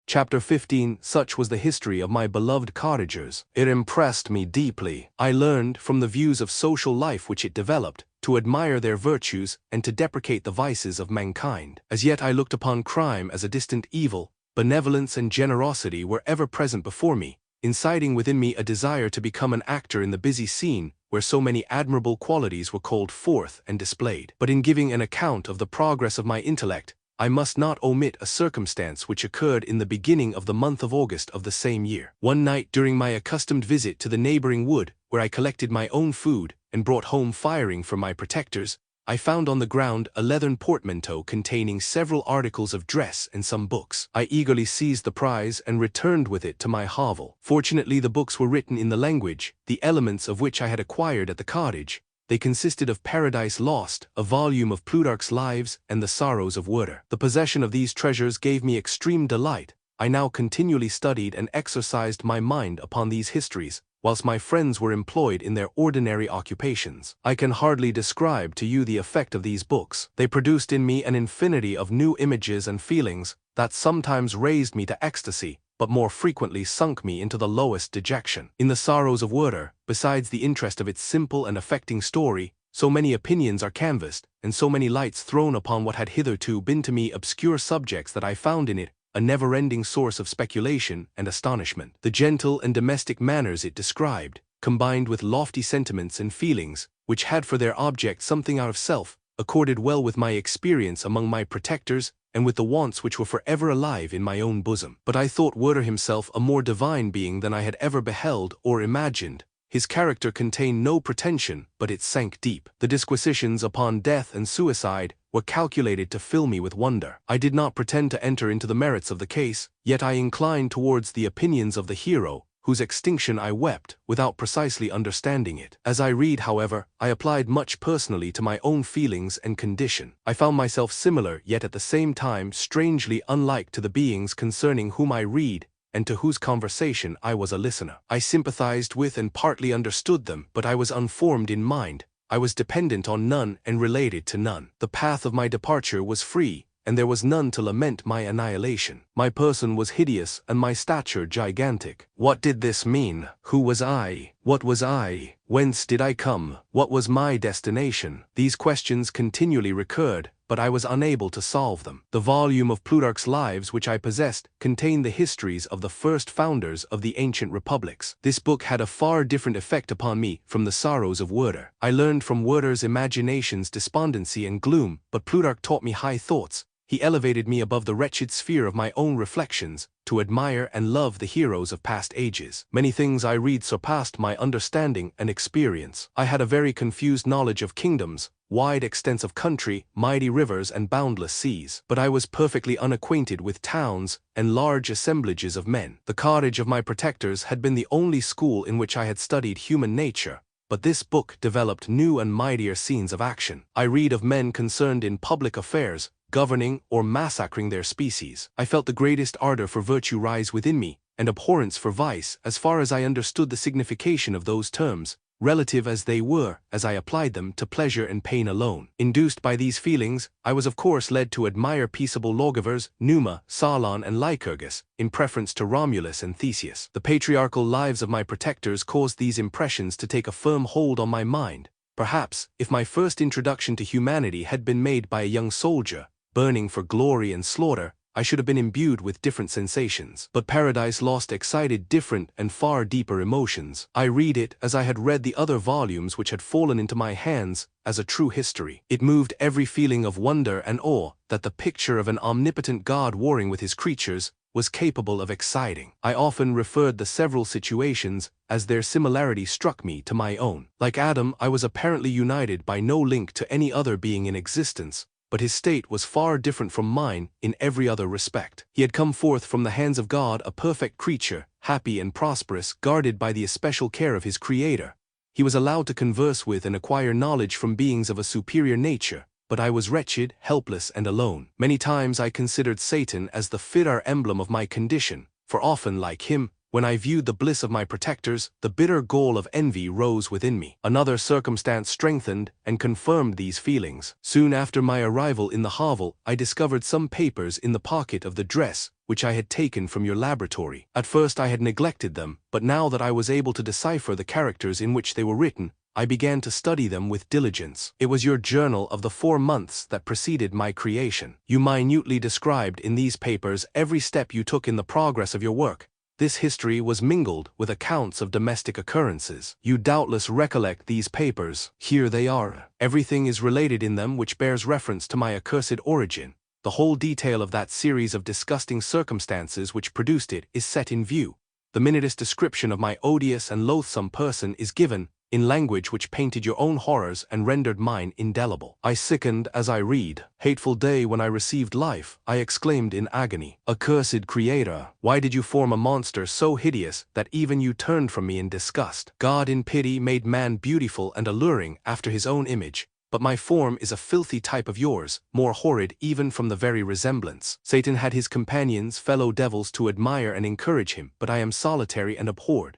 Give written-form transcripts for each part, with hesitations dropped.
Chapter 15. Such was the history of my beloved cottagers. It impressed me deeply. I learned, from the views of social life which it developed, to admire their virtues and to deprecate the vices of mankind. As yet I looked upon crime as a distant evil. Benevolence and generosity were ever present before me, inciting within me a desire to become an actor in the busy scene where so many admirable qualities were called forth and displayed. But in giving an account of the progress of my intellect, I must not omit a circumstance which occurred in the beginning of the month of August of the same year. One night during my accustomed visit to the neighboring wood, where I collected my own food and brought home firing for my protectors, I found on the ground a leathern portmanteau containing several articles of dress and some books. I eagerly seized the prize and returned with it to my hovel. Fortunately, the books were written in the language, the elements of which I had acquired at the cottage. They consisted of Paradise Lost, a volume of Plutarch's Lives, and the Sorrows of Werther. The possession of these treasures gave me extreme delight. I now continually studied and exercised my mind upon these histories, whilst my friends were employed in their ordinary occupations. I can hardly describe to you the effect of these books. They produced in me an infinity of new images and feelings that sometimes raised me to ecstasy, but more frequently sunk me into the lowest dejection. In the Sorrows of Werther, besides the interest of its simple and affecting story, so many opinions are canvassed, and so many lights thrown upon what had hitherto been to me obscure subjects, that I found in it a never-ending source of speculation and astonishment. The gentle and domestic manners it described, combined with lofty sentiments and feelings, which had for their object something out of self, accorded well with my experience among my protectors, and with the wants which were forever alive in my own bosom. But I thought Werther himself a more divine being than I had ever beheld or imagined. His character contained no pretension, but it sank deep. The disquisitions upon death and suicide were calculated to fill me with wonder. I did not pretend to enter into the merits of the case, yet I inclined towards the opinions of the hero, whose extinction I wept, without precisely understanding it. As I read, however, I applied much personally to my own feelings and condition. I found myself similar, yet at the same time strangely unlike to the beings concerning whom I read, and to whose conversation I was a listener. I sympathized with and partly understood them, but I was unformed in mind. I was dependent on none and related to none. The path of my departure was free, and there was none to lament my annihilation. My person was hideous and my stature gigantic. What did this mean? Who was I? What was I? Whence did I come? What was my destination? These questions continually recurred, but I was unable to solve them. The volume of Plutarch's Lives which I possessed contained the histories of the first founders of the ancient republics. This book had a far different effect upon me from the Sorrows of Werther. I learned from Werther's imagination's despondency and gloom, but Plutarch taught me high thoughts. He elevated me above the wretched sphere of my own reflections, to admire and love the heroes of past ages. Many things I read surpassed my understanding and experience. I had a very confused knowledge of kingdoms, wide extents of country, mighty rivers and boundless seas. But I was perfectly unacquainted with towns and large assemblages of men. The cottage of my protectors had been the only school in which I had studied human nature, but this book developed new and mightier scenes of action. I read of men concerned in public affairs, governing or massacring their species. I felt the greatest ardor for virtue rise within me, and abhorrence for vice, as far as I understood the signification of those terms, relative as they were, as I applied them to pleasure and pain alone. Induced by these feelings, I was of course led to admire peaceable lawgivers, Numa, Solon and Lycurgus, in preference to Romulus and Theseus. The patriarchal lives of my protectors caused these impressions to take a firm hold on my mind. Perhaps, if my first introduction to humanity had been made by a young soldier, burning for glory and slaughter, I should have been imbued with different sensations. But Paradise Lost excited different and far deeper emotions. I read it, as I had read the other volumes which had fallen into my hands, as a true history. It moved every feeling of wonder and awe that the picture of an omnipotent God warring with his creatures was capable of exciting. I often referred the several situations, as their similarity struck me, to my own. Like Adam, I was apparently united by no link to any other being in existence, but his state was far different from mine in every other respect. He had come forth from the hands of God a perfect creature, happy and prosperous, guarded by the especial care of his Creator. He was allowed to converse with and acquire knowledge from beings of a superior nature, but I was wretched, helpless and alone. Many times I considered Satan as the fitter emblem of my condition, for often, like him, When I viewed the bliss of my protectors, the bitter gall of envy rose within me. Another circumstance strengthened and confirmed these feelings. Soon after my arrival in the hovel, I discovered some papers in the pocket of the dress which I had taken from your laboratory. At first I had neglected them, but now that I was able to decipher the characters in which they were written, I began to study them with diligence. It was your journal of the 4 months that preceded my creation. You minutely described in these papers every step you took in the progress of your work. This history was mingled with accounts of domestic occurrences. You doubtless recollect these papers. Here they are. Everything is related in them which bears reference to my accursed origin. The whole detail of that series of disgusting circumstances which produced it is set in view. The minutest description of my odious and loathsome person is given, in language which painted your own horrors and rendered mine indelible. I sickened as I read. Hateful day when I received life, I exclaimed in agony. Accursed Creator, why did you form a monster so hideous that even you turned from me in disgust? God in pity made man beautiful and alluring after his own image. But my form is a filthy type of yours, more horrid even from the very resemblance. Satan had his companions, fellow devils, to admire and encourage him, but I am solitary and abhorred.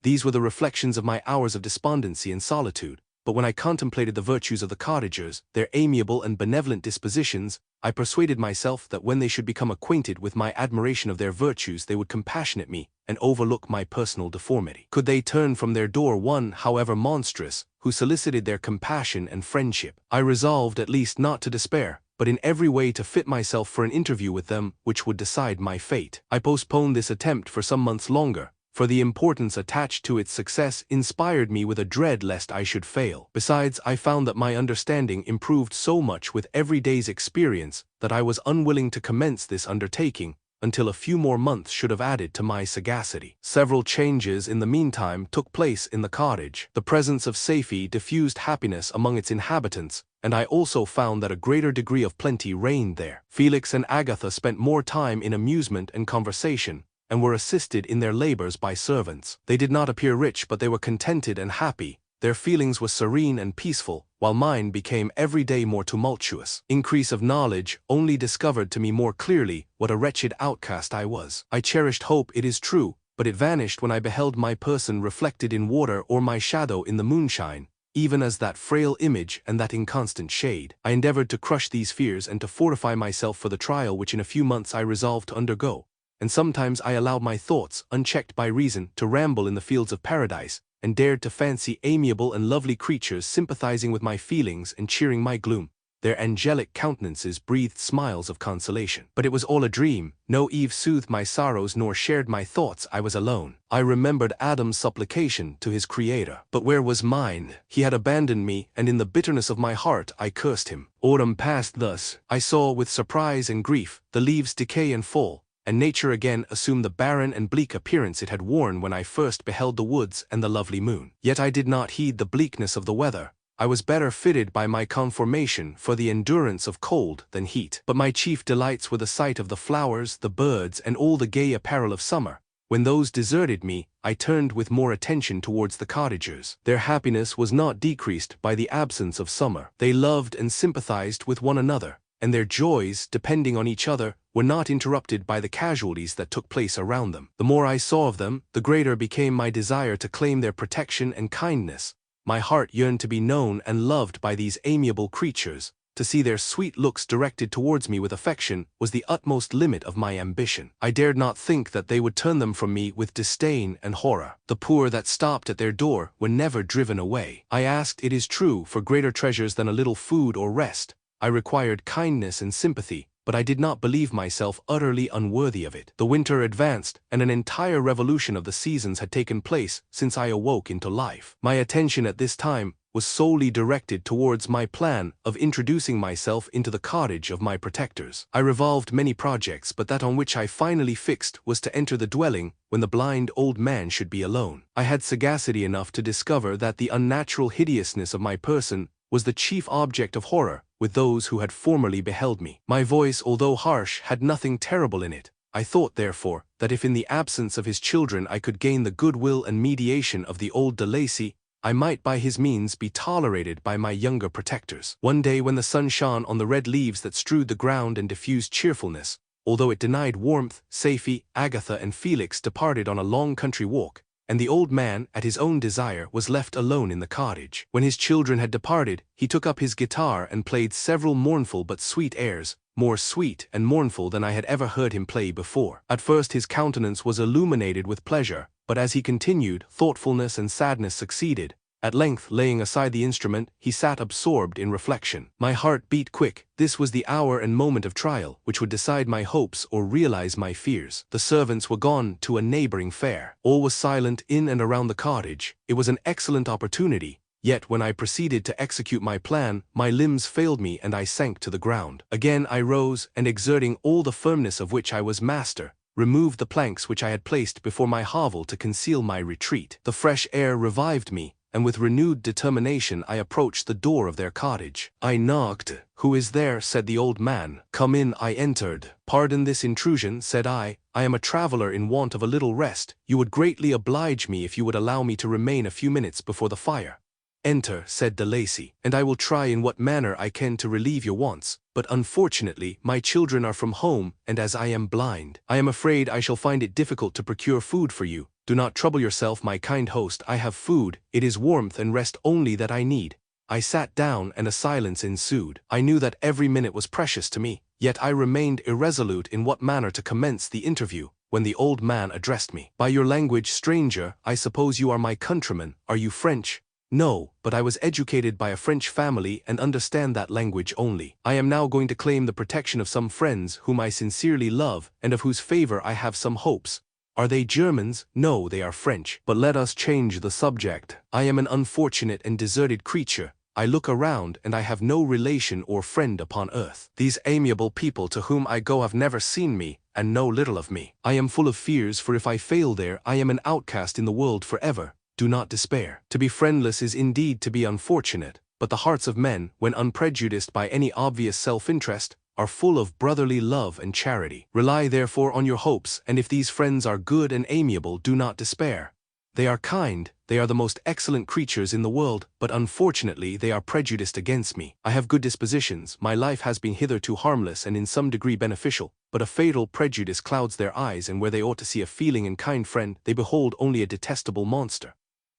These were the reflections of my hours of despondency and solitude, but when I contemplated the virtues of the cottagers, their amiable and benevolent dispositions, I persuaded myself that when they should become acquainted with my admiration of their virtues they would compassionate me and overlook my personal deformity. Could they turn from their door one, however monstrous, who solicited their compassion and friendship? I resolved at least not to despair, but in every way to fit myself for an interview with them which would decide my fate. I postponed this attempt for some months longer, for the importance attached to its success inspired me with a dread lest I should fail. Besides, I found that my understanding improved so much with every day's experience that I was unwilling to commence this undertaking until a few more months should have added to my sagacity. Several changes in the meantime took place in the cottage. The presence of Safie diffused happiness among its inhabitants, and I also found that a greater degree of plenty reigned there. Felix and Agatha spent more time in amusement and conversation, and were assisted in their labors by servants. They did not appear rich, but they were contented and happy. Their feelings were serene and peaceful, while mine became every day more tumultuous. Increase of knowledge only discovered to me more clearly what a wretched outcast I was. I cherished hope, it is true, but it vanished when I beheld my person reflected in water or my shadow in the moonshine, even as that frail image and that inconstant shade. I endeavored to crush these fears and to fortify myself for the trial which in a few months I resolved to undergo. And sometimes I allowed my thoughts, unchecked by reason, to ramble in the fields of paradise, and dared to fancy amiable and lovely creatures sympathizing with my feelings and cheering my gloom. Their angelic countenances breathed smiles of consolation. But it was all a dream. No Eve soothed my sorrows nor shared my thoughts. I was alone. I remembered Adam's supplication to his Creator. But where was mine? He had abandoned me, and in the bitterness of my heart I cursed him. Autumn passed thus. I saw with surprise and grief the leaves decay and fall, and nature again assumed the barren and bleak appearance it had worn when I first beheld the woods and the lovely moon. Yet I did not heed the bleakness of the weather. I was better fitted by my conformation for the endurance of cold than heat. But my chief delights were the sight of the flowers, the birds, and all the gay apparel of summer. When those deserted me, I turned with more attention towards the cottagers. Their happiness was not decreased by the absence of summer. They loved and sympathized with one another, and their joys, depending on each other, were not interrupted by the casualties that took place around them. The more I saw of them, the greater became my desire to claim their protection and kindness. My heart yearned to be known and loved by these amiable creatures. To see their sweet looks directed towards me with affection was the utmost limit of my ambition. I dared not think that they would turn them from me with disdain and horror. The poor that stopped at their door were never driven away. I asked, it is true, for greater treasures than a little food or rest. I required kindness and sympathy, but I did not believe myself utterly unworthy of it. The winter advanced, and an entire revolution of the seasons had taken place since I awoke into life. My attention at this time was solely directed towards my plan of introducing myself into the cottage of my protectors. I revolved many projects, but that on which I finally fixed was to enter the dwelling when the blind old man should be alone. I had sagacity enough to discover that the unnatural hideousness of my person was the chief object of horror with those who had formerly beheld me. My voice, although harsh, had nothing terrible in it. I thought, therefore, that if in the absence of his children I could gain the goodwill and mediation of the old de Lacy, I might by his means be tolerated by my younger protectors. One day when the sun shone on the red leaves that strewed the ground and diffused cheerfulness, although it denied warmth. Safie, Agatha and Felix departed on a long country walk, and the old man, at his own desire, was left alone in the cottage. When his children had departed, he took up his guitar and played several mournful but sweet airs, more sweet and mournful than I had ever heard him play before. At first his countenance was illuminated with pleasure, but as he continued, thoughtfulness and sadness succeeded. At length, laying aside the instrument, he sat absorbed in reflection. My heart beat quick. This was the hour and moment of trial, which would decide my hopes or realize my fears. The servants were gone to a neighboring fair. All was silent in and around the cottage. It was an excellent opportunity. Yet when I proceeded to execute my plan, my limbs failed me and I sank to the ground. Again I rose, and exerting all the firmness of which I was master, removed the planks which I had placed before my hovel to conceal my retreat. The fresh air revived me, and with renewed determination I approached the door of their cottage. I knocked. "Who is there?" said the old man. "Come in." I entered. "Pardon this intrusion," said I am a traveler in want of a little rest. You would greatly oblige me if you would allow me to remain a few minutes before the fire." "Enter," said de Lacy, "and I will try in what manner I can to relieve your wants, but unfortunately my children are from home, and as I am blind, I am afraid I shall find it difficult to procure food for you. Do not trouble yourself, my kind host, I have food. It is warmth and rest only that I need." I sat down and a silence ensued. I knew that every minute was precious to me, yet I remained irresolute in what manner to commence the interview, when the old man addressed me. "By your language, stranger, I suppose you are my countryman. Are you French?" "No, but I was educated by a French family and understand that language only. I am now going to claim the protection of some friends whom I sincerely love and of whose favor I have some hopes. Are they Germans?" "No, they are French. But let us change the subject. I am an unfortunate and deserted creature. I look around and I have no relation or friend upon earth. These amiable people to whom I go have never seen me, and know little of me. I am full of fears, for if I fail there, I am an outcast in the world forever. Do not despair. To be friendless is indeed to be unfortunate, but the hearts of men, when unprejudiced by any obvious self-interest, are full of brotherly love and charity. Rely therefore on your hopes, and if these friends are good and amiable, do not despair. They are kind, they are the most excellent creatures in the world, but unfortunately they are prejudiced against me. I have good dispositions, my life has been hitherto harmless and in some degree beneficial, but a fatal prejudice clouds their eyes, and where they ought to see a feeling and kind friend, they behold only a detestable monster.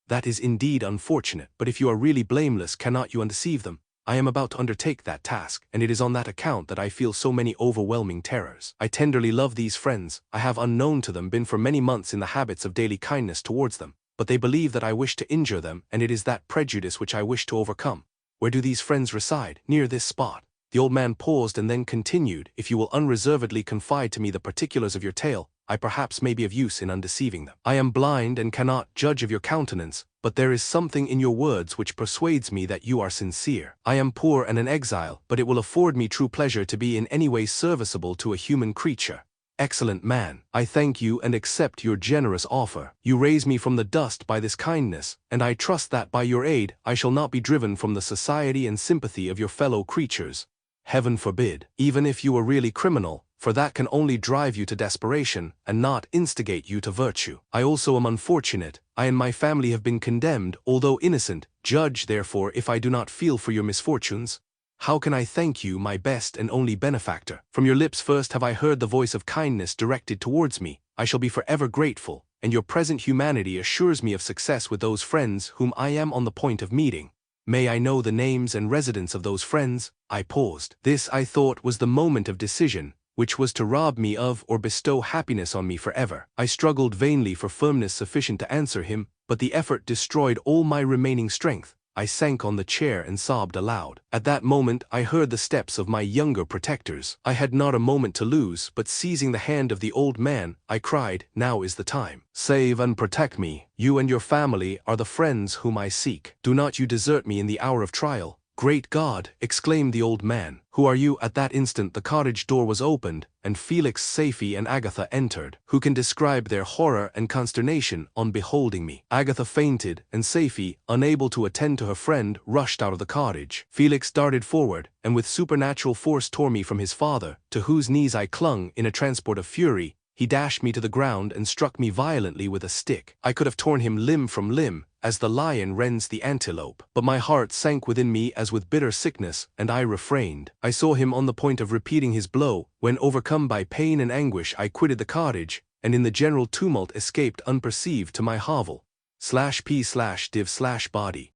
That is indeed unfortunate, but if you are really blameless, cannot you undeceive them? I am about to undertake that task, and it is on that account that I feel so many overwhelming terrors. I tenderly love these friends. I have, unknown to them, been for many months in the habits of daily kindness towards them, but they believe that I wish to injure them, and it is that prejudice which I wish to overcome. Where do these friends reside? Near this spot. The old man paused and then continued, "If you will unreservedly confide to me the particulars of your tale, I perhaps may be of use in undeceiving them. I am blind and cannot judge of your countenance, but there is something in your words which persuades me that you are sincere. I am poor and an exile, but it will afford me true pleasure to be in any way serviceable to a human creature. Excellent man, I thank you and accept your generous offer. You raise me from the dust by this kindness, and I trust that by your aid I shall not be driven from the society and sympathy of your fellow creatures. Heaven forbid, even if you were really criminal, for that can only drive you to desperation, and not instigate you to virtue. I also am unfortunate. I and my family have been condemned, although innocent. Judge, therefore, if I do not feel for your misfortunes. How can I thank you, my best and only benefactor? From your lips first have I heard the voice of kindness directed towards me. I shall be forever grateful, and your present humanity assures me of success with those friends whom I am on the point of meeting. May I know the names and residence of those friends?" I paused. This, I thought, was the moment of decision, which was to rob me of or bestow happiness on me forever. I struggled vainly for firmness sufficient to answer him, but the effort destroyed all my remaining strength. I sank on the chair and sobbed aloud. At that moment I heard the steps of my younger protectors. I had not a moment to lose, but seizing the hand of the old man, I cried, "Now is the time. Save and protect me. You and your family are the friends whom I seek. Do not you desert me in the hour of trial." "Great God!" exclaimed the old man. "Who are you?" At that instant the cottage door was opened, and Felix, Safie and Agatha entered. Who can describe their horror and consternation on beholding me? Agatha fainted, and Safie, unable to attend to her friend, rushed out of the cottage. Felix darted forward, and with supernatural force tore me from his father, to whose knees I clung in a transport of fury. he dashed me to the ground and struck me violently with a stick. I could have torn him limb from limb, as the lion rends the antelope. But my heart sank within me as with bitter sickness, and I refrained. I saw him on the point of repeating his blow, when overcome by pain and anguish I quitted the cottage, and in the general tumult escaped unperceived to my hovel. /p/div/body.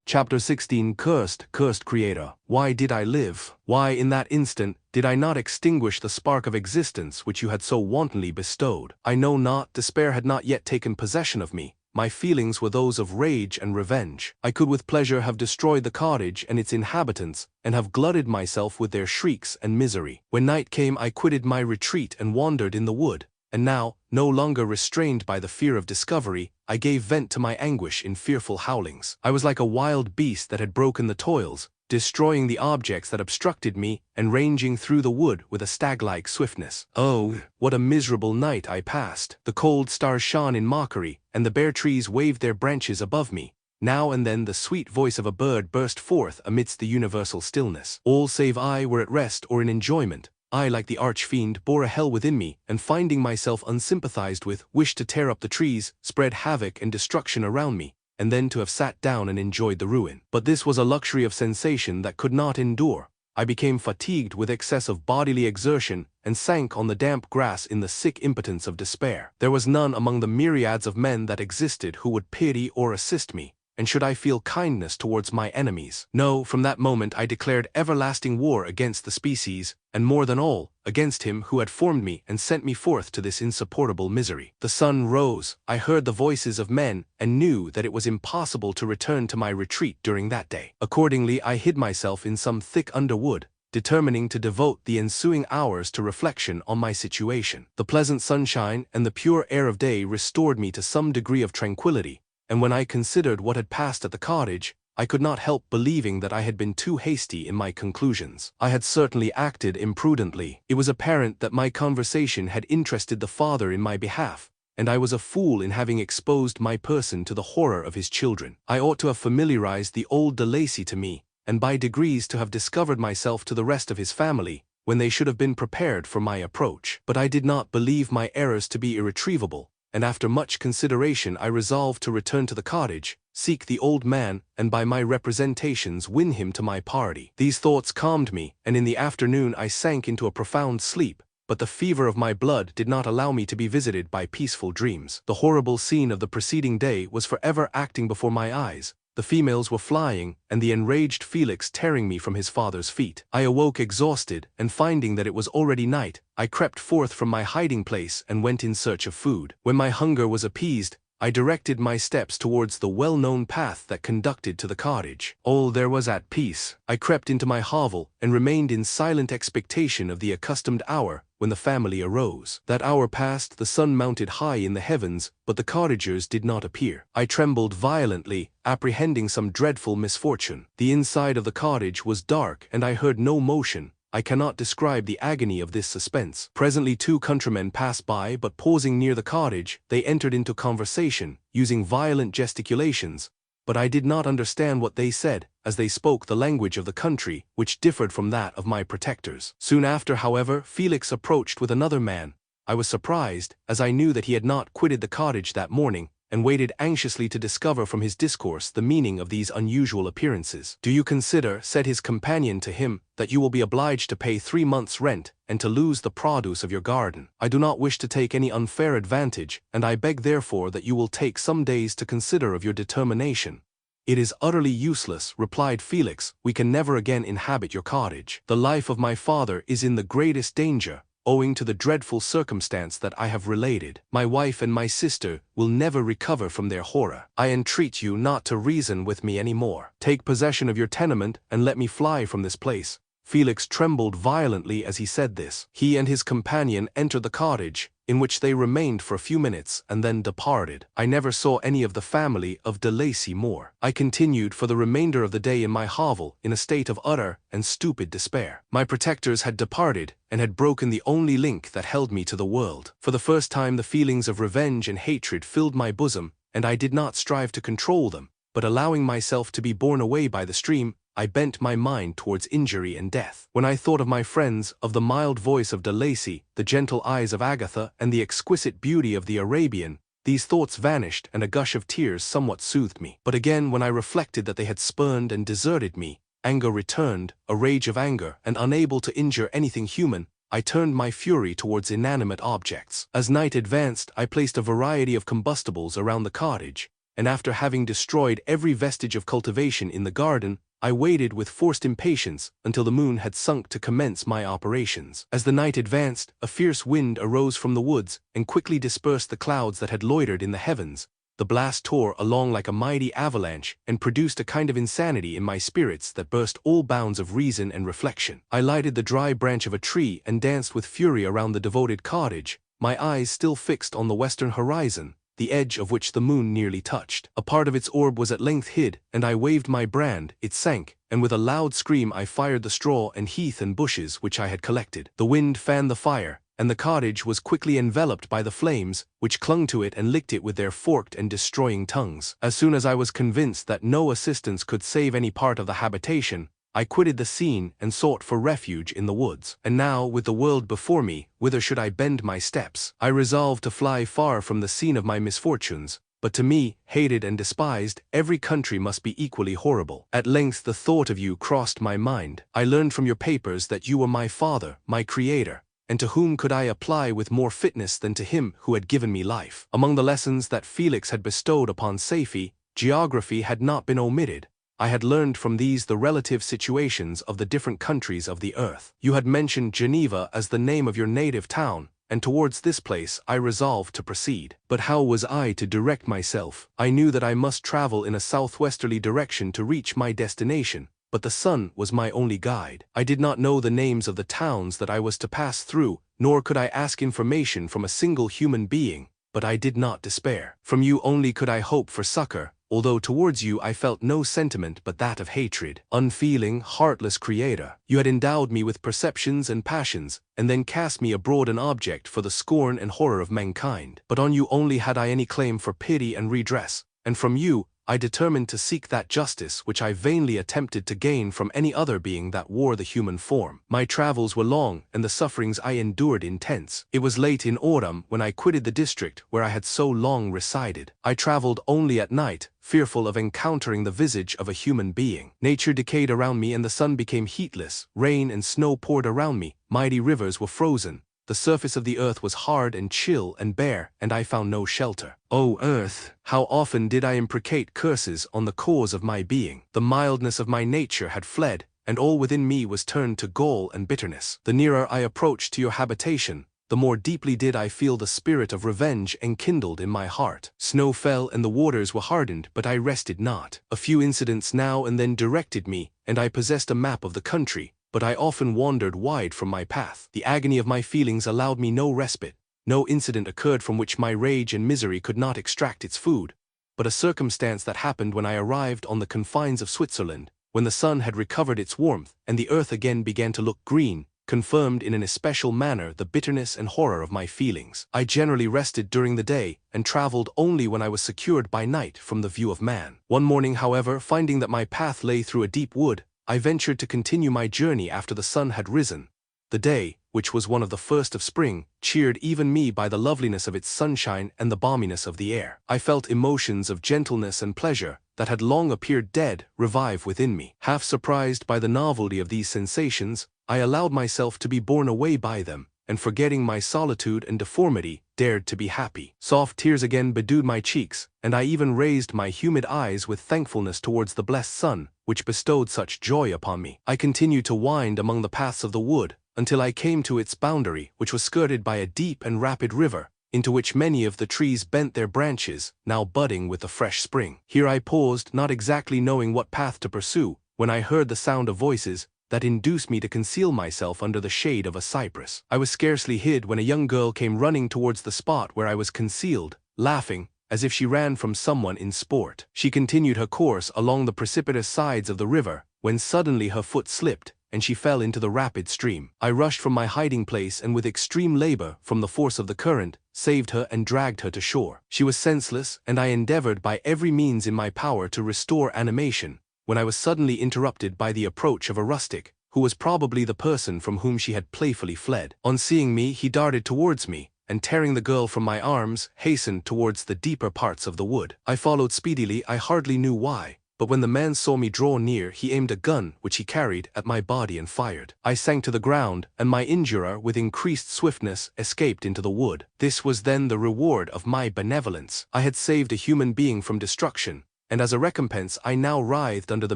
Chapter 16. Cursed Creator. Why did I live? Why in that instant did I not extinguish the spark of existence which you had so wantonly bestowed? I know not, despair had not yet taken possession of me. My feelings were those of rage and revenge. I could with pleasure have destroyed the cottage and its inhabitants, and have glutted myself with their shrieks and misery. When night came I quitted my retreat and wandered in the wood. And now, no longer restrained by the fear of discovery, I gave vent to my anguish in fearful howlings. I was like a wild beast that had broken the toils, destroying the objects that obstructed me, and ranging through the wood with a stag-like swiftness. Oh, what a miserable night I passed! The cold stars shone in mockery, and the bare trees waved their branches above me. Now and then the sweet voice of a bird burst forth amidst the universal stillness. All save I were at rest or in enjoyment. I, like the arch-fiend, bore a hell within me, and finding myself unsympathized with, wished to tear up the trees, spread havoc and destruction around me, and then to have sat down and enjoyed the ruin. But this was a luxury of sensation that could not endure. I became fatigued with excess of bodily exertion, and sank on the damp grass in the sick impotence of despair. There was none among the myriads of men that existed who would pity or assist me. And should I feel kindness towards my enemies? No, from that moment I declared everlasting war against the species, and more than all, against him who had formed me and sent me forth to this insupportable misery. The sun rose, I heard the voices of men, and knew that it was impossible to return to my retreat during that day. Accordingly I hid myself in some thick underwood, determining to devote the ensuing hours to reflection on my situation. The pleasant sunshine and the pure air of day restored me to some degree of tranquility, and when I considered what had passed at the cottage, I could not help believing that I had been too hasty in my conclusions. I had certainly acted imprudently. It was apparent that my conversation had interested the father in my behalf, and I was a fool in having exposed my person to the horror of his children. I ought to have familiarized the old de Lacy to me, and by degrees to have discovered myself to the rest of his family, when they should have been prepared for my approach. But I did not believe my errors to be irretrievable, and after much consideration I resolved to return to the cottage, seek the old man, and by my representations win him to my party. These thoughts calmed me, and in the afternoon I sank into a profound sleep, but the fever of my blood did not allow me to be visited by peaceful dreams. The horrible scene of the preceding day was forever acting before my eyes. The females were flying, and the enraged Felix tearing me from his father's feet. I awoke exhausted, and finding that it was already night, I crept forth from my hiding place and went in search of food. When my hunger was appeased, I directed my steps towards the well-known path that conducted to the cottage. All there was at peace. I crept into my hovel, and remained in silent expectation of the accustomed hour, when the family arose. That hour passed, the sun mounted high in the heavens, but the cottagers did not appear. I trembled violently, apprehending some dreadful misfortune. The inside of the cottage was dark, and I heard no motion. I cannot describe the agony of this suspense. Presently 2 countrymen passed by, but pausing near the cottage, they entered into conversation, using violent gesticulations, but I did not understand what they said, as they spoke the language of the country, which differed from that of my protectors. Soon after, however, Felix approached with another man. I was surprised, as I knew that he had not quitted the cottage that morning, and waited anxiously to discover from his discourse the meaning of these unusual appearances. "Do you consider," said his companion to him, "that you will be obliged to pay 3 months' rent, and to lose the produce of your garden? I do not wish to take any unfair advantage, and I beg therefore that you will take some days to consider of your determination." "It is utterly useless," replied Felix. "We can never again inhabit your cottage. The life of my father is in the greatest danger, owing to the dreadful circumstance that I have related. My wife and my sister will never recover from their horror. I entreat you not to reason with me any more. Take possession of your tenement, and let me fly from this place." Felix trembled violently as he said this. He and his companion entered the cottage, in which they remained for a few minutes and then departed. I never saw any of the family of de Lacy more. I continued for the remainder of the day in my hovel in a state of utter and stupid despair. My protectors had departed, and had broken the only link that held me to the world. For the first time the feelings of revenge and hatred filled my bosom, and I did not strive to control them, but allowing myself to be borne away by the stream, I bent my mind towards injury and death. When I thought of my friends, of the mild voice of de Lacy, the gentle eyes of Agatha, and the exquisite beauty of the Arabian, these thoughts vanished and a gush of tears somewhat soothed me. But again, when I reflected that they had spurned and deserted me, anger returned, a rage of anger, and unable to injure anything human, I turned my fury towards inanimate objects. As night advanced, I placed a variety of combustibles around the cottage, and after having destroyed every vestige of cultivation in the garden, I waited with forced impatience until the moon had sunk to commence my operations. As the night advanced, a fierce wind arose from the woods and quickly dispersed the clouds that had loitered in the heavens. The blast tore along like a mighty avalanche and produced a kind of insanity in my spirits that burst all bounds of reason and reflection. I lighted the dry branch of a tree and danced with fury around the devoted cottage, my eyes still fixed on the western horizon, the edge of which the moon nearly touched. A part of its orb was at length hid, and I waved my brand. It sank, and with a loud scream I fired the straw and heath and bushes which I had collected. The wind fanned the fire, and the cottage was quickly enveloped by the flames, which clung to it and licked it with their forked and destroying tongues. As soon as I was convinced that no assistance could save any part of the habitation, I quitted the scene and sought for refuge in the woods. And now, with the world before me, whither should I bend my steps? I resolved to fly far from the scene of my misfortunes, but to me, hated and despised, every country must be equally horrible. At length the thought of you crossed my mind. I learned from your papers that you were my father, my creator, and to whom could I apply with more fitness than to him who had given me life? Among the lessons that Felix had bestowed upon Safie, geography had not been omitted. I had learned from these the relative situations of the different countries of the earth. You had mentioned Geneva as the name of your native town, and towards this place I resolved to proceed. But how was I to direct myself? I knew that I must travel in a southwesterly direction to reach my destination, but the sun was my only guide. I did not know the names of the towns that I was to pass through, nor could I ask information from a single human being, but I did not despair. From you only could I hope for succor, although towards you I felt no sentiment but that of hatred. Unfeeling, heartless creator, you had endowed me with perceptions and passions, and then cast me abroad an object for the scorn and horror of mankind. But on you only had I any claim for pity and redress, and from you I determined to seek that justice which I vainly attempted to gain from any other being that wore the human form. My travels were long, and the sufferings I endured intense. It was late in autumn when I quitted the district where I had so long resided. I traveled only at night, fearful of encountering the visage of a human being. Nature decayed around me and the sun became heatless, rain and snow poured around me, mighty rivers were frozen. The surface of the earth was hard and chill and bare, and I found no shelter. O earth, how often did I imprecate curses on the cause of my being. The mildness of my nature had fled, and all within me was turned to gall and bitterness. The nearer I approached to your habitation, the more deeply did I feel the spirit of revenge enkindled in my heart. Snow fell and the waters were hardened, but I rested not. A few incidents now and then directed me, and I possessed a map of the country, but I often wandered wide from my path. The agony of my feelings allowed me no respite. No incident occurred from which my rage and misery could not extract its food. But a circumstance that happened when I arrived on the confines of Switzerland, when the sun had recovered its warmth, and the earth again began to look green, confirmed in an especial manner the bitterness and horror of my feelings. I generally rested during the day, and traveled only when I was secured by night from the view of man. One morning, however, finding that my path lay through a deep wood, I ventured to continue my journey after the sun had risen. The day, which was one of the first of spring, cheered even me by the loveliness of its sunshine and the balminess of the air. I felt emotions of gentleness and pleasure, that had long appeared dead, revive within me. Half surprised by the novelty of these sensations, I allowed myself to be borne away by them, and forgetting my solitude and deformity, dared to be happy. Soft tears again bedewed my cheeks, and I even raised my humid eyes with thankfulness towards the blessed sun, which bestowed such joy upon me. I continued to wind among the paths of the wood, until I came to its boundary, which was skirted by a deep and rapid river, into which many of the trees bent their branches, now budding with the fresh spring. Here I paused, not exactly knowing what path to pursue, when I heard the sound of voices, that induced me to conceal myself under the shade of a cypress. I was scarcely hid when a young girl came running towards the spot where I was concealed, laughing, as if she ran from someone in sport. She continued her course along the precipitous sides of the river, when suddenly her foot slipped, and she fell into the rapid stream. I rushed from my hiding place and with extreme labor, from the force of the current, saved her and dragged her to shore. She was senseless, and I endeavored by every means in my power to restore animation, when I was suddenly interrupted by the approach of a rustic, who was probably the person from whom she had playfully fled. On seeing me, he darted towards me, and tearing the girl from my arms, hastened towards the deeper parts of the wood. I followed speedily, I hardly knew why, but when the man saw me draw near, he aimed a gun, which he carried, at my body and fired. I sank to the ground, and my injurer, with increased swiftness, escaped into the wood. This was then the reward of my benevolence. I had saved a human being from destruction, and as a recompense I now writhed under the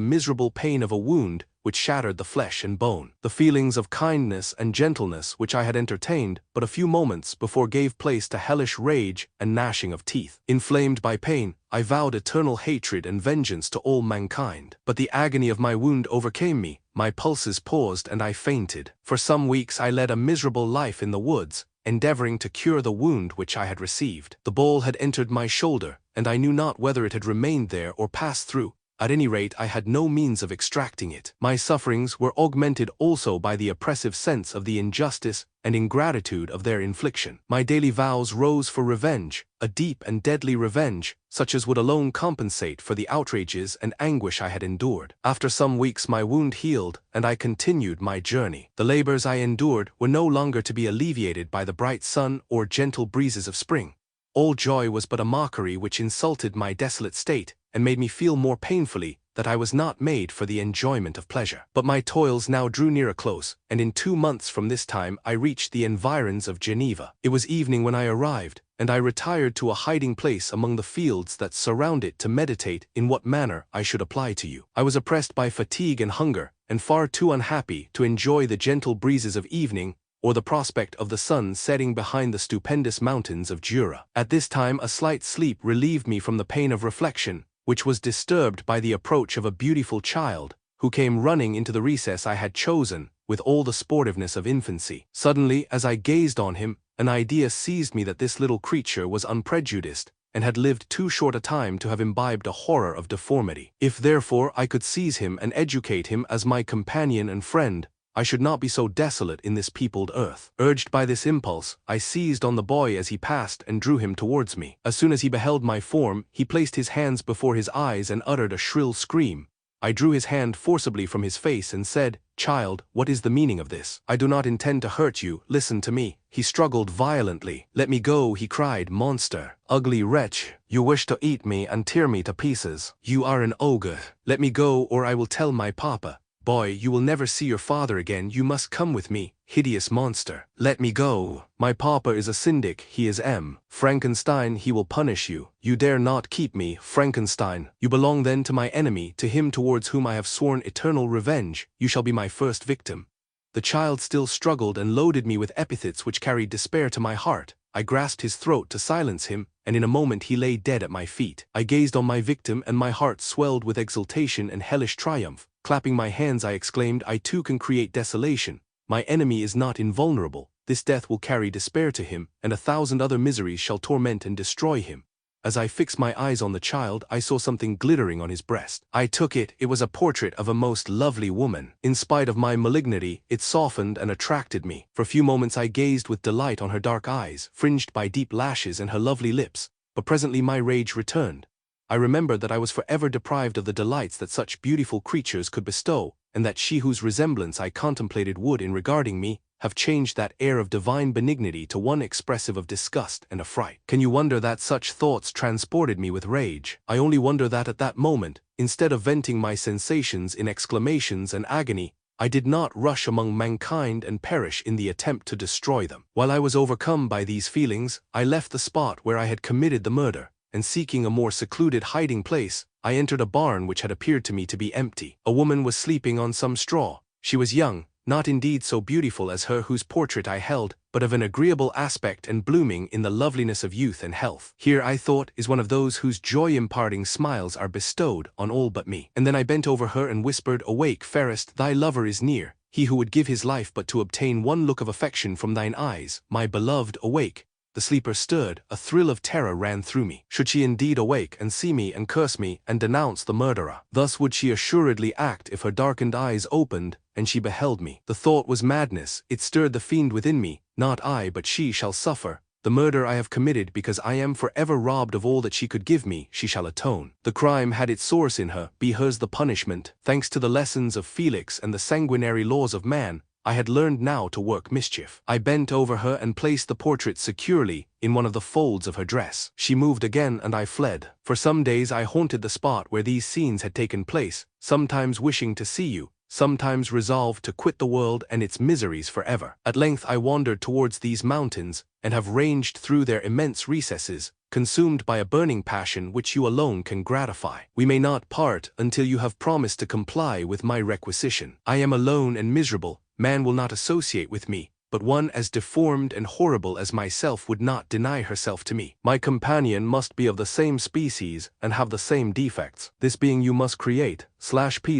miserable pain of a wound which shattered the flesh and bone. The feelings of kindness and gentleness which I had entertained but a few moments before gave place to hellish rage and gnashing of teeth. Inflamed by pain, I vowed eternal hatred and vengeance to all mankind. But the agony of my wound overcame me, my pulses paused and I fainted. For some weeks I led a miserable life in the woods, endeavoring to cure the wound which I had received. The ball had entered my shoulder, and I knew not whether it had remained there or passed through. At any rate, I had no means of extracting it. My sufferings were augmented also by the oppressive sense of the injustice and ingratitude of their infliction. My daily vows rose for revenge, a deep and deadly revenge, such as would alone compensate for the outrages and anguish I had endured. After some weeks my wound healed, and I continued my journey. The labors I endured were no longer to be alleviated by the bright sun or gentle breezes of spring. All joy was but a mockery which insulted my desolate state, and made me feel more painfully that I was not made for the enjoyment of pleasure. But my toils now drew near a close, and in 2 months from this time I reached the environs of Geneva. It was evening when I arrived, and I retired to a hiding place among the fields that surround it to meditate in what manner I should apply to you. I was oppressed by fatigue and hunger, and far too unhappy to enjoy the gentle breezes of evening, or the prospect of the sun setting behind the stupendous mountains of Jura. At this time a slight sleep relieved me from the pain of reflection, which was disturbed by the approach of a beautiful child, who came running into the recess I had chosen, with all the sportiveness of infancy. Suddenly, as I gazed on him, an idea seized me that this little creature was unprejudiced, and had lived too short a time to have imbibed a horror of deformity. If therefore I could seize him and educate him as my companion and friend, I should not be so desolate in this peopled earth. Urged by this impulse, I seized on the boy as he passed and drew him towards me. As soon as he beheld my form, he placed his hands before his eyes and uttered a shrill scream. I drew his hand forcibly from his face and said, "Child, what is the meaning of this? I do not intend to hurt you, listen to me." He struggled violently. "Let me go," he cried, "monster, ugly wretch. You wish to eat me and tear me to pieces. You are an ogre. Let me go, or I will tell my papa. Boy, you will never see your father again. You must come with me, hideous monster. Let me go. My papa is a syndic, he is Frankenstein, he will punish you. You dare not keep me, Frankenstein. You belong then to my enemy, to him towards whom I have sworn eternal revenge. You shall be my first victim." The child still struggled and loaded me with epithets which carried despair to my heart. I grasped his throat to silence him, and in a moment he lay dead at my feet. I gazed on my victim, and my heart swelled with exultation and hellish triumph. Clapping my hands I exclaimed, "I too can create desolation. My enemy is not invulnerable. This death will carry despair to him, and 1,000 other miseries shall torment and destroy him." As I fixed my eyes on the child, I saw something glittering on his breast. I took it. It was a portrait of a most lovely woman. In spite of my malignity, it softened and attracted me. For a few moments I gazed with delight on her dark eyes, fringed by deep lashes, and her lovely lips, but presently my rage returned. I remembered that I was forever deprived of the delights that such beautiful creatures could bestow, and that she whose resemblance I contemplated would, in regarding me, have changed that air of divine benignity to one expressive of disgust and affright. Can you wonder that such thoughts transported me with rage? I only wonder that at that moment, instead of venting my sensations in exclamations and agony, I did not rush among mankind and perish in the attempt to destroy them. While I was overcome by these feelings, I left the spot where I had committed the murder, and seeking a more secluded hiding place, I entered a barn which had appeared to me to be empty. A woman was sleeping on some straw. She was young, not indeed so beautiful as her whose portrait I held, but of an agreeable aspect and blooming in the loveliness of youth and health. Here, I thought, is one of those whose joy-imparting smiles are bestowed on all but me. And then I bent over her and whispered, "Awake, fairest, thy lover is near, he who would give his life but to obtain one look of affection from thine eyes. My beloved, awake." The sleeper stirred, a thrill of terror ran through me. Should she indeed awake and see me and curse me and denounce the murderer? Thus would she assuredly act if her darkened eyes opened and she beheld me. The thought was madness, it stirred the fiend within me. Not I but she shall suffer, The murder I have committed because I am forever robbed of all that she could give me, she shall atone. The crime had its source in her, be hers the punishment. Thanks to the lessons of Felix and the sanguinary laws of man, I had learned now to work mischief. I bent over her and placed the portrait securely in one of the folds of her dress. She moved again and I fled. For some days I haunted the spot where these scenes had taken place, sometimes wishing to see you, sometimes resolved to quit the world and its miseries forever. At length I wandered towards these mountains, and have ranged through their immense recesses, consumed by a burning passion which you alone can gratify. We may not part until you have promised to comply with my requisition. I am alone and miserable, man will not associate with me, but one as deformed and horrible as myself would not deny herself to me. My companion must be of the same species and have the same defects. This being you must create, /p/div/body.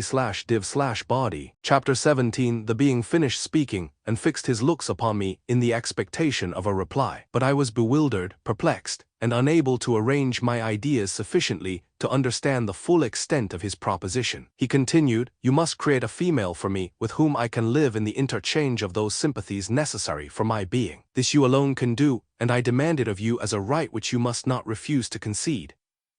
Chapter 17. The being finished speaking, and fixed his looks upon me in the expectation of a reply. But I was bewildered, perplexed, and unable to arrange my ideas sufficiently to understand the full extent of his proposition. He continued, you must create a female for me with whom I can live in the interchange of those sympathies necessary for my being. This you alone can do, and I demand it of you as a right which you must not refuse to concede.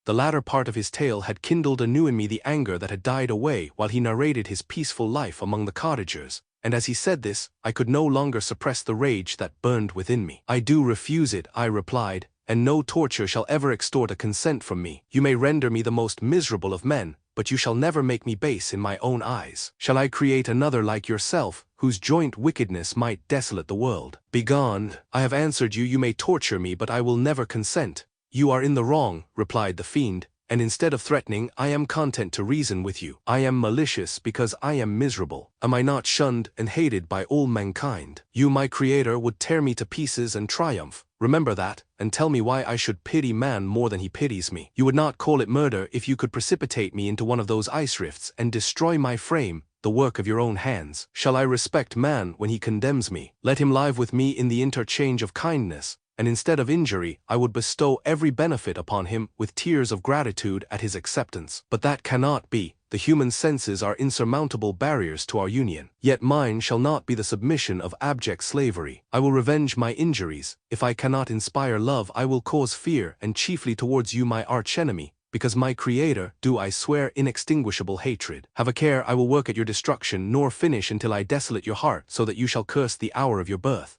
The latter part of his tale had kindled anew in me the anger that had died away while he narrated his peaceful life among the cottagers, and as he said this, I could no longer suppress the rage that burned within me. I do refuse it, I replied, and no torture shall ever extort a consent from me. You may render me the most miserable of men, but you shall never make me base in my own eyes. Shall I create another like yourself, whose joint wickedness might desolate the world? Begone, I have answered you, you may torture me, but I will never consent. You are in the wrong, replied the fiend, and instead of threatening, I am content to reason with you. I am malicious because I am miserable. Am I not shunned and hated by all mankind? You, my creator, would tear me to pieces and triumph. Remember that, and tell me why I should pity man more than he pities me. You would not call it murder if you could precipitate me into one of those ice rifts and destroy my frame, the work of your own hands. Shall I respect man when he condemns me? Let him live with me in the interchange of kindness, and instead of injury, I would bestow every benefit upon him with tears of gratitude at his acceptance. But that cannot be. The human senses are insurmountable barriers to our union. Yet mine shall not be the submission of abject slavery. I will revenge my injuries. If I cannot inspire love, I will cause fear, and chiefly towards you, my archenemy, because my creator, do I swear inextinguishable hatred. Have a care, I will work at your destruction, nor finish until I desolate your heart, so that you shall curse the hour of your birth.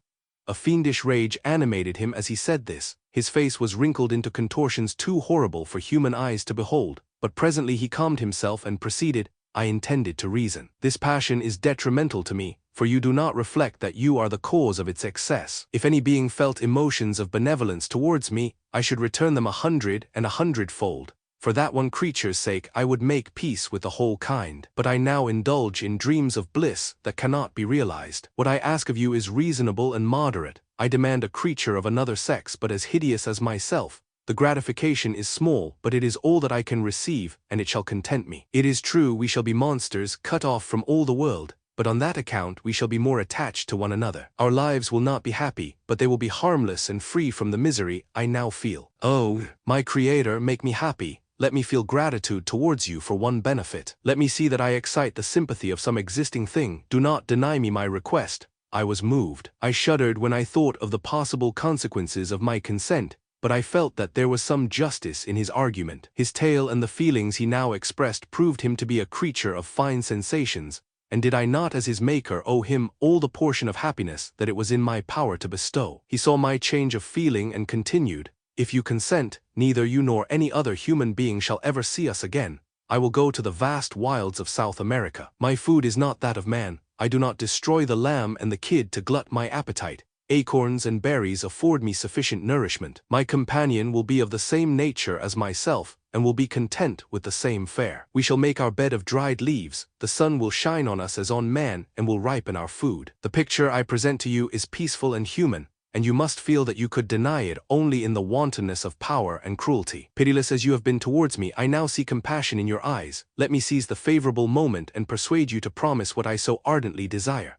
A fiendish rage animated him as he said this. His face was wrinkled into contortions too horrible for human eyes to behold, but presently he calmed himself and proceeded, I intended to reason. This passion is detrimental to me, for you do not reflect that you are the cause of its excess. If any being felt emotions of benevolence towards me, I should return them 100 and 100-fold. For that one creature's sake I would make peace with the whole kind. But I now indulge in dreams of bliss that cannot be realized. What I ask of you is reasonable and moderate. I demand a creature of another sex but as hideous as myself. The gratification is small, but it is all that I can receive, and it shall content me. It is true we shall be monsters cut off from all the world, but on that account we shall be more attached to one another. Our lives will not be happy, but they will be harmless and free from the misery I now feel. Oh, my Creator, make me happy. Let me feel gratitude towards you for one benefit. Let me see that I excite the sympathy of some existing thing. Do not deny me my request. I was moved. I shuddered when I thought of the possible consequences of my consent, but I felt that there was some justice in his argument. His tale and the feelings he now expressed proved him to be a creature of fine sensations, and did I not as his maker owe him all the portion of happiness that it was in my power to bestow? He saw my change of feeling and continued, if you consent, neither you nor any other human being shall ever see us again. I will go to the vast wilds of South America. My food is not that of man. I do not destroy the lamb and the kid to glut my appetite. Acorns and berries afford me sufficient nourishment. My companion will be of the same nature as myself, and will be content with the same fare. We shall make our bed of dried leaves. The sun will shine on us as on man, and will ripen our food. The picture I present to you is peaceful and human, and you must feel that you could deny it only in the wantonness of power and cruelty. Pitiless as you have been towards me, I now see compassion in your eyes. Let me seize the favorable moment and persuade you to promise what I so ardently desire.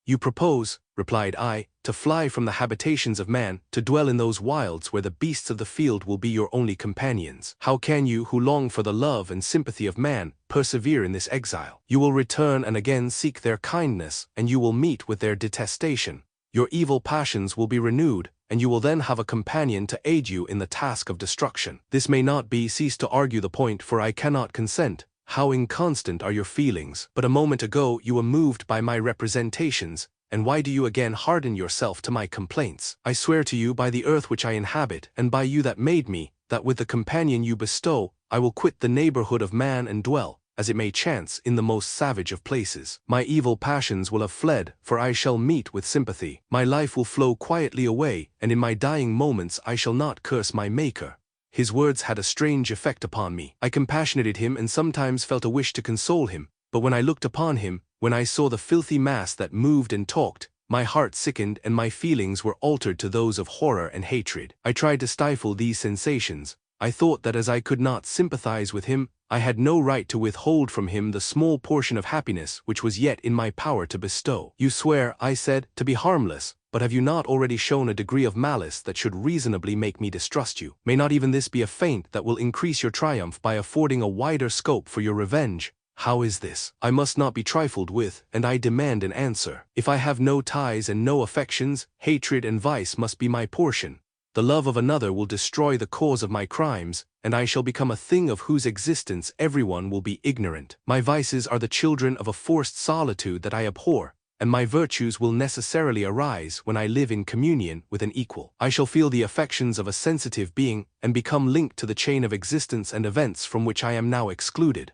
You propose, replied I, to fly from the habitations of man, to dwell in those wilds where the beasts of the field will be your only companions. How can you, who long for the love and sympathy of man, persevere in this exile? You will return and again seek their kindness, and you will meet with their detestation. Your evil passions will be renewed, and you will then have a companion to aid you in the task of destruction. This may not be, cease to argue the point, for I cannot consent. How inconstant are your feelings? But a moment ago you were moved by my representations, and why do you again harden yourself to my complaints? I swear to you by the earth which I inhabit, and by you that made me, that with the companion you bestow, I will quit the neighborhood of man and dwell, as it may chance, in the most savage of places. My evil passions will have fled, for I shall meet with sympathy. My life will flow quietly away, and in my dying moments I shall not curse my Maker. His words had a strange effect upon me. I compassionated him and sometimes felt a wish to console him, but when I looked upon him, when I saw the filthy mass that moved and talked, my heart sickened and my feelings were altered to those of horror and hatred. I tried to stifle these sensations. I thought that as I could not sympathize with him, I had no right to withhold from him the small portion of happiness which was yet in my power to bestow. You swear, I said, to be harmless, but have you not already shown a degree of malice that should reasonably make me distrust you? May not even this be a feint that will increase your triumph by affording a wider scope for your revenge? How is this? I must not be trifled with, and I demand an answer. If I have no ties and no affections, hatred and vice must be my portion. The love of another will destroy the cause of my crimes, and I shall become a thing of whose existence everyone will be ignorant. My vices are the children of a forced solitude that I abhor, and my virtues will necessarily arise when I live in communion with an equal. I shall feel the affections of a sensitive being, and become linked to the chain of existence and events from which I am now excluded.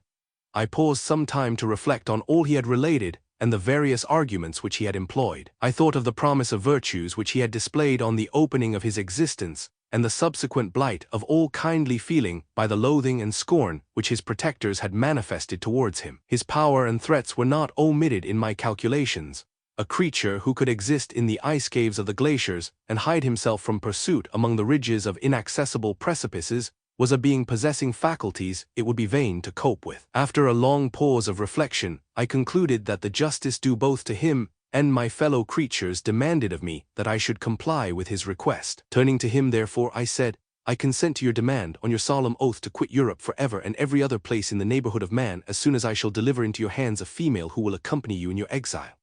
I paused some time to reflect on all he had related, and the various arguments which he had employed. I thought of the promise of virtues which he had displayed on the opening of his existence, and the subsequent blight of all kindly feeling by the loathing and scorn which his protectors had manifested towards him. His power and threats were not omitted in my calculations. A creature who could exist in the ice caves of the glaciers and hide himself from pursuit among the ridges of inaccessible precipices was a being possessing faculties it would be vain to cope with. After a long pause of reflection, I concluded that the justice due both to him and my fellow creatures demanded of me that I should comply with his request. Turning to him, therefore, I said, I consent to your demand, on your solemn oath to quit Europe forever and every other place in the neighborhood of man, as soon as I shall deliver into your hands a female who will accompany you in your exile.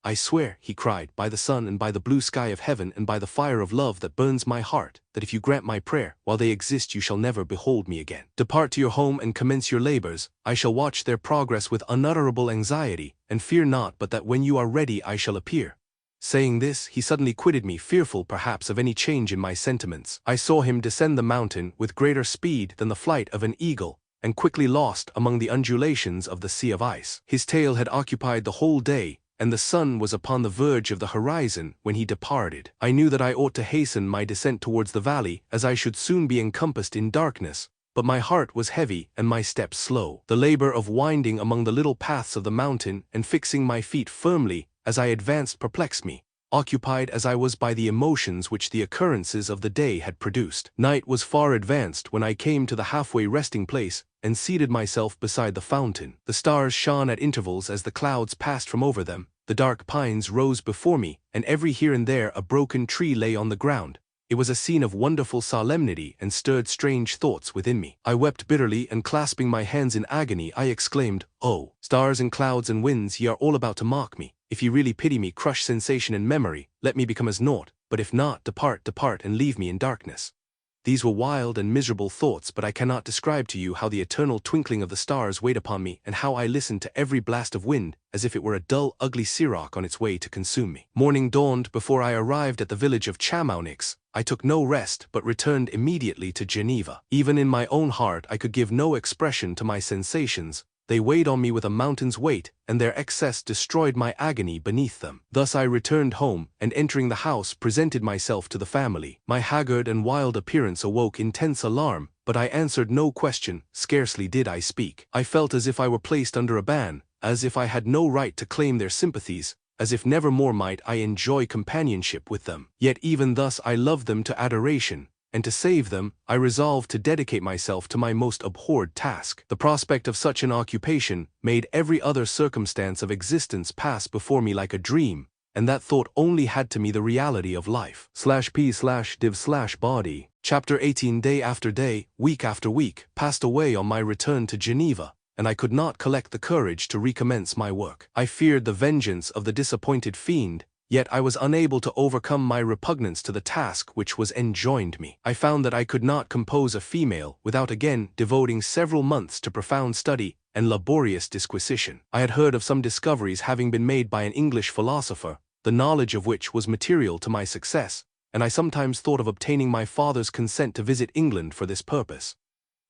I swear, he cried, by the sun and by the blue sky of heaven and by the fire of love that burns my heart, that if you grant my prayer, while they exist you shall never behold me again. Depart to your home and commence your labors. I shall watch their progress with unutterable anxiety, and fear not but that when you are ready I shall appear. Saying this, he suddenly quitted me, fearful perhaps of any change in my sentiments. I saw him descend the mountain with greater speed than the flight of an eagle, and quickly lost among the undulations of the sea of ice. His tale had occupied the whole day, and the sun was upon the verge of the horizon when he departed. I knew that I ought to hasten my descent towards the valley, as I should soon be encompassed in darkness, but my heart was heavy and my steps slow. The labor of winding among the little paths of the mountain and fixing my feet firmly as I advanced perplexed me, occupied as I was by the emotions which the occurrences of the day had produced. Night was far advanced when I came to the halfway resting place and seated myself beside the fountain. The stars shone at intervals as the clouds passed from over them, the dark pines rose before me, and every here and there a broken tree lay on the ground. It was a scene of wonderful solemnity and stirred strange thoughts within me. I wept bitterly, and clasping my hands in agony I exclaimed, "Oh, stars and clouds and winds, ye are all about to mock me. If ye really pity me, crush sensation and memory, let me become as naught, but if not, depart, and leave me in darkness." These were wild and miserable thoughts, but I cannot describe to you how the eternal twinkling of the stars weighed upon me, and how I listened to every blast of wind, as if it were a dull, ugly siroc on its way to consume me. Morning dawned before I arrived at the village of Chamounix. I took no rest, but returned immediately to Geneva. Even in my own heart I could give no expression to my sensations. They weighed on me with a mountain's weight, and their excess destroyed my agony beneath them. Thus I returned home, and entering the house presented myself to the family. My haggard and wild appearance awoke intense alarm, but I answered no question, scarcely did I speak. I felt as if I were placed under a ban, as if I had no right to claim their sympathies, as if never more might I enjoy companionship with them. Yet even thus I loved them to adoration, and to save them, I resolved to dedicate myself to my most abhorred task. The prospect of such an occupation made every other circumstance of existence pass before me like a dream, and that thought only had to me the reality of life. /p/div/body. Chapter 18. Day after day, week after week, passed away on my return to Geneva, and I could not collect the courage to recommence my work. I feared the vengeance of the disappointed fiend, Yet I was unable to overcome my repugnance to the task which was enjoined me. I found that I could not compose a female without again devoting several months to profound study and laborious disquisition. I had heard of some discoveries having been made by an English philosopher, the knowledge of which was material to my success, and I sometimes thought of obtaining my father's consent to visit England for this purpose.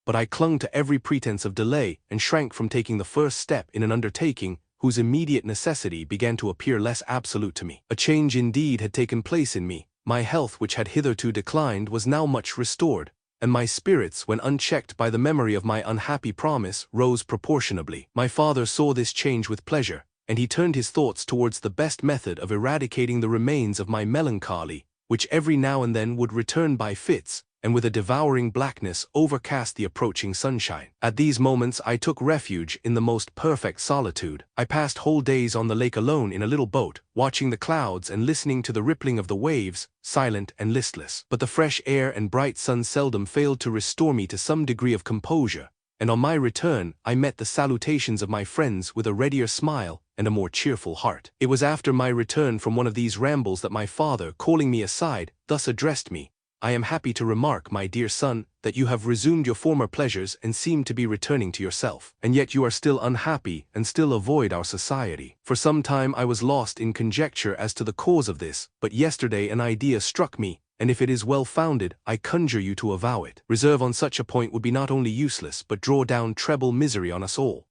But I clung to every pretense of delay and shrank from taking the first step in an undertaking whose immediate necessity began to appear less absolute to me. A change indeed had taken place in me. My health, which had hitherto declined, was now much restored, and my spirits, when unchecked by the memory of my unhappy promise, rose proportionably. My father saw this change with pleasure, and he turned his thoughts towards the best method of eradicating the remains of my melancholy, which every now and then would return by fits, and with a devouring blackness overcast the approaching sunshine. At these moments I took refuge in the most perfect solitude. I passed whole days on the lake alone in a little boat, watching the clouds and listening to the rippling of the waves, silent and listless. But the fresh air and bright sun seldom failed to restore me to some degree of composure, and on my return I met the salutations of my friends with a readier smile and a more cheerful heart. It was after my return from one of these rambles that my father, calling me aside, thus addressed me: "I am happy to remark, my dear son, that you have resumed your former pleasures and seem to be returning to yourself. And yet you are still unhappy and still avoid our society." For some time I was lost in conjecture as to the cause of this, but yesterday an idea struck me, and if it is well founded, I conjure you to avow it. Reserve on such a point would be not only useless but draw down treble misery on us all.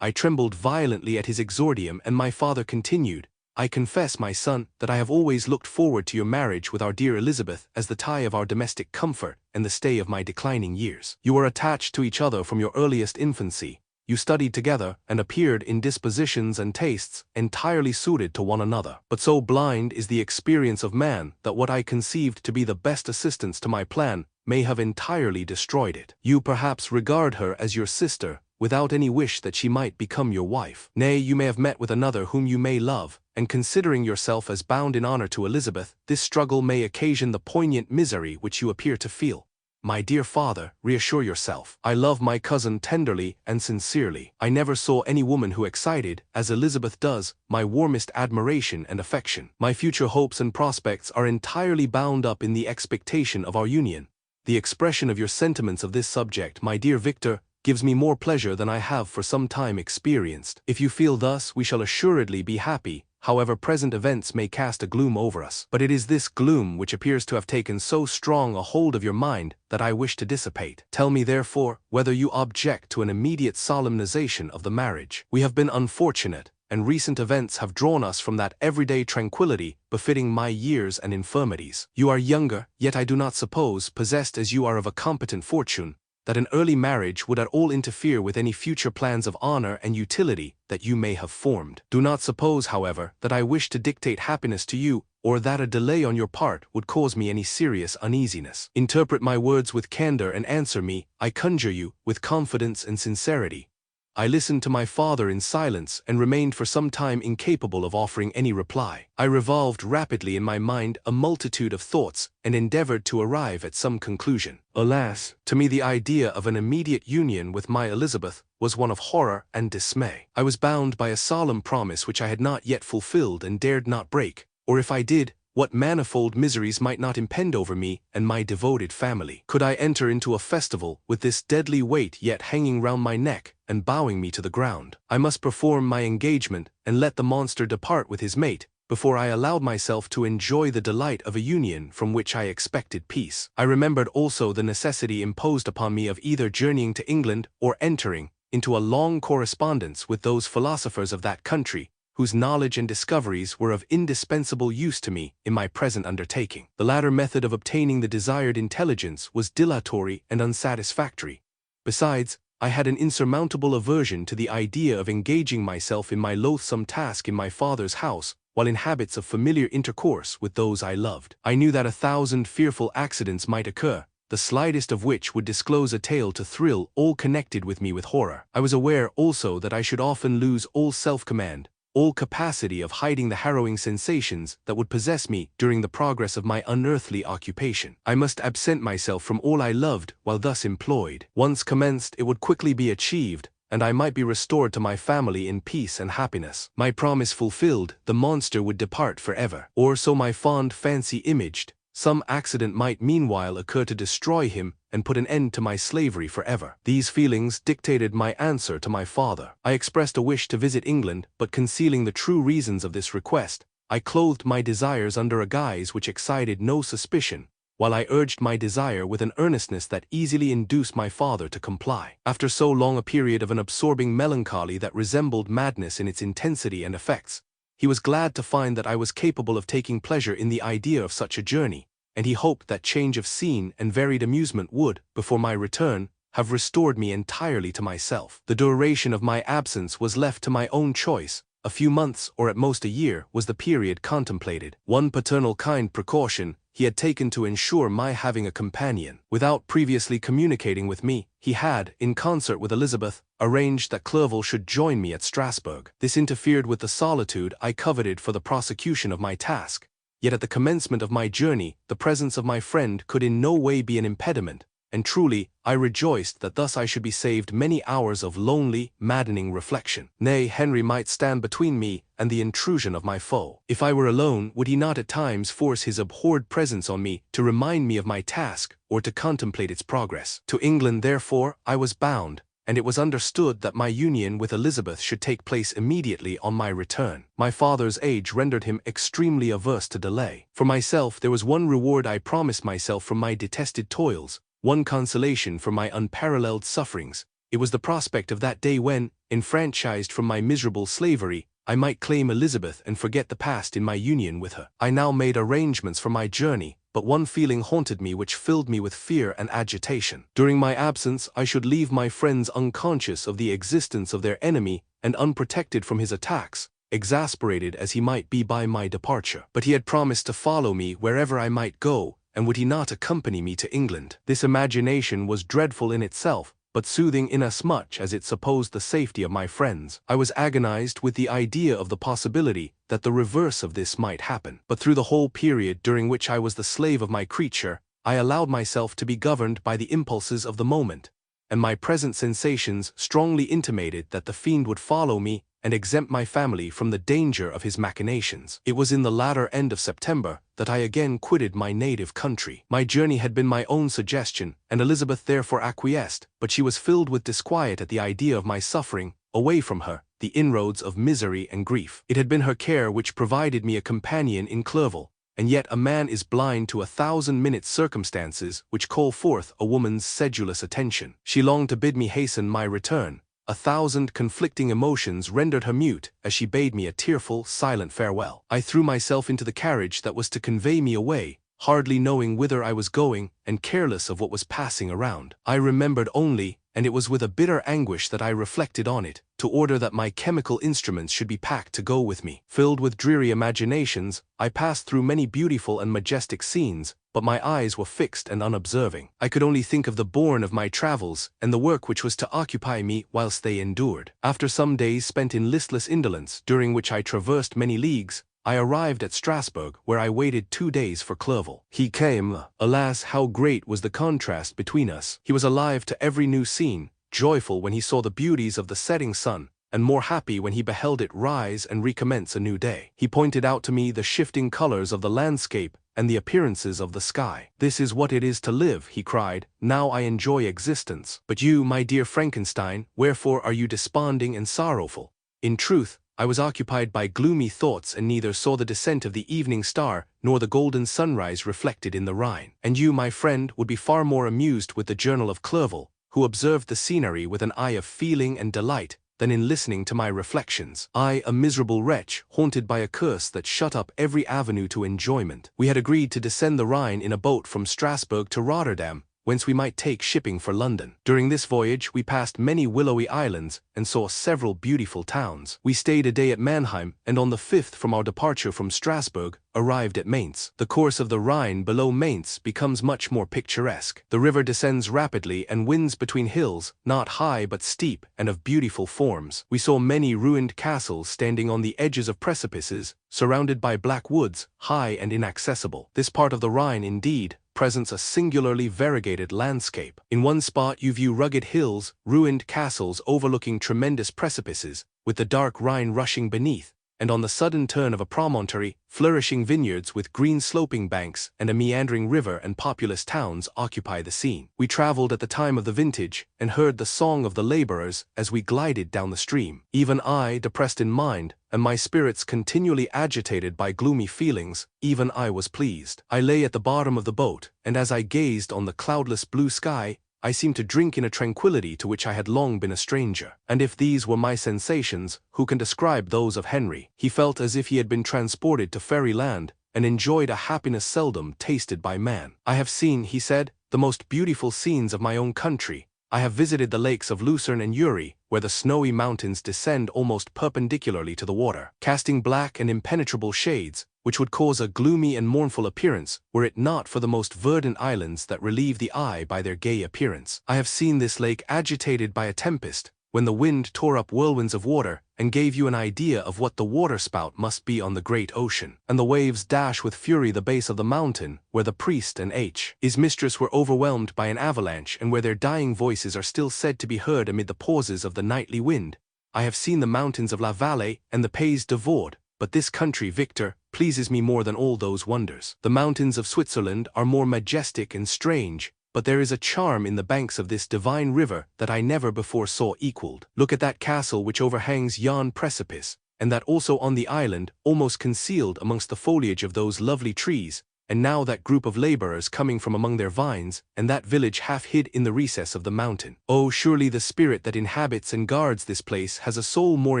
I trembled violently at his exordium, and my father continued: "I confess, my son, that I have always looked forward to your marriage with our dear Elizabeth as the tie of our domestic comfort and the stay of my declining years. You were attached to each other from your earliest infancy. You studied together and appeared in dispositions and tastes entirely suited to one another. But so blind is the experience of man that what I conceived to be the best assistance to my plan may have entirely destroyed it. You perhaps regard her as your sister, without any wish that she might become your wife. Nay, you may have met with another whom you may love, and considering yourself as bound in honor to Elizabeth, this struggle may occasion the poignant misery which you appear to feel. My dear father, reassure yourself. I love my cousin tenderly and sincerely. I never saw any woman who excited, as Elizabeth does, my warmest admiration and affection. My future hopes and prospects are entirely bound up in the expectation of our union. The expression of your sentiments of this subject, my dear Victor, gives me more pleasure than I have for some time experienced. If you feel thus, we shall assuredly be happy, however present events may cast a gloom over us. But it is this gloom which appears to have taken so strong a hold of your mind that I wish to dissipate. Tell me, therefore, whether you object to an immediate solemnization of the marriage. We have been unfortunate, and recent events have drawn us from that everyday tranquility befitting my years and infirmities. You are younger, yet I do not suppose, possessed as you are of a competent fortune, that an early marriage would at all interfere with any future plans of honor and utility that you may have formed. Do not suppose, however, that I wish to dictate happiness to you, or that a delay on your part would cause me any serious uneasiness. Interpret my words with candor and answer me, I conjure you, with confidence and sincerity. I listened to my father in silence and remained for some time incapable of offering any reply. I revolved rapidly in my mind a multitude of thoughts and endeavored to arrive at some conclusion. Alas, to me the idea of an immediate union with my Elizabeth was one of horror and dismay. I was bound by a solemn promise which I had not yet fulfilled and dared not break, or if I did, what manifold miseries might not impend over me and my devoted family. Could I enter into a festival with this deadly weight yet hanging round my neck and bowing me to the ground? I must perform my engagement and let the monster depart with his mate before I allowed myself to enjoy the delight of a union from which I expected peace. I remembered also the necessity imposed upon me of either journeying to England or entering into a long correspondence with those philosophers of that country, whose knowledge and discoveries were of indispensable use to me in my present undertaking. The latter method of obtaining the desired intelligence was dilatory and unsatisfactory. Besides, I had an insurmountable aversion to the idea of engaging myself in my loathsome task in my father's house, while in habits of familiar intercourse with those I loved. I knew that 1,000 fearful accidents might occur, the slightest of which would disclose a tale to thrill all connected with me with horror. I was aware also that I should often lose all self-command, all capacity of hiding the harrowing sensations that would possess me during the progress of my unearthly occupation. I must absent myself from all I loved while thus employed. Once commenced, it would quickly be achieved, and I might be restored to my family in peace and happiness. My promise fulfilled, the monster would depart forever. Or so my fond fancy imaged. Some accident might meanwhile occur to destroy him and put an end to my slavery forever. These feelings dictated my answer to my father. I expressed a wish to visit England, but concealing the true reasons of this request, I clothed my desires under a guise which excited no suspicion, while I urged my desire with an earnestness that easily induced my father to comply. After so long a period of an absorbing melancholy that resembled madness in its intensity and effects, he was glad to find that I was capable of taking pleasure in the idea of such a journey, and he hoped that change of scene and varied amusement would, before my return, have restored me entirely to myself. The duration of my absence was left to my own choice. A few months, or at most a year, was the period contemplated. One paternal kind precaution he had taken to ensure my having a companion. Without previously communicating with me, he had, in concert with Elizabeth, arranged that Clerval should join me at Strasbourg. This interfered with the solitude I coveted for the prosecution of my task. Yet at the commencement of my journey, the presence of my friend could in no way be an impediment, and truly, I rejoiced that thus I should be saved many hours of lonely, maddening reflection. Nay, Henry might stand between me and the intrusion of my foe. If I were alone, would he not at times force his abhorred presence on me to remind me of my task or to contemplate its progress? To England, therefore, I was bound, and it was understood that my union with Elizabeth should take place immediately on my return. My father's age rendered him extremely averse to delay. For myself, there was one reward I promised myself from my detested toils, one consolation for my unparalleled sufferings. It was the prospect of that day when, enfranchised from my miserable slavery, I might claim Elizabeth and forget the past in my union with her. I now made arrangements for my journey, but one feeling haunted me which filled me with fear and agitation. During my absence, I should leave my friends unconscious of the existence of their enemy and unprotected from his attacks, exasperated as he might be by my departure. But he had promised to follow me wherever I might go, and would he not accompany me to England? This imagination was dreadful in itself, but soothing inasmuch as it supposed the safety of my friends. I was agonized with the idea of the possibility that the reverse of this might happen. But through the whole period during which I was the slave of my creature, I allowed myself to be governed by the impulses of the moment, and my present sensations strongly intimated that the fiend would follow me and exempt my family from the danger of his machinations. It was in the latter end of September that I again quitted my native country. My journey had been my own suggestion, and Elizabeth therefore acquiesced, but she was filled with disquiet at the idea of my suffering, away from her, the inroads of misery and grief. It had been her care which provided me a companion in Clerval, and yet a man is blind to 1,000 circumstances which call forth a woman's sedulous attention. She longed to bid me hasten my return. 1,000 conflicting emotions rendered her mute as she bade me a tearful, silent farewell. I threw myself into the carriage that was to convey me away, hardly knowing whither I was going and careless of what was passing around. I remembered only, and it was with a bitter anguish that I reflected on it, to order that my chemical instruments should be packed to go with me. Filled with dreary imaginations, I passed through many beautiful and majestic scenes, but my eyes were fixed and unobserving. I could only think of the bourne of my travels and the work which was to occupy me whilst they endured. After some days spent in listless indolence, during which I traversed many leagues, I arrived at Strasbourg, where I waited 2 days for Clerval. He came. Alas, how great was the contrast between us! He was alive to every new scene, joyful when he saw the beauties of the setting sun, and more happy when he beheld it rise and recommence a new day. He pointed out to me the shifting colors of the landscape and the appearances of the sky. "This is what it is to live," he cried. "Now I enjoy existence. But you, my dear Frankenstein, wherefore are you desponding and sorrowful?" In truth, I was occupied by gloomy thoughts and neither saw the descent of the evening star nor the golden sunrise reflected in the Rhine. And you, my friend, would be far more amused with the journal of Clerval, who observed the scenery with an eye of feeling and delight, than in listening to my reflections. I, a miserable wretch, haunted by a curse that shut up every avenue to enjoyment. We had agreed to descend the Rhine in a boat from Strasbourg to Rotterdam, whence we might take shipping for London. During this voyage we passed many willowy islands and saw several beautiful towns. We stayed a day at Mannheim, and on the 5th from our departure from Strasbourg, arrived at Mainz. The course of the Rhine below Mainz becomes much more picturesque. The river descends rapidly and winds between hills, not high but steep and of beautiful forms. We saw many ruined castles standing on the edges of precipices, surrounded by black woods, high and inaccessible. This part of the Rhine, indeed, presents a singularly variegated landscape. In one spot you view rugged hills, ruined castles overlooking tremendous precipices, with the dark Rhine rushing beneath, and on the sudden turn of a promontory, flourishing vineyards with green sloping banks and a meandering river and populous towns occupy the scene. We traveled at the time of the vintage, and heard the song of the laborers as we glided down the stream. Even I, depressed in mind, and my spirits continually agitated by gloomy feelings, even I was pleased. I lay at the bottom of the boat, and as I gazed on the cloudless blue sky, I seemed to drink in a tranquility to which I had long been a stranger. And if these were my sensations, who can describe those of Henry? He felt as if he had been transported to fairyland, and enjoyed a happiness seldom tasted by man. I have seen, he said, the most beautiful scenes of my own country. I have visited the lakes of Lucerne and Uri, where the snowy mountains descend almost perpendicularly to the water, casting black and impenetrable shades, which would cause a gloomy and mournful appearance, were it not for the most verdant islands that relieve the eye by their gay appearance. I have seen this lake agitated by a tempest, when the wind tore up whirlwinds of water, and gave you an idea of what the waterspout must be on the great ocean. And the waves dash with fury the base of the mountain, where the priest and his mistress were overwhelmed by an avalanche, and where their dying voices are still said to be heard amid the pauses of the nightly wind. I have seen the mountains of La Vallée and the Pays de Vaud, but this country, Victor, pleases me more than all those wonders. The mountains of Switzerland are more majestic and strange, but there is a charm in the banks of this divine river that I never before saw equaled. Look at that castle which overhangs yon precipice, and that also on the island, almost concealed amongst the foliage of those lovely trees, and now that group of laborers coming from among their vines, and that village half hid in the recess of the mountain. Oh, surely the spirit that inhabits and guards this place has a soul more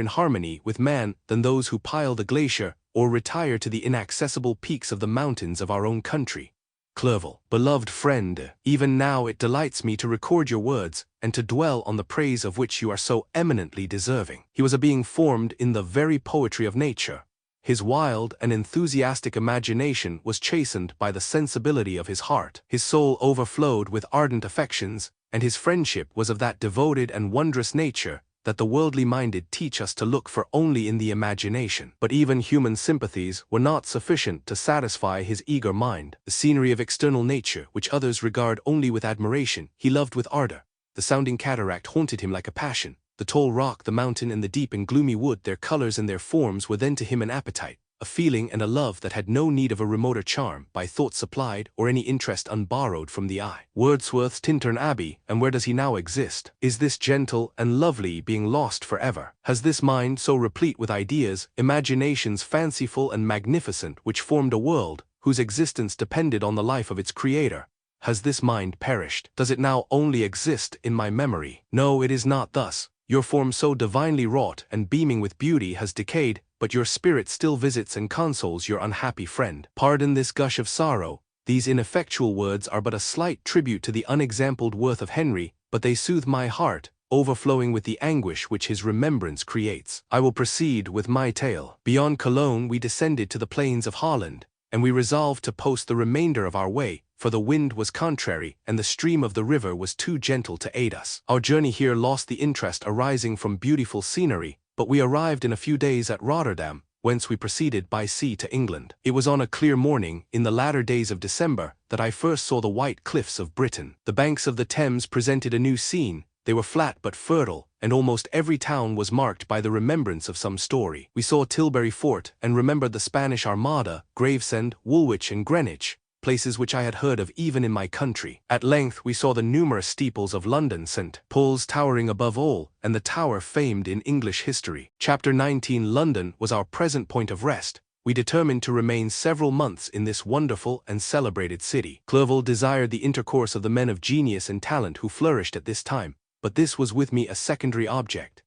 in harmony with man than those who pile the glacier, or retire to the inaccessible peaks of the mountains of our own country. Clerval, beloved friend, even now it delights me to record your words, and to dwell on the praise of which you are so eminently deserving. He was a being formed in the very poetry of nature. His wild and enthusiastic imagination was chastened by the sensibility of his heart. His soul overflowed with ardent affections, and his friendship was of that devoted and wondrous nature that the worldly-minded teach us to look for only in the imagination. But even human sympathies were not sufficient to satisfy his eager mind. The scenery of external nature, which others regard only with admiration, he loved with ardor. The sounding cataract haunted him like a passion. The tall rock, the mountain, and the deep and gloomy wood, their colors and their forms were then to him an appetite, a feeling and a love that had no need of a remoter charm, by thought supplied, or any interest unborrowed from the eye. Wordsworth's Tintern Abbey, and where does he now exist? Is this gentle and lovely being lost forever? Has this mind, so replete with ideas, imaginations fanciful and magnificent, which formed a world, whose existence depended on the life of its creator, has this mind perished? Does it now only exist in my memory? No, it is not thus. Your form so divinely wrought and beaming with beauty has decayed, but your spirit still visits and consoles your unhappy friend. Pardon this gush of sorrow. These ineffectual words are but a slight tribute to the unexampled worth of Henry, but they soothe my heart, overflowing with the anguish which his remembrance creates. I will proceed with my tale. Beyond Cologne we descended to the plains of Holland, and we resolved to post the remainder of our way, for the wind was contrary and the stream of the river was too gentle to aid us. Our journey here lost the interest arising from beautiful scenery, but we arrived in a few days at Rotterdam, whence we proceeded by sea to England. It was on a clear morning, in the latter days of December, that I first saw the white cliffs of Britain. The banks of the Thames presented a new scene. They were flat but fertile, and almost every town was marked by the remembrance of some story. We saw Tilbury Fort, and remembered the Spanish Armada, Gravesend, Woolwich, and Greenwich, places which I had heard of even in my country. At length we saw the numerous steeples of London, St. Paul's towering above all, and the tower famed in English history. Chapter 19. London was our present point of rest. We determined to remain several months in this wonderful and celebrated city. Clerval desired the intercourse of the men of genius and talent who flourished at this time, but this was with me a secondary object.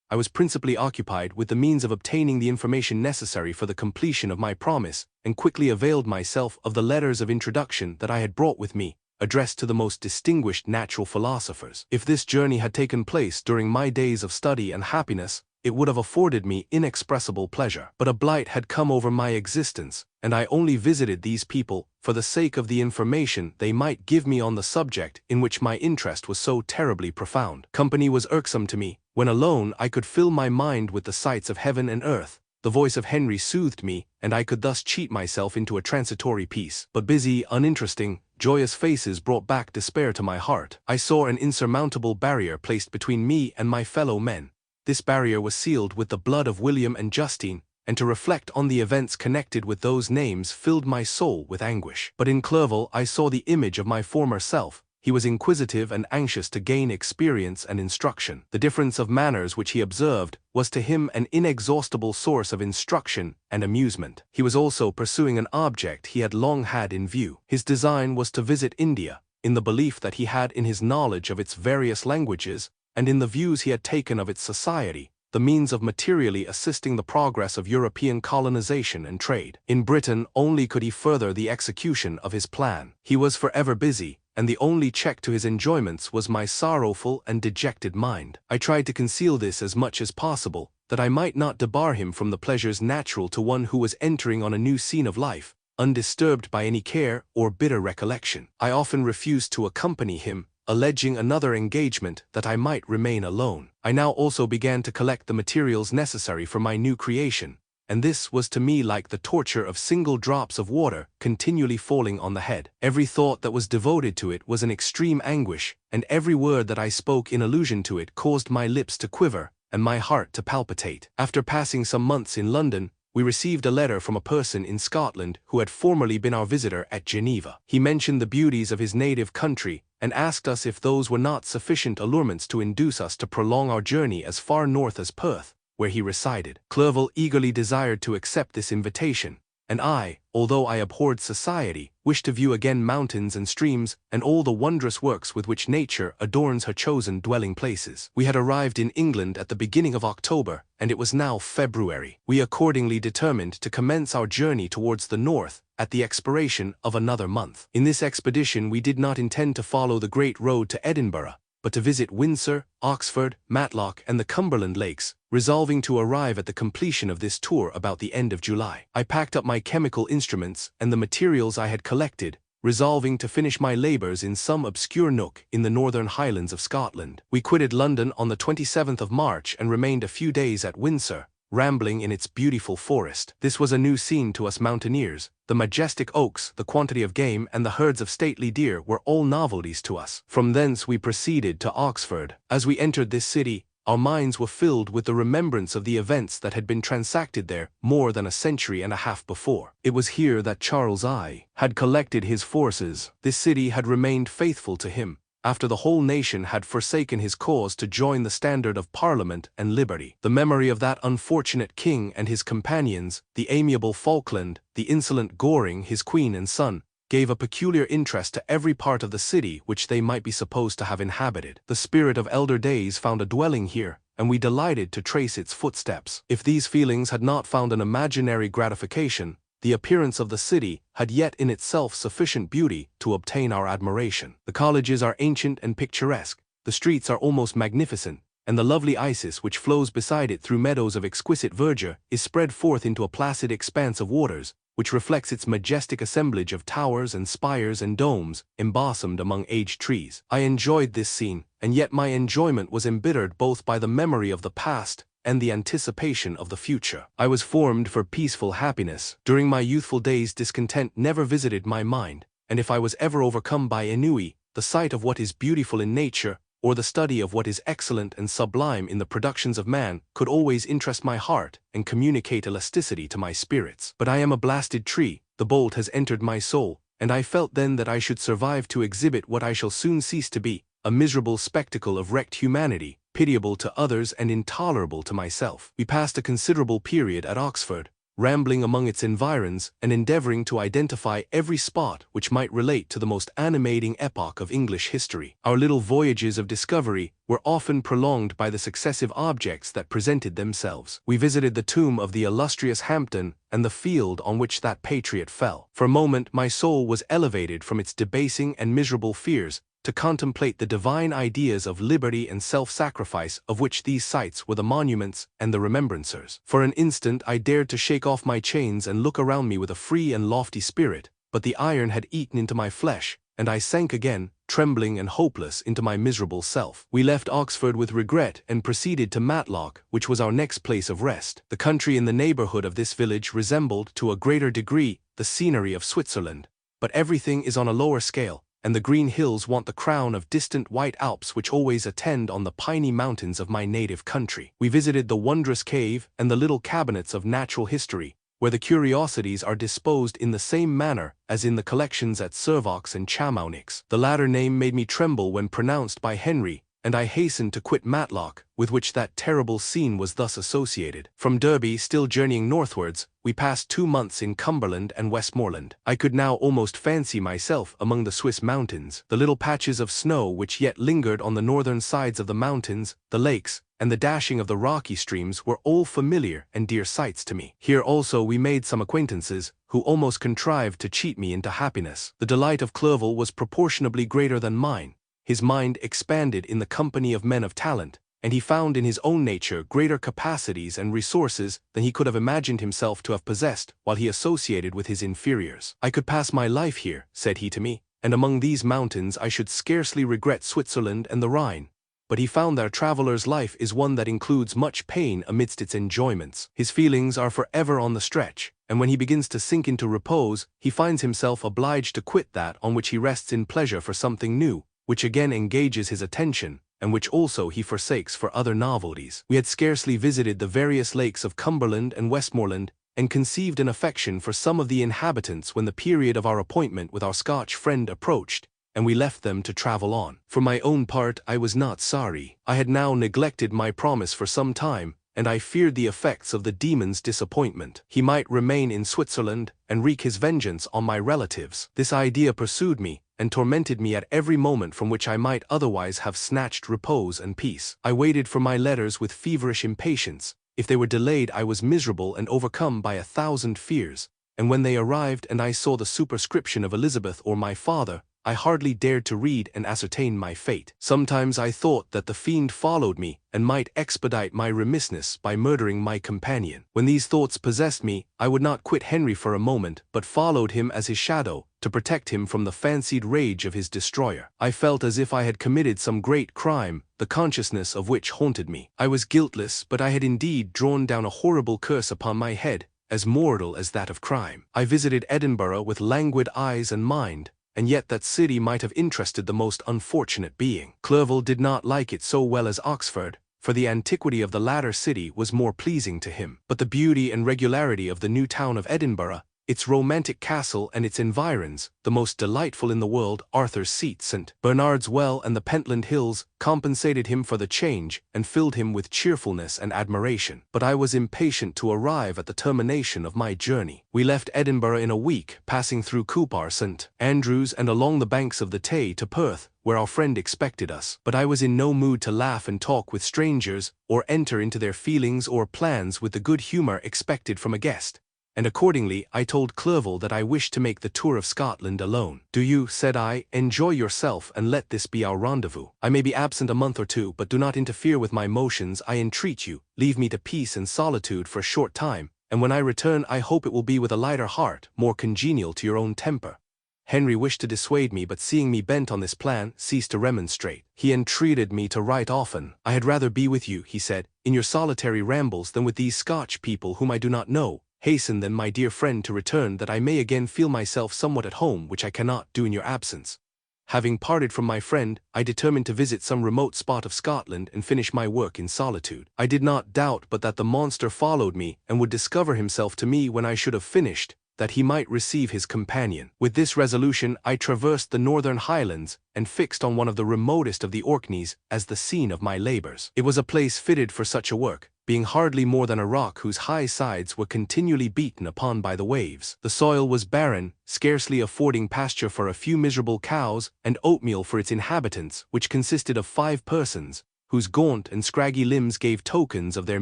I was principally occupied with the means of obtaining the information necessary for the completion of my promise, and quickly availed myself of the letters of introduction that I had brought with me, addressed to the most distinguished natural philosophers. If this journey had taken place during my days of study and happiness, it would have afforded me inexpressible pleasure. But a blight had come over my existence, and I only visited these people for the sake of the information they might give me on the subject in which my interest was so terribly profound. Company was irksome to me. When alone I could fill my mind with the sights of heaven and earth, The voice of Henry soothed me, and I could thus cheat myself into a transitory peace. But busy, uninteresting, joyous faces brought back despair to my heart. I saw an insurmountable barrier placed between me and my fellow men. This barrier was sealed with the blood of William and Justine, and to reflect on the events connected with those names filled my soul with anguish. But in Clerval I saw the image of my former self. He was inquisitive and anxious to gain experience and instruction. The difference of manners which he observed was to him an inexhaustible source of instruction and amusement. He was also pursuing an object he had long had in view. His design was to visit India, in the belief that he had in his knowledge of its various languages, and in the views he had taken of its society, the means of materially assisting the progress of European colonization and trade. In Britain only could he further the execution of his plan. He was forever busy, and the only check to his enjoyments was my sorrowful and dejected mind. I tried to conceal this as much as possible, that I might not debar him from the pleasures natural to one who was entering on a new scene of life, undisturbed by any care or bitter recollection. I often refused to accompany him, alleging another engagement that I might remain alone. I now also began to collect the materials necessary for my new creation, and this was to me like the torture of single drops of water continually falling on the head. Every thought that was devoted to it was an extreme anguish, and every word that I spoke in allusion to it caused my lips to quiver and my heart to palpitate. After passing some months in London, we received a letter from a person in Scotland who had formerly been our visitor at Geneva. He mentioned the beauties of his native country, and asked us if those were not sufficient allurements to induce us to prolong our journey as far north as Perth, where he resided. Clerval eagerly desired to accept this invitation, and I, although I abhorred society, wished to view again mountains and streams, and all the wondrous works with which nature adorns her chosen dwelling places. We had arrived in England at the beginning of October, and it was now February. We accordingly determined to commence our journey towards the north at the expiration of another month. In this expedition we did not intend to follow the great road to Edinburgh, but to visit Windsor, Oxford, Matlock, and the Cumberland Lakes, resolving to arrive at the completion of this tour about the end of July. I packed up my chemical instruments and the materials I had collected, resolving to finish my labors in some obscure nook in the northern highlands of Scotland. We quitted London on the 27th of March and remained a few days at Windsor, rambling in its beautiful forest. This was a new scene to us mountaineers. The majestic oaks, the quantity of game, and the herds of stately deer were all novelties to us. From thence we proceeded to Oxford. As we entered this city, our minds were filled with the remembrance of the events that had been transacted there more than a century and a half before. It was here that Charles I had collected his forces. This city had remained faithful to him, after the whole nation had forsaken his cause to join the standard of Parliament and liberty. The memory of that unfortunate king and his companions, the amiable Falkland, the insolent Goring, his queen and son, gave a peculiar interest to every part of the city which they might be supposed to have inhabited. The spirit of elder days found a dwelling here, and we delighted to trace its footsteps. If these feelings had not found an imaginary gratification, the appearance of the city had yet in itself sufficient beauty to obtain our admiration. The colleges are ancient and picturesque, the streets are almost magnificent, and the lovely Isis which flows beside it through meadows of exquisite verdure is spread forth into a placid expanse of waters, which reflects its majestic assemblage of towers and spires and domes, embosomed among aged trees. I enjoyed this scene, and yet my enjoyment was embittered both by the memory of the past and the anticipation of the future. I was formed for peaceful happiness. During my youthful days discontent never visited my mind, and if I was ever overcome by ennui, the sight of what is beautiful in nature, or the study of what is excellent and sublime in the productions of man, could always interest my heart and communicate elasticity to my spirits. But I am a blasted tree, the bolt has entered my soul, and I felt then that I should survive to exhibit what I shall soon cease to be, a miserable spectacle of wrecked humanity, pitiable to others and intolerable to myself. We passed a considerable period at Oxford, rambling among its environs and endeavoring to identify every spot which might relate to the most animating epoch of English history. Our little voyages of discovery were often prolonged by the successive objects that presented themselves. We visited the tomb of the illustrious Hampden and the field on which that patriot fell. For a moment my soul was elevated from its debasing and miserable fears to contemplate the divine ideas of liberty and self-sacrifice of which these sites were the monuments and the remembrancers. For an instant I dared to shake off my chains and look around me with a free and lofty spirit, but the iron had eaten into my flesh, and I sank again, trembling and hopeless, into my miserable self. We left Oxford with regret and proceeded to Matlock, which was our next place of rest. The country in the neighborhood of this village resembled, to a greater degree, the scenery of Switzerland, but everything is on a lower scale, and the green hills want the crown of distant white Alps which always attend on the piney mountains of my native country. We visited the wondrous cave and the little cabinets of natural history, where the curiosities are disposed in the same manner as in the collections at Servox and Chamonix. The latter name made me tremble when pronounced by Henry, and I hastened to quit Matlock, with which that terrible scene was thus associated. From Derby, still journeying northwards, we passed 2 months in Cumberland and Westmoreland. I could now almost fancy myself among the Swiss mountains. The little patches of snow which yet lingered on the northern sides of the mountains, the lakes, and the dashing of the rocky streams were all familiar and dear sights to me. Here also we made some acquaintances, who almost contrived to cheat me into happiness. The delight of Clerval was proportionably greater than mine. His mind expanded in the company of men of talent, and he found in his own nature greater capacities and resources than he could have imagined himself to have possessed while he associated with his inferiors. I could pass my life here, said he to me, and among these mountains I should scarcely regret Switzerland and the Rhine. But he found that a traveller's life is one that includes much pain amidst its enjoyments. His feelings are forever on the stretch, and when he begins to sink into repose, he finds himself obliged to quit that on which he rests in pleasure for something new, which again engages his attention, and which also he forsakes for other novelties. We had scarcely visited the various lakes of Cumberland and Westmoreland, and conceived an affection for some of the inhabitants when the period of our appointment with our Scotch friend approached, and we left them to travel on. For my own part, I was not sorry. I had now neglected my promise for some time, and I feared the effects of the demon's disappointment. He might remain in Switzerland and wreak his vengeance on my relatives. This idea pursued me, and tormented me at every moment from which I might otherwise have snatched repose and peace. I waited for my letters with feverish impatience. If they were delayed, I was miserable and overcome by 1,000 fears, and when they arrived and I saw the superscription of Elizabeth or my father, I hardly dared to read and ascertain my fate. Sometimes I thought that the fiend followed me and might expedite my remissness by murdering my companion. When these thoughts possessed me, I would not quit Henry for a moment, but followed him as his shadow, to protect him from the fancied rage of his destroyer. I felt as if I had committed some great crime, the consciousness of which haunted me. I was guiltless, but I had indeed drawn down a horrible curse upon my head, as mortal as that of crime. I visited Edinburgh with languid eyes and mind, and yet that city might have interested the most unfortunate being. Clerval did not like it so well as Oxford, for the antiquity of the latter city was more pleasing to him. But the beauty and regularity of the new town of Edinburgh, its romantic castle and its environs, the most delightful in the world, Arthur's Seat, St. Bernard's Well and the Pentland Hills, compensated him for the change and filled him with cheerfulness and admiration. But I was impatient to arrive at the termination of my journey. We left Edinburgh in a week, passing through Cupar, St. Andrews and along the banks of the Tay to Perth, where our friend expected us. But I was in no mood to laugh and talk with strangers, or enter into their feelings or plans with the good humor expected from a guest, and accordingly I told Clerval that I wished to make the tour of Scotland alone. "Do you," said I, "enjoy yourself and let this be our rendezvous. I may be absent a month or two, but do not interfere with my motions, I entreat you. Leave me to peace and solitude for a short time, and when I return I hope it will be with a lighter heart, more congenial to your own temper." Henry wished to dissuade me, but seeing me bent on this plan, ceased to remonstrate. He entreated me to write often. "I had rather be with you," he said, "in your solitary rambles than with these Scotch people whom I do not know. Hasten then, my dear friend, to return, that I may again feel myself somewhat at home, which I cannot do in your absence." Having parted from my friend, I determined to visit some remote spot of Scotland and finish my work in solitude. I did not doubt but that the monster followed me and would discover himself to me when I should have finished, that he might receive his companion. With this resolution I traversed the northern highlands and fixed on one of the remotest of the Orkneys as the scene of my labors. It was a place fitted for such a work, being hardly more than a rock whose high sides were continually beaten upon by the waves. The soil was barren, scarcely affording pasture for a few miserable cows, and oatmeal for its inhabitants, which consisted of 5 persons, whose gaunt and scraggy limbs gave tokens of their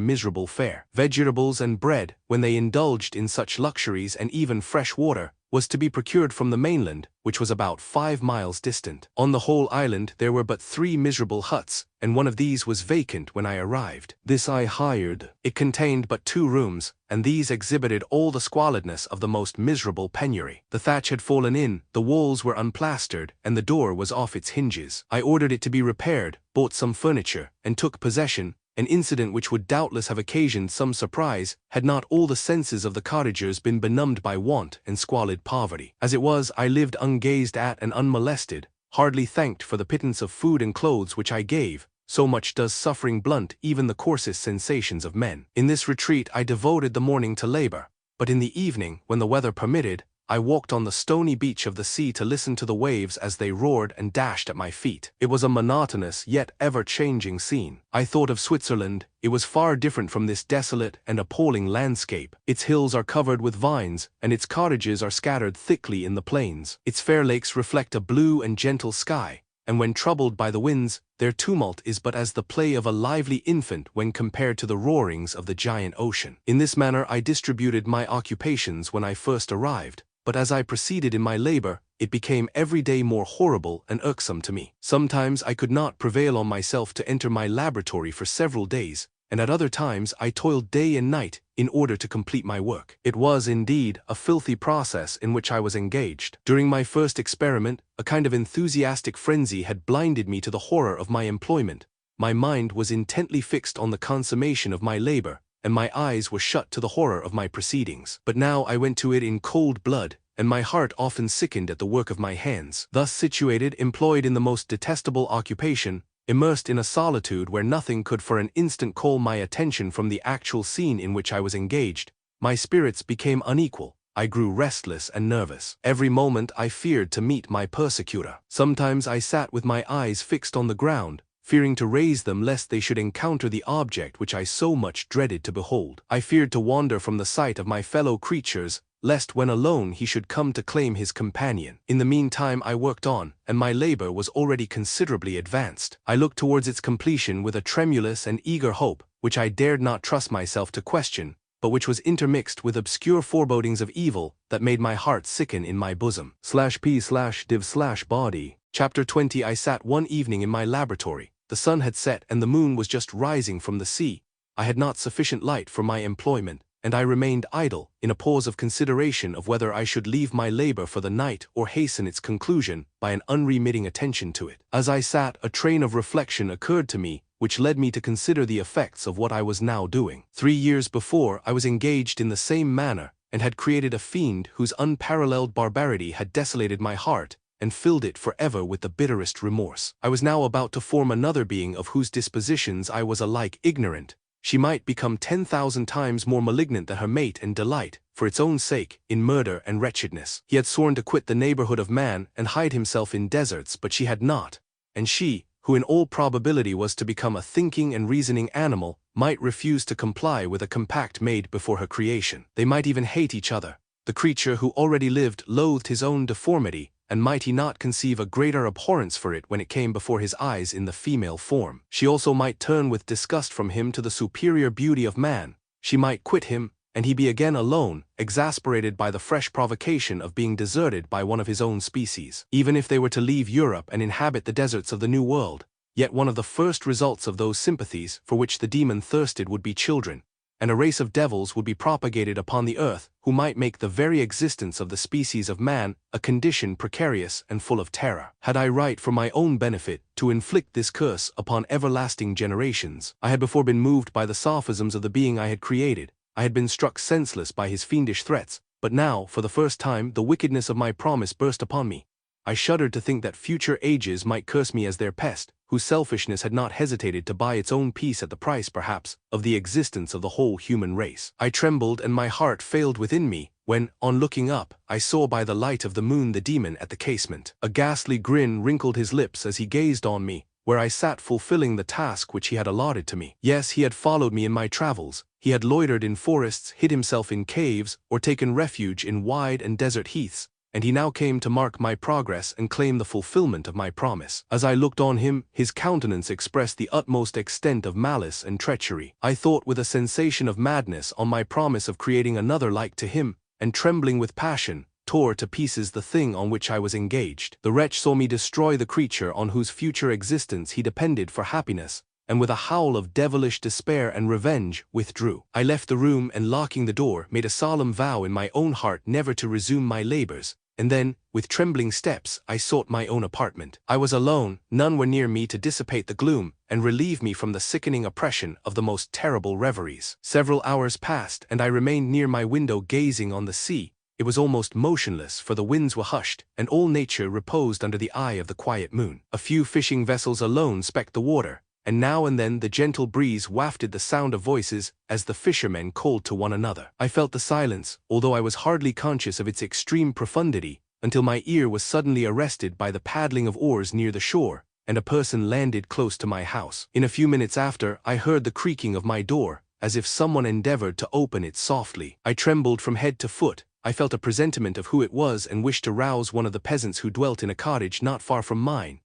miserable fare. Vegetables and bread, when they indulged in such luxuries, and even fresh water, was to be procured from the mainland, which was about 5 miles distant. On the whole island there were but 3 miserable huts, and one of these was vacant when I arrived. This I hired. It contained but 2 rooms, and these exhibited all the squalidness of the most miserable penury. The thatch had fallen in, the walls were unplastered, and the door was off its hinges. I ordered it to be repaired, bought some furniture, and took possession, an incident which would doubtless have occasioned some surprise had not all the senses of the cottagers been benumbed by want and squalid poverty. As it was, I lived ungazed at and unmolested, hardly thanked for the pittance of food and clothes which I gave. So much does suffering blunt even the coarsest sensations of men. In this retreat I devoted the morning to labor, but in the evening, when the weather permitted, I walked on the stony beach of the sea to listen to the waves as they roared and dashed at my feet. It was a monotonous yet ever-changing scene. I thought of Switzerland. It was far different from this desolate and appalling landscape. Its hills are covered with vines, and its cottages are scattered thickly in the plains. Its fair lakes reflect a blue and gentle sky, and when troubled by the winds, their tumult is but as the play of a lively infant when compared to the roarings of the giant ocean. In this manner I distributed my occupations when I first arrived, but as I proceeded in my labor, it became every day more horrible and irksome to me. Sometimes I could not prevail on myself to enter my laboratory for several days, and at other times I toiled day and night in order to complete my work. It was, indeed, a filthy process in which I was engaged. During my first experiment, a kind of enthusiastic frenzy had blinded me to the horror of my employment. My mind was intently fixed on the consummation of my labor, and my eyes were shut to the horror of my proceedings. But now I went to it in cold blood, and my heart often sickened at the work of my hands. Thus situated, employed in the most detestable occupation, immersed in a solitude where nothing could for an instant call my attention from the actual scene in which I was engaged, my spirits became unequal. I grew restless and nervous. Every moment I feared to meet my persecutor. Sometimes I sat with my eyes fixed on the ground, fearing to raise them lest they should encounter the object which I so much dreaded to behold. I feared to wander from the sight of my fellow creatures, lest when alone he should come to claim his companion. In the meantime I worked on, and my labor was already considerably advanced. I looked towards its completion with a tremulous and eager hope, which I dared not trust myself to question, but which was intermixed with obscure forebodings of evil that made my heart sicken in my bosom. /p/div/body. Chapter 20. I sat one evening in my laboratory. The sun had set and the moon was just rising from the sea. I had not sufficient light for my employment, and I remained idle, in a pause of consideration of whether I should leave my labor for the night or hasten its conclusion by an unremitting attention to it. As I sat, a train of reflection occurred to me, which led me to consider the effects of what I was now doing. 3 years before, I was engaged in the same manner, and had created a fiend whose unparalleled barbarity had desolated my heart, and filled it forever with the bitterest remorse. I was now about to form another being of whose dispositions I was alike ignorant. She might become 10,000 times more malignant than her mate and delight, for its own sake, in murder and wretchedness. He had sworn to quit the neighborhood of man and hide himself in deserts, but she had not, and she, who in all probability was to become a thinking and reasoning animal, might refuse to comply with a compact made before her creation. They might even hate each other. The creature who already lived loathed his own deformity, and might he not conceive a greater abhorrence for it when it came before his eyes in the female form? She also might turn with disgust from him to the superior beauty of man. She might quit him, and he be again alone, exasperated by the fresh provocation of being deserted by one of his own species. Even if they were to leave Europe and inhabit the deserts of the New World, yet one of the first results of those sympathies for which the demon thirsted would be children, and a race of devils would be propagated upon the earth who might make the very existence of the species of man a condition precarious and full of terror. Had I right for my own benefit to inflict this curse upon everlasting generations? I had before been moved by the sophisms of the being I had created. I had been struck senseless by his fiendish threats, but now, for the first time, the wickedness of my promise burst upon me. I shuddered to think that future ages might curse me as their pest, whose selfishness had not hesitated to buy its own peace at the price, perhaps, of the existence of the whole human race. I trembled and my heart failed within me, when, on looking up, I saw by the light of the moon the demon at the casement. A ghastly grin wrinkled his lips as he gazed on me, where I sat fulfilling the task which he had allotted to me. Yes, he had followed me in my travels. He had loitered in forests, hid himself in caves, or taken refuge in wide and desert heaths, and he now came to mark my progress and claim the fulfillment of my promise. As I looked on him, his countenance expressed the utmost extent of malice and treachery. I thought with a sensation of madness on my promise of creating another like to him, and trembling with passion, tore to pieces the thing on which I was engaged. The wretch saw me destroy the creature on whose future existence he depended for happiness, and with a howl of devilish despair and revenge, withdrew. I left the room and, locking the door, made a solemn vow in my own heart never to resume my labors, and then, with trembling steps, I sought my own apartment. I was alone, none were near me to dissipate the gloom, and relieve me from the sickening oppression of the most terrible reveries. Several hours passed, and I remained near my window gazing on the sea. It was almost motionless, for the winds were hushed, and all nature reposed under the eye of the quiet moon. A few fishing vessels alone specked the water, and now and then the gentle breeze wafted the sound of voices as the fishermen called to one another. I felt the silence, although I was hardly conscious of its extreme profundity, until my ear was suddenly arrested by the paddling of oars near the shore, and a person landed close to my house. In a few minutes after, I heard the creaking of my door, as if someone endeavored to open it softly. I trembled from head to foot. I felt a presentiment of who it was and wished to rouse one of the peasants who dwelt in a cottage not far from mine.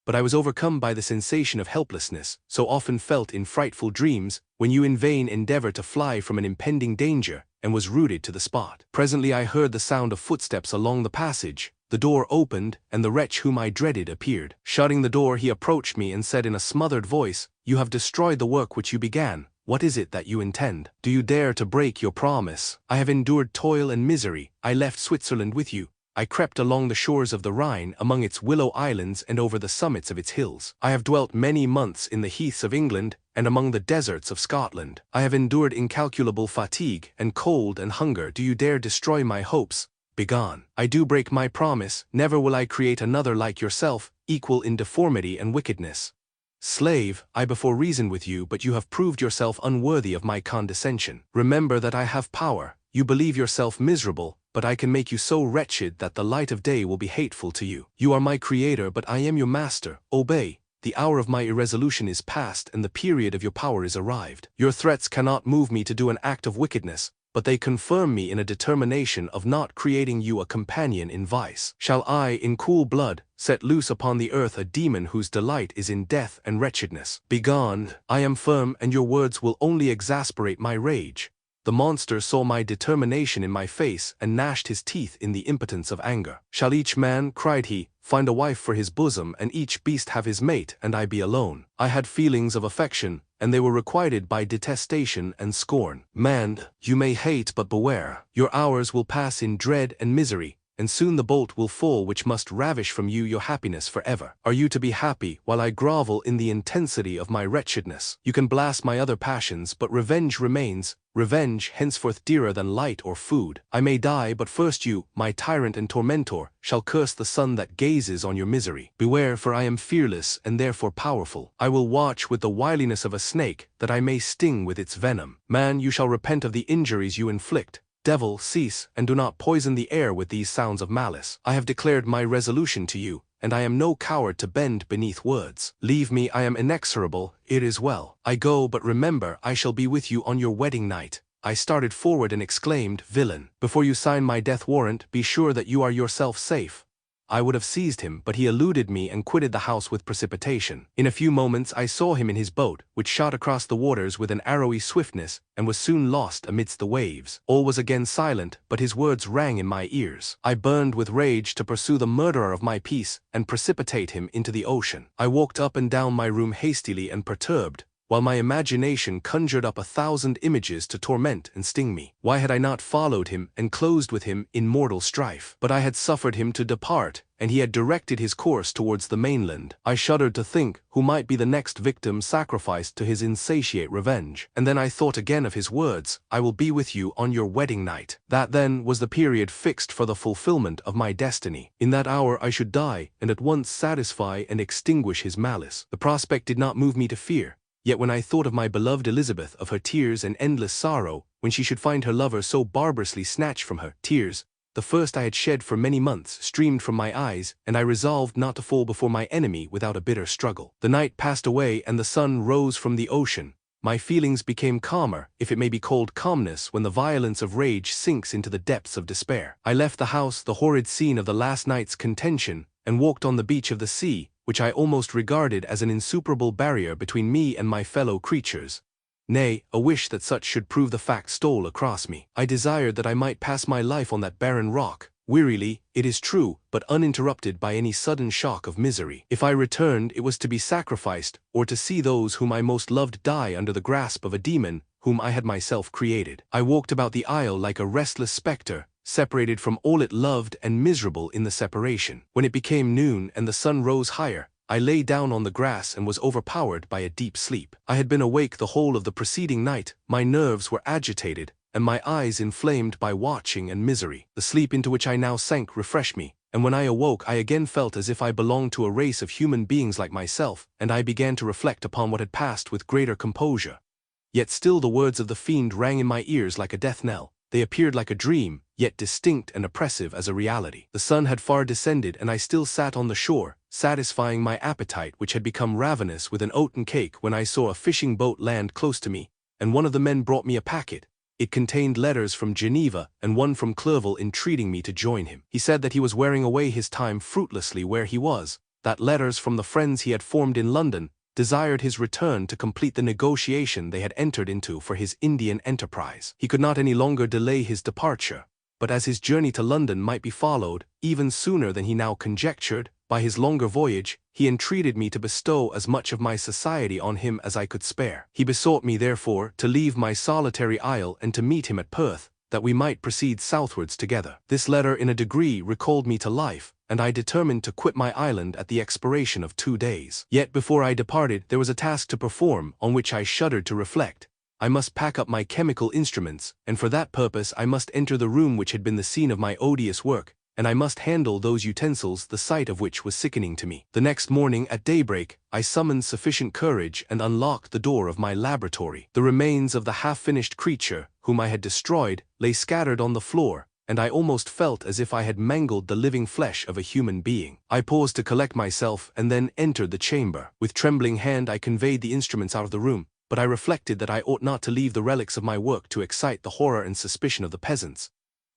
But I was overcome by the sensation of helplessness, so often felt in frightful dreams, when you in vain endeavor to fly from an impending danger, and was rooted to the spot. Presently I heard the sound of footsteps along the passage. The door opened, and the wretch whom I dreaded appeared. Shutting the door, he approached me and said in a smothered voice, "You have destroyed the work which you began. What is it that you intend? Do you dare to break your promise? I have endured toil and misery. I left Switzerland with you. I crept along the shores of the Rhine, among its willow islands and over the summits of its hills. I have dwelt many months in the heaths of England, and among the deserts of Scotland. I have endured incalculable fatigue, and cold and hunger. Do you dare destroy my hopes? Begone. I do break my promise. Never will I create another like yourself, equal in deformity and wickedness. Slave, I before reasoned with you, but you have proved yourself unworthy of my condescension. Remember that I have power. You believe yourself miserable, but I can make you so wretched that the light of day will be hateful to you. You are my creator, but I am your master. Obey. The hour of my irresolution is past, and the period of your power is arrived. Your threats cannot move me to do an act of wickedness, but they confirm me in a determination of not creating you a companion in vice. Shall I, in cool blood, set loose upon the earth a demon whose delight is in death and wretchedness? Begone. I am firm, and your words will only exasperate my rage. The monster saw my determination in my face and gnashed his teeth in the impotence of anger. Shall each man, cried he, find a wife for his bosom, and each beast have his mate, and I be alone? I had feelings of affection, and they were requited by detestation and scorn. Man, you may hate, but beware. Your hours will pass in dread and misery, and soon the bolt will fall which must ravish from you your happiness forever. Are you to be happy while I grovel in the intensity of my wretchedness? You can blast my other passions, but revenge remains, revenge henceforth dearer than light or food. I may die, but first you, my tyrant and tormentor, shall curse the sun that gazes on your misery. Beware, for I am fearless and therefore powerful. I will watch with the wiliness of a snake, that I may sting with its venom. Man, you shall repent of the injuries you inflict. Devil, cease, and do not poison the air with these sounds of malice. I have declared my resolution to you, and I am no coward to bend beneath words. Leave me, I am inexorable. It is well. I go, but remember, I shall be with you on your wedding night. I started forward and exclaimed, Villain, before you sign my death warrant, be sure that you are yourself safe. I would have seized him, but he eluded me and quitted the house with precipitation. In a few moments I saw him in his boat, which shot across the waters with an arrowy swiftness, and was soon lost amidst the waves. All was again silent, but his words rang in my ears. I burned with rage to pursue the murderer of my peace, and precipitate him into the ocean. I walked up and down my room hastily and perturbed, while my imagination conjured up 1,000 images to torment and sting me. Why had I not followed him and closed with him in mortal strife? But I had suffered him to depart, and he had directed his course towards the mainland. I shuddered to think who might be the next victim sacrificed to his insatiate revenge. And then I thought again of his words, I will be with you on your wedding night. That then was the period fixed for the fulfillment of my destiny. In that hour I should die, and at once satisfy and extinguish his malice. The prospect did not move me to fear. Yet when I thought of my beloved Elizabeth, of her tears and endless sorrow, when she should find her lover so barbarously snatched from her, tears, the first I had shed for many months, streamed from my eyes, and I resolved not to fall before my enemy without a bitter struggle. The night passed away, and the sun rose from the ocean. My feelings became calmer, if it may be called calmness, when the violence of rage sinks into the depths of despair. I left the house, the horrid scene of the last night's contention, and walked on the beach of the sea, which I almost regarded as an insuperable barrier between me and my fellow creatures. Nay, a wish that such should prove the fact stole across me. I desired that I might pass my life on that barren rock, wearily, it is true, but uninterrupted by any sudden shock of misery. If I returned, it was to be sacrificed, or to see those whom I most loved die under the grasp of a demon whom I had myself created. I walked about the isle like a restless spectre, separated from all it loved and miserable in the separation. When it became noon and the sun rose higher, I lay down on the grass and was overpowered by a deep sleep. I had been awake the whole of the preceding night, my nerves were agitated, and my eyes inflamed by watching and misery. The sleep into which I now sank refreshed me, and when I awoke I again felt as if I belonged to a race of human beings like myself, and I began to reflect upon what had passed with greater composure. Yet still the words of the fiend rang in my ears like a death knell. They appeared like a dream, yet distinct and oppressive as a reality. The sun had far descended and I still sat on the shore, satisfying my appetite which had become ravenous with an oaten cake when I saw a fishing boat land close to me, and one of the men brought me a packet. It contained letters from Geneva and one from Clerval entreating me to join him. He said that he was wearing away his time fruitlessly where he was, that letters from the friends he had formed in London desired his return to complete the negotiation they had entered into for his Indian enterprise. He could not any longer delay his departure, but as his journey to London might be followed, even sooner than he now conjectured, by his longer voyage, he entreated me to bestow as much of my society on him as I could spare. He besought me, therefore, to leave my solitary isle and to meet him at Perth, that we might proceed southwards together. This letter in a degree recalled me to life, and I determined to quit my island at the expiration of 2 days. Yet before I departed there was a task to perform on which I shuddered to reflect. I must pack up my chemical instruments, and for that purpose I must enter the room which had been the scene of my odious work, and I must handle those utensils the sight of which was sickening to me. The next morning at daybreak I summoned sufficient courage and unlocked the door of my laboratory. The remains of the half-finished creature, whom I had destroyed, lay scattered on the floor, and I almost felt as if I had mangled the living flesh of a human being. I paused to collect myself and then entered the chamber. With trembling hand I conveyed the instruments out of the room, but I reflected that I ought not to leave the relics of my work to excite the horror and suspicion of the peasants,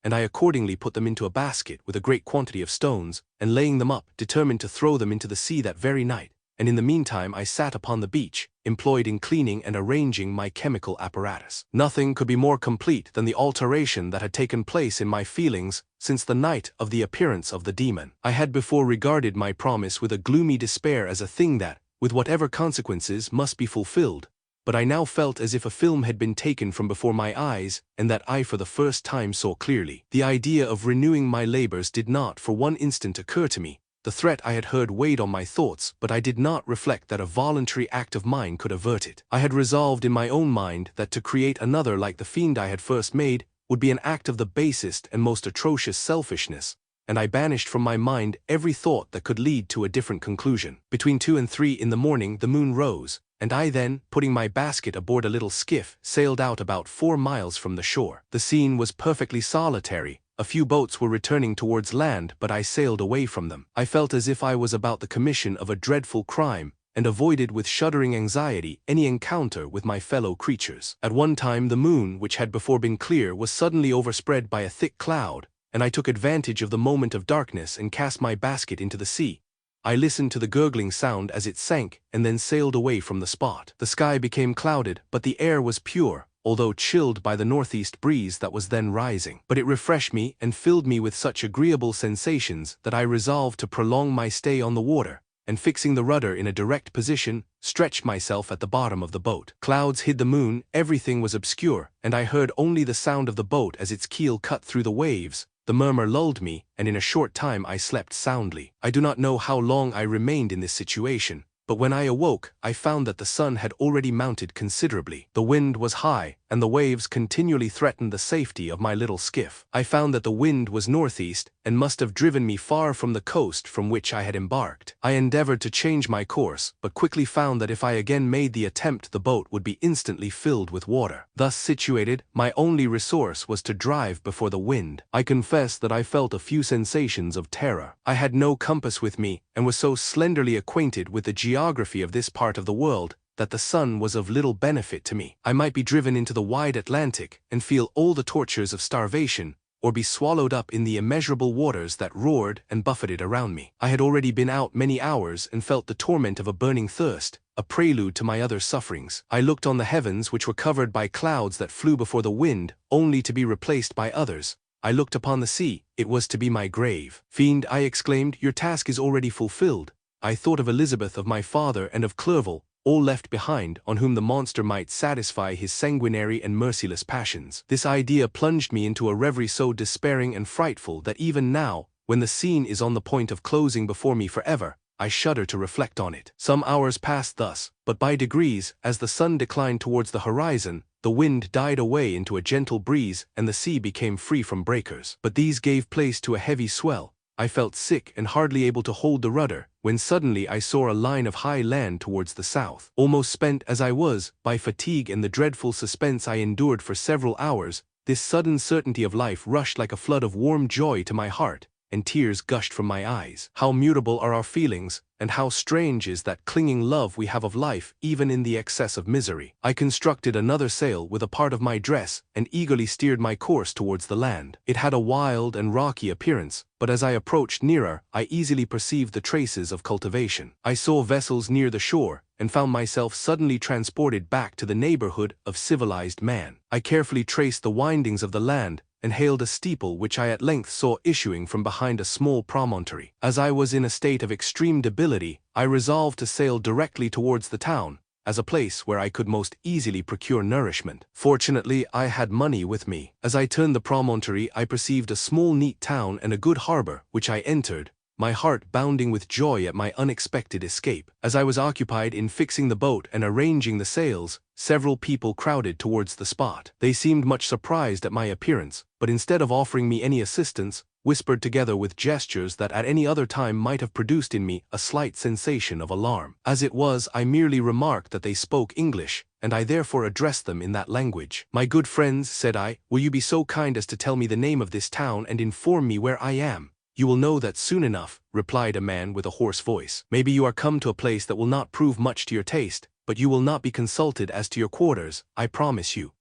and I accordingly put them into a basket with a great quantity of stones, and laying them up, determined to throw them into the sea that very night, and in the meantime I sat upon the beach, employed in cleaning and arranging my chemical apparatus. Nothing could be more complete than the alteration that had taken place in my feelings since the night of the appearance of the demon. I had before regarded my promise with a gloomy despair as a thing that, with whatever consequences, must be fulfilled, but I now felt as if a film had been taken from before my eyes, and that I for the first time saw clearly. The idea of renewing my labors did not for one instant occur to me. The threat I had heard weighed on my thoughts, but I did not reflect that a voluntary act of mine could avert it. I had resolved in my own mind that to create another like the fiend I had first made would be an act of the basest and most atrocious selfishness, and I banished from my mind every thought that could lead to a different conclusion. Between 2 and 3 in the morning the moon rose, and I then, putting my basket aboard a little skiff, sailed out about 4 miles from the shore. The scene was perfectly solitary. A few boats were returning towards land, but I sailed away from them. I felt as if I was about the commission of a dreadful crime, and avoided with shuddering anxiety any encounter with my fellow creatures. At one time the moon, which had before been clear, was suddenly overspread by a thick cloud, and I took advantage of the moment of darkness and cast my basket into the sea. I listened to the gurgling sound as it sank, and then sailed away from the spot. The sky became clouded, but the air was pure, although chilled by the northeast breeze that was then rising. But it refreshed me and filled me with such agreeable sensations that I resolved to prolong my stay on the water, and fixing the rudder in a direct position, stretched myself at the bottom of the boat. Clouds hid the moon, everything was obscure, and I heard only the sound of the boat as its keel cut through the waves. The murmur lulled me, and in a short time I slept soundly. I do not know how long I remained in this situation, but when I awoke, I found that the sun had already mounted considerably. The wind was high, and the waves continually threatened the safety of my little skiff. I found that the wind was northeast, and must have driven me far from the coast from which I had embarked. I endeavored to change my course, but quickly found that if I again made the attempt the boat would be instantly filled with water. Thus situated, my only resource was to drive before the wind. I confess that I felt a few sensations of terror. I had no compass with me, and was so slenderly acquainted with the geography of this part of the world that the sun was of little benefit to me. I might be driven into the wide Atlantic and feel all the tortures of starvation, or be swallowed up in the immeasurable waters that roared and buffeted around me. I had already been out many hours and felt the torment of a burning thirst, a prelude to my other sufferings. I looked on the heavens, which were covered by clouds that flew before the wind, only to be replaced by others. I looked upon the sea. It was to be my grave. Fiend, I exclaimed, your task is already fulfilled. I thought of Elizabeth, of my father, and of Clerval, all left behind, on whom the monster might satisfy his sanguinary and merciless passions. This idea plunged me into a reverie so despairing and frightful that even now, when the scene is on the point of closing before me forever, I shudder to reflect on it. Some hours passed thus, but by degrees, as the sun declined towards the horizon, the wind died away into a gentle breeze and the sea became free from breakers. But these gave place to a heavy swell. I felt sick and hardly able to hold the rudder, when suddenly I saw a line of high land towards the south. Almost spent as I was, by fatigue and the dreadful suspense I endured for several hours, this sudden certainty of life rushed like a flood of warm joy to my heart, and tears gushed from my eyes. How mutable are our feelings, and how strange is that clinging love we have of life even in the excess of misery. I constructed another sail with a part of my dress, and eagerly steered my course towards the land. It had a wild and rocky appearance, but as I approached nearer, I easily perceived the traces of cultivation. I saw vessels near the shore, and found myself suddenly transported back to the neighborhood of civilized man. I carefully traced the windings of the land, and hailed a steeple which I at length saw issuing from behind a small promontory. As I was in a state of extreme debility, I resolved to sail directly towards the town, as a place where I could most easily procure nourishment. Fortunately, I had money with me. As I turned the promontory, I perceived a small neat town and a good harbor, which I entered, my heart bounding with joy at my unexpected escape. As I was occupied in fixing the boat and arranging the sails, several people crowded towards the spot. They seemed much surprised at my appearance, but instead of offering me any assistance, whispered together with gestures that at any other time might have produced in me a slight sensation of alarm. As it was, I merely remarked that they spoke English, and I therefore addressed them in that language. "My good friends," said I, "will you be so kind as to tell me the name of this town and inform me where I am?" "You will know that soon enough," replied a man with a hoarse voice. "Maybe you are come to a place that will not prove much to your taste, but you will not be consulted as to your quarters, I promise you."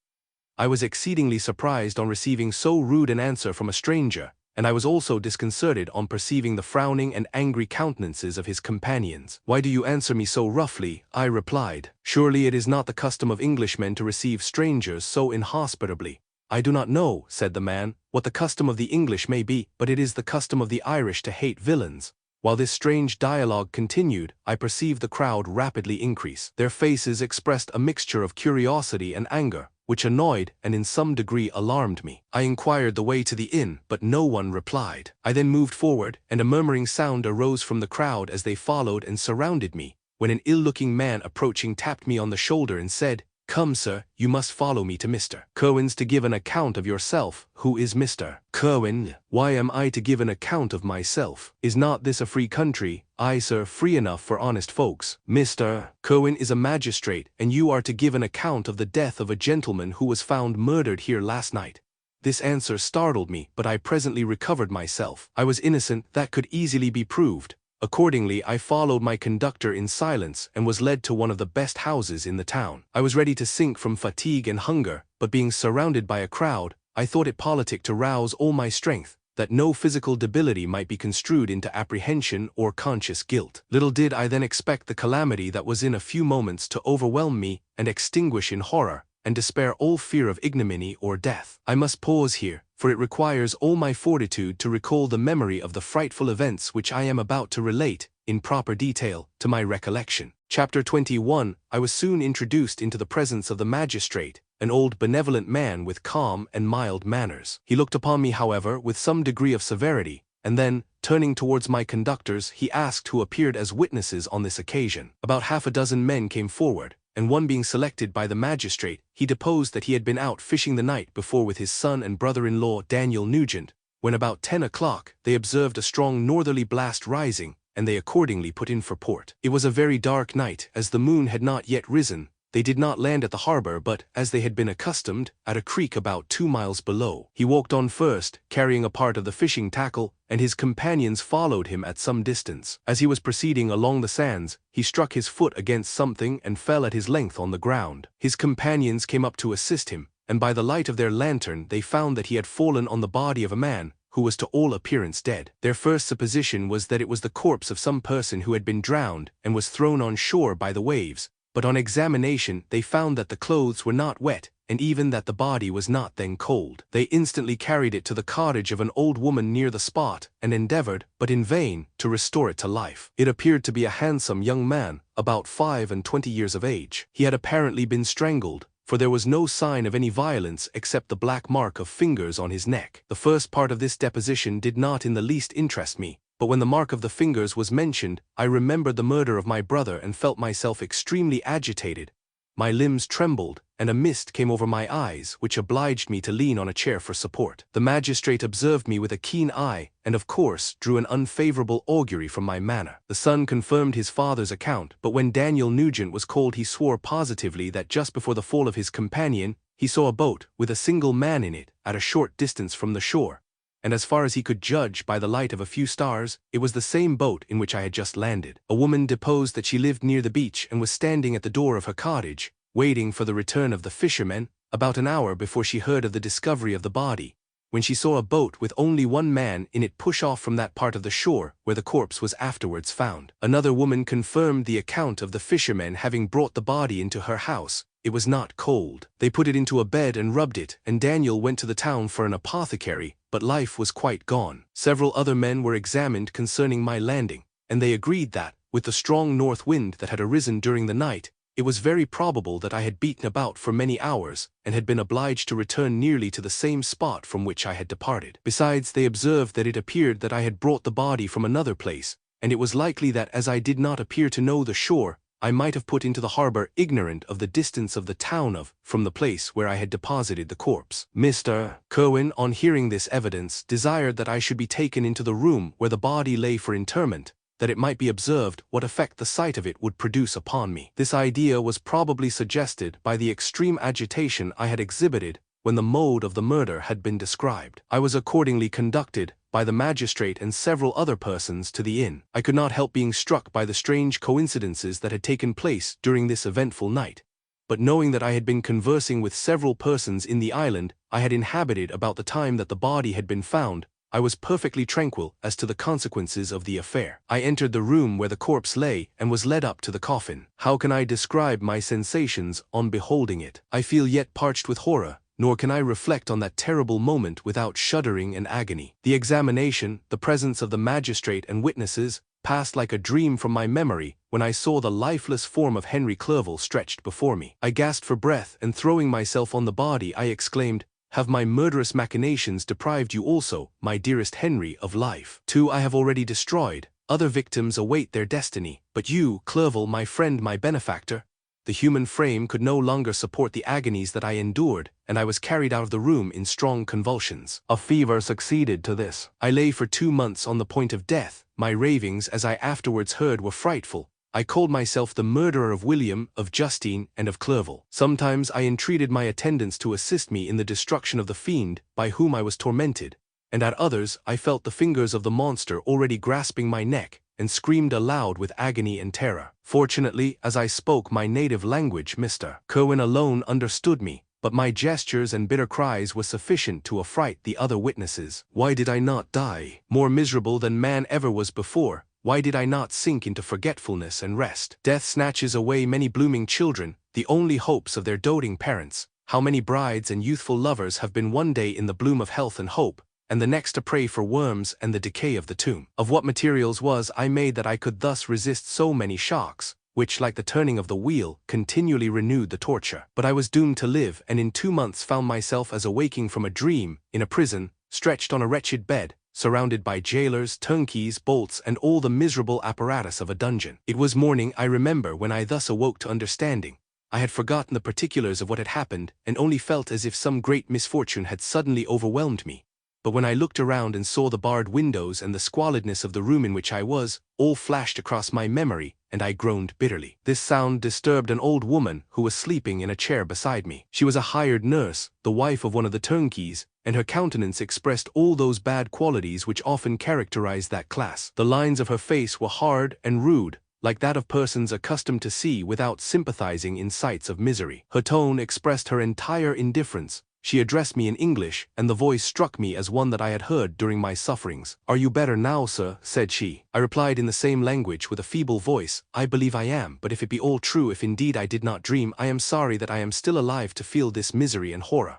I was exceedingly surprised on receiving so rude an answer from a stranger, and I was also disconcerted on perceiving the frowning and angry countenances of his companions. "Why do you answer me so roughly?" I replied. "Surely it is not the custom of Englishmen to receive strangers so inhospitably." "I do not know," said the man, "what the custom of the English may be, but it is the custom of the Irish to hate villains." While this strange dialogue continued, I perceived the crowd rapidly increase. Their faces expressed a mixture of curiosity and anger, which annoyed and in some degree alarmed me. I inquired the way to the inn, but no one replied. I then moved forward, and a murmuring sound arose from the crowd as they followed and surrounded me, when an ill-looking man approaching tapped me on the shoulder and said, "Come, sir, you must follow me to Mr. Curwen's to give an account of yourself." "Who is Mr. Curwen?" "Why am I to give an account of myself? Is not this a free country?" "Aye, sir, free enough for honest folks." "Mr. Curwen is a magistrate, and you are to give an account of the death of a gentleman who was found murdered here last night." This answer startled me, but I presently recovered myself. I was innocent, that could easily be proved. Accordingly, I followed my conductor in silence and was led to one of the best houses in the town. I was ready to sink from fatigue and hunger, but being surrounded by a crowd, I thought it politic to rouse all my strength, that no physical debility might be construed into apprehension or conscious guilt. Little did I then expect the calamity that was in a few moments to overwhelm me and extinguish in horror and despair all fear of ignominy or death. I must pause here, for it requires all my fortitude to recall the memory of the frightful events which I am about to relate, in proper detail, to my recollection. Chapter 21. I was soon introduced into the presence of the magistrate, an old benevolent man with calm and mild manners. He looked upon me, however, with some degree of severity, and then, turning towards my conductors, he asked who appeared as witnesses on this occasion. About half a dozen men came forward, and one being selected by the magistrate, he deposed that he had been out fishing the night before with his son and brother-in-law Daniel Nugent, when about 10 o'clock they observed a strong northerly blast rising, and they accordingly put in for port. It was a very dark night, as the moon had not yet risen. They did not land at the harbor but, as they had been accustomed, at a creek about 2 miles below. He walked on first, carrying a part of the fishing tackle, and his companions followed him at some distance. As he was proceeding along the sands, he struck his foot against something and fell at his length on the ground. His companions came up to assist him, and by the light of their lantern they found that he had fallen on the body of a man, who was to all appearance dead. Their first supposition was that it was the corpse of some person who had been drowned and was thrown on shore by the waves, but on examination they found that the clothes were not wet, and even that the body was not then cold. They instantly carried it to the cottage of an old woman near the spot, and endeavored, but in vain, to restore it to life. It appeared to be a handsome young man, about 25 years of age. He had apparently been strangled, for there was no sign of any violence except the black mark of fingers on his neck. The first part of this deposition did not in the least interest me, but when the mark of the fingers was mentioned, I remembered the murder of my brother and felt myself extremely agitated. My limbs trembled, and a mist came over my eyes, which obliged me to lean on a chair for support. The magistrate observed me with a keen eye, and of course drew an unfavorable augury from my manner. The son confirmed his father's account, but when Daniel Nugent was called he swore positively that just before the fall of his companion, he saw a boat, with a single man in it, at a short distance from the shore, and as far as he could judge by the light of a few stars, it was the same boat in which I had just landed. A woman deposed that she lived near the beach and was standing at the door of her cottage, waiting for the return of the fishermen, about an hour before she heard of the discovery of the body, when she saw a boat with only one man in it push off from that part of the shore where the corpse was afterwards found. Another woman confirmed the account of the fishermen having brought the body into her house. It was not cold. They put it into a bed and rubbed it, and Daniel went to the town for an apothecary, but life was quite gone. Several other men were examined concerning my landing, and they agreed that, with the strong north wind that had arisen during the night, it was very probable that I had beaten about for many hours, and had been obliged to return nearly to the same spot from which I had departed. Besides, they observed that it appeared that I had brought the body from another place, and it was likely that as I did not appear to know the shore, I might have put into the harbor ignorant of the distance of the town from the place where I had deposited the corpse. Mr. Curwen, on hearing this evidence, desired that I should be taken into the room where the body lay for interment, that it might be observed what effect the sight of it would produce upon me. This idea was probably suggested by the extreme agitation I had exhibited when the mode of the murder had been described. I was accordingly conducted, by the magistrate and several other persons, to the inn. I could not help being struck by the strange coincidences that had taken place during this eventful night, but knowing that I had been conversing with several persons in the island I had inhabited about the time that the body had been found, I was perfectly tranquil as to the consequences of the affair. I entered the room where the corpse lay and was led up to the coffin. How can I describe my sensations on beholding it? I feel yet parched with horror, nor can I reflect on that terrible moment without shuddering and agony. The examination, the presence of the magistrate and witnesses, passed like a dream from my memory when I saw the lifeless form of Henry Clerval stretched before me. I gasped for breath, and throwing myself on the body, I exclaimed, "Have my murderous machinations deprived you also, my dearest Henry, of life? 2 I have already destroyed, other victims await their destiny, but you, Clerval, my friend, my benefactor." The human frame could no longer support the agonies that I endured, and I was carried out of the room in strong convulsions. A fever succeeded to this. I lay for 2 months on the point of death. My ravings, as I afterwards heard, were frightful. I called myself the murderer of William, of Justine, and of Clerval. Sometimes I entreated my attendants to assist me in the destruction of the fiend by whom I was tormented, and at others I felt the fingers of the monster already grasping my neck, and screamed aloud with agony and terror. Fortunately, as I spoke my native language, Mr. Curwen alone understood me, but my gestures and bitter cries were sufficient to affright the other witnesses. Why did I not die? More miserable than man ever was before, why did I not sink into forgetfulness and rest? Death snatches away many blooming children, the only hopes of their doting parents. How many brides and youthful lovers have been one day in the bloom of health and hope, and the next to pray for worms and the decay of the tomb? Of what materials was I made that I could thus resist so many shocks, which, like the turning of the wheel, continually renewed the torture? But I was doomed to live, and in 2 months found myself as awaking from a dream, in a prison, stretched on a wretched bed, surrounded by jailers, turnkeys, bolts, and all the miserable apparatus of a dungeon. It was morning, I remember, when I thus awoke to understanding. I had forgotten the particulars of what had happened, and only felt as if some great misfortune had suddenly overwhelmed me. But when I looked around and saw the barred windows and the squalidness of the room in which I was, all flashed across my memory, and I groaned bitterly. This sound disturbed an old woman who was sleeping in a chair beside me. She was a hired nurse, the wife of one of the turnkeys, and her countenance expressed all those bad qualities which often characterize that class. The lines of her face were hard and rude, like that of persons accustomed to see without sympathizing in sights of misery. Her tone expressed her entire indifference. She addressed me in English, and the voice struck me as one that I had heard during my sufferings. "Are you better now, sir?" said she. I replied in the same language with a feeble voice, "I believe I am, but if it be all true, if indeed I did not dream, I am sorry that I am still alive to feel this misery and horror."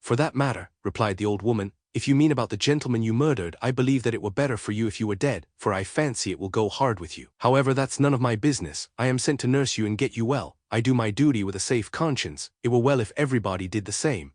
"For that matter," replied the old woman, "if you mean about the gentleman you murdered, I believe that it were better for you if you were dead, for I fancy it will go hard with you. However, that's none of my business. I am sent to nurse you and get you well. I do my duty with a safe conscience. It were well if everybody did the same."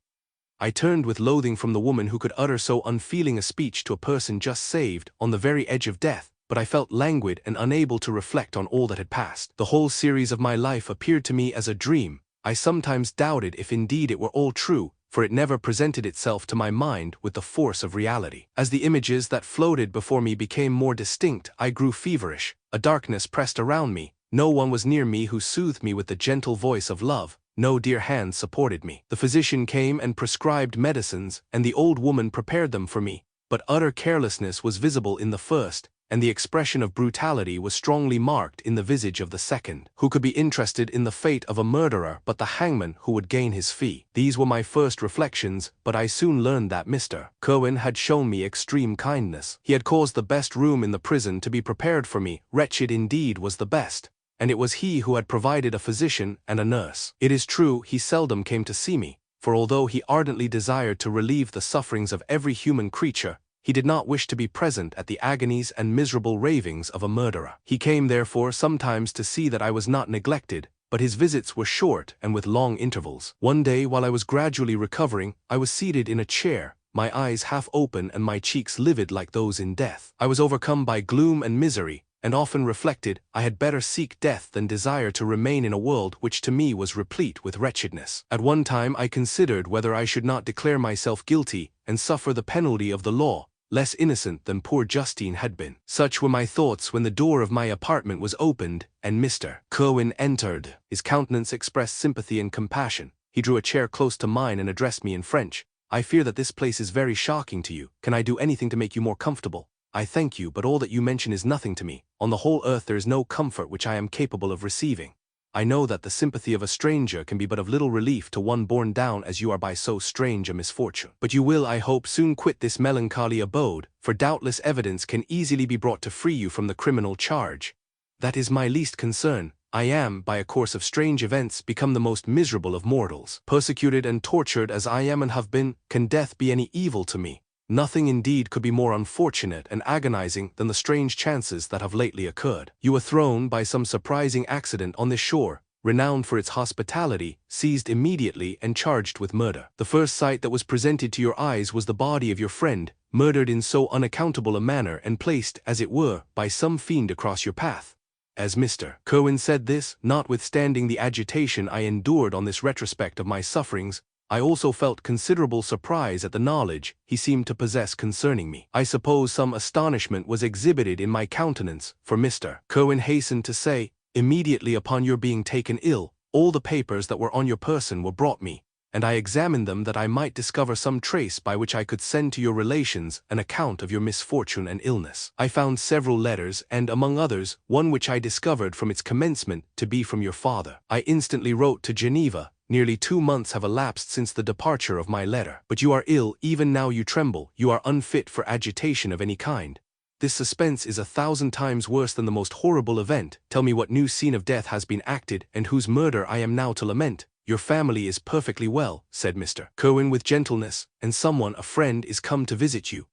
I turned with loathing from the woman who could utter so unfeeling a speech to a person just saved, on the very edge of death, but I felt languid and unable to reflect on all that had passed. The whole series of my life appeared to me as a dream. I sometimes doubted if indeed it were all true, for it never presented itself to my mind with the force of reality. As the images that floated before me became more distinct, I grew feverish. A darkness pressed around me. No one was near me who soothed me with the gentle voice of love. No dear hand supported me. The physician came and prescribed medicines, and the old woman prepared them for me, but utter carelessness was visible in the first, and the expression of brutality was strongly marked in the visage of the second. Who could be interested in the fate of a murderer but the hangman who would gain his fee? These were my first reflections, but I soon learned that Mr. Cohen had shown me extreme kindness. He had caused the best room in the prison to be prepared for me. Wretched indeed was the best, and it was he who had provided a physician and a nurse. It is true, he seldom came to see me, for although he ardently desired to relieve the sufferings of every human creature, he did not wish to be present at the agonies and miserable ravings of a murderer. He came therefore sometimes to see that I was not neglected, but his visits were short and with long intervals. One day, while I was gradually recovering, I was seated in a chair, my eyes half open and my cheeks livid like those in death. I was overcome by gloom and misery, and often reflected, I had better seek death than desire to remain in a world which to me was replete with wretchedness. At one time I considered whether I should not declare myself guilty and suffer the penalty of the law, less innocent than poor Justine had been. Such were my thoughts when the door of my apartment was opened, and Mr. Cohen entered. His countenance expressed sympathy and compassion. He drew a chair close to mine and addressed me in French. "I fear that this place is very shocking to you. Can I do anything to make you more comfortable?" "I thank you, but all that you mention is nothing to me. On the whole earth there is no comfort which I am capable of receiving. I know that the sympathy of a stranger can be but of little relief to one borne down as you are by so strange a misfortune. But you will, I hope, soon quit this melancholy abode, for doubtless evidence can easily be brought to free you from the criminal charge." "That is my least concern. I am, by a course of strange events, become the most miserable of mortals. Persecuted and tortured as I am and have been, can death be any evil to me? Nothing indeed could be more unfortunate and agonizing than the strange chances that have lately occurred. You were thrown by some surprising accident on this shore, renowned for its hospitality, seized immediately and charged with murder. The first sight that was presented to your eyes was the body of your friend, murdered in so unaccountable a manner and placed, as it were, by some fiend across your path." As Mr. Cohen said this, notwithstanding the agitation I endured on this retrospect of my sufferings, I also felt considerable surprise at the knowledge he seemed to possess concerning me. I suppose some astonishment was exhibited in my countenance, for Mr. Cohen hastened to say, "Immediately upon your being taken ill, all the papers that were on your person were brought me, and I examined them that I might discover some trace by which I could send to your relations an account of your misfortune and illness. I found several letters, and, among others, one which I discovered from its commencement to be from your father. I instantly wrote to Geneva. Nearly 2 months have elapsed since the departure of my letter. But you are ill, even now you tremble, you are unfit for agitation of any kind. This suspense is 1,000 times worse than the most horrible event. Tell me what new scene of death has been acted, and whose murder I am now to lament." "Your family is perfectly well," said Mr. Cohen with gentleness, "and someone, a friend, is come to visit you."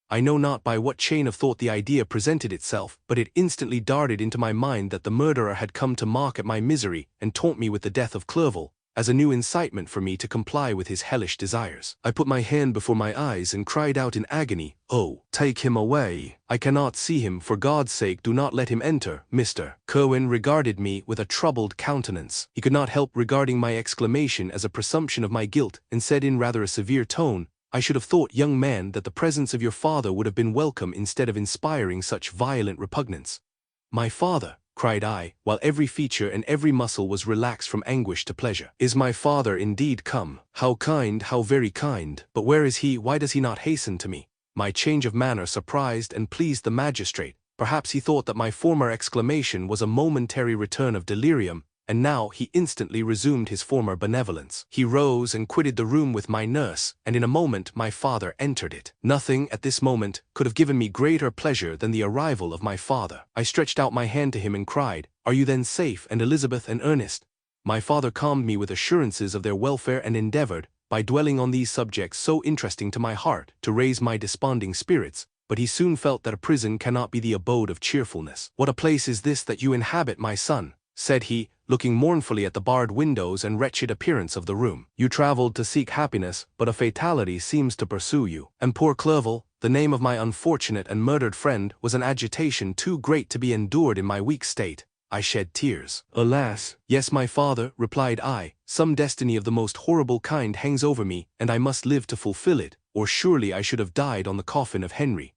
I know not by what chain of thought the idea presented itself, but it instantly darted into my mind that the murderer had come to mock at my misery and taunt me with the death of Clerval, as a new incitement for me to comply with his hellish desires. I put my hand before my eyes and cried out in agony, "Oh, take him away. I cannot see him. For God's sake, do not let him enter." Mr. Cohen regarded me with a troubled countenance. He could not help regarding my exclamation as a presumption of my guilt, and said in rather a severe tone, "I should have thought, young man, that the presence of your father would have been welcome instead of inspiring such violent repugnance." "My father?" cried I, while every feature and every muscle was relaxed from anguish to pleasure. "Is my father indeed come? How kind, how very kind! But where is he? Why does he not hasten to me?" My change of manner surprised and pleased the magistrate. Perhaps he thought that my former exclamation was a momentary return of delirium, and now he instantly resumed his former benevolence. He rose and quitted the room with my nurse, and in a moment my father entered it. Nothing at this moment could have given me greater pleasure than the arrival of my father. I stretched out my hand to him and cried, "Are you then safe, and Elizabeth and Ernest?" My father calmed me with assurances of their welfare and endeavored, by dwelling on these subjects so interesting to my heart, to raise my desponding spirits, but he soon felt that a prison cannot be the abode of cheerfulness. "What a place is this that you inhabit, my son?" said he, looking mournfully at the barred windows and wretched appearance of the room. "You traveled to seek happiness, but a fatality seems to pursue you." And poor Clerval, the name of my unfortunate and murdered friend, was an agitation too great to be endured in my weak state. I shed tears. "Alas, yes, my father," replied I, "some destiny of the most horrible kind hangs over me, and I must live to fulfill it, or surely I should have died on the coffin of Henry."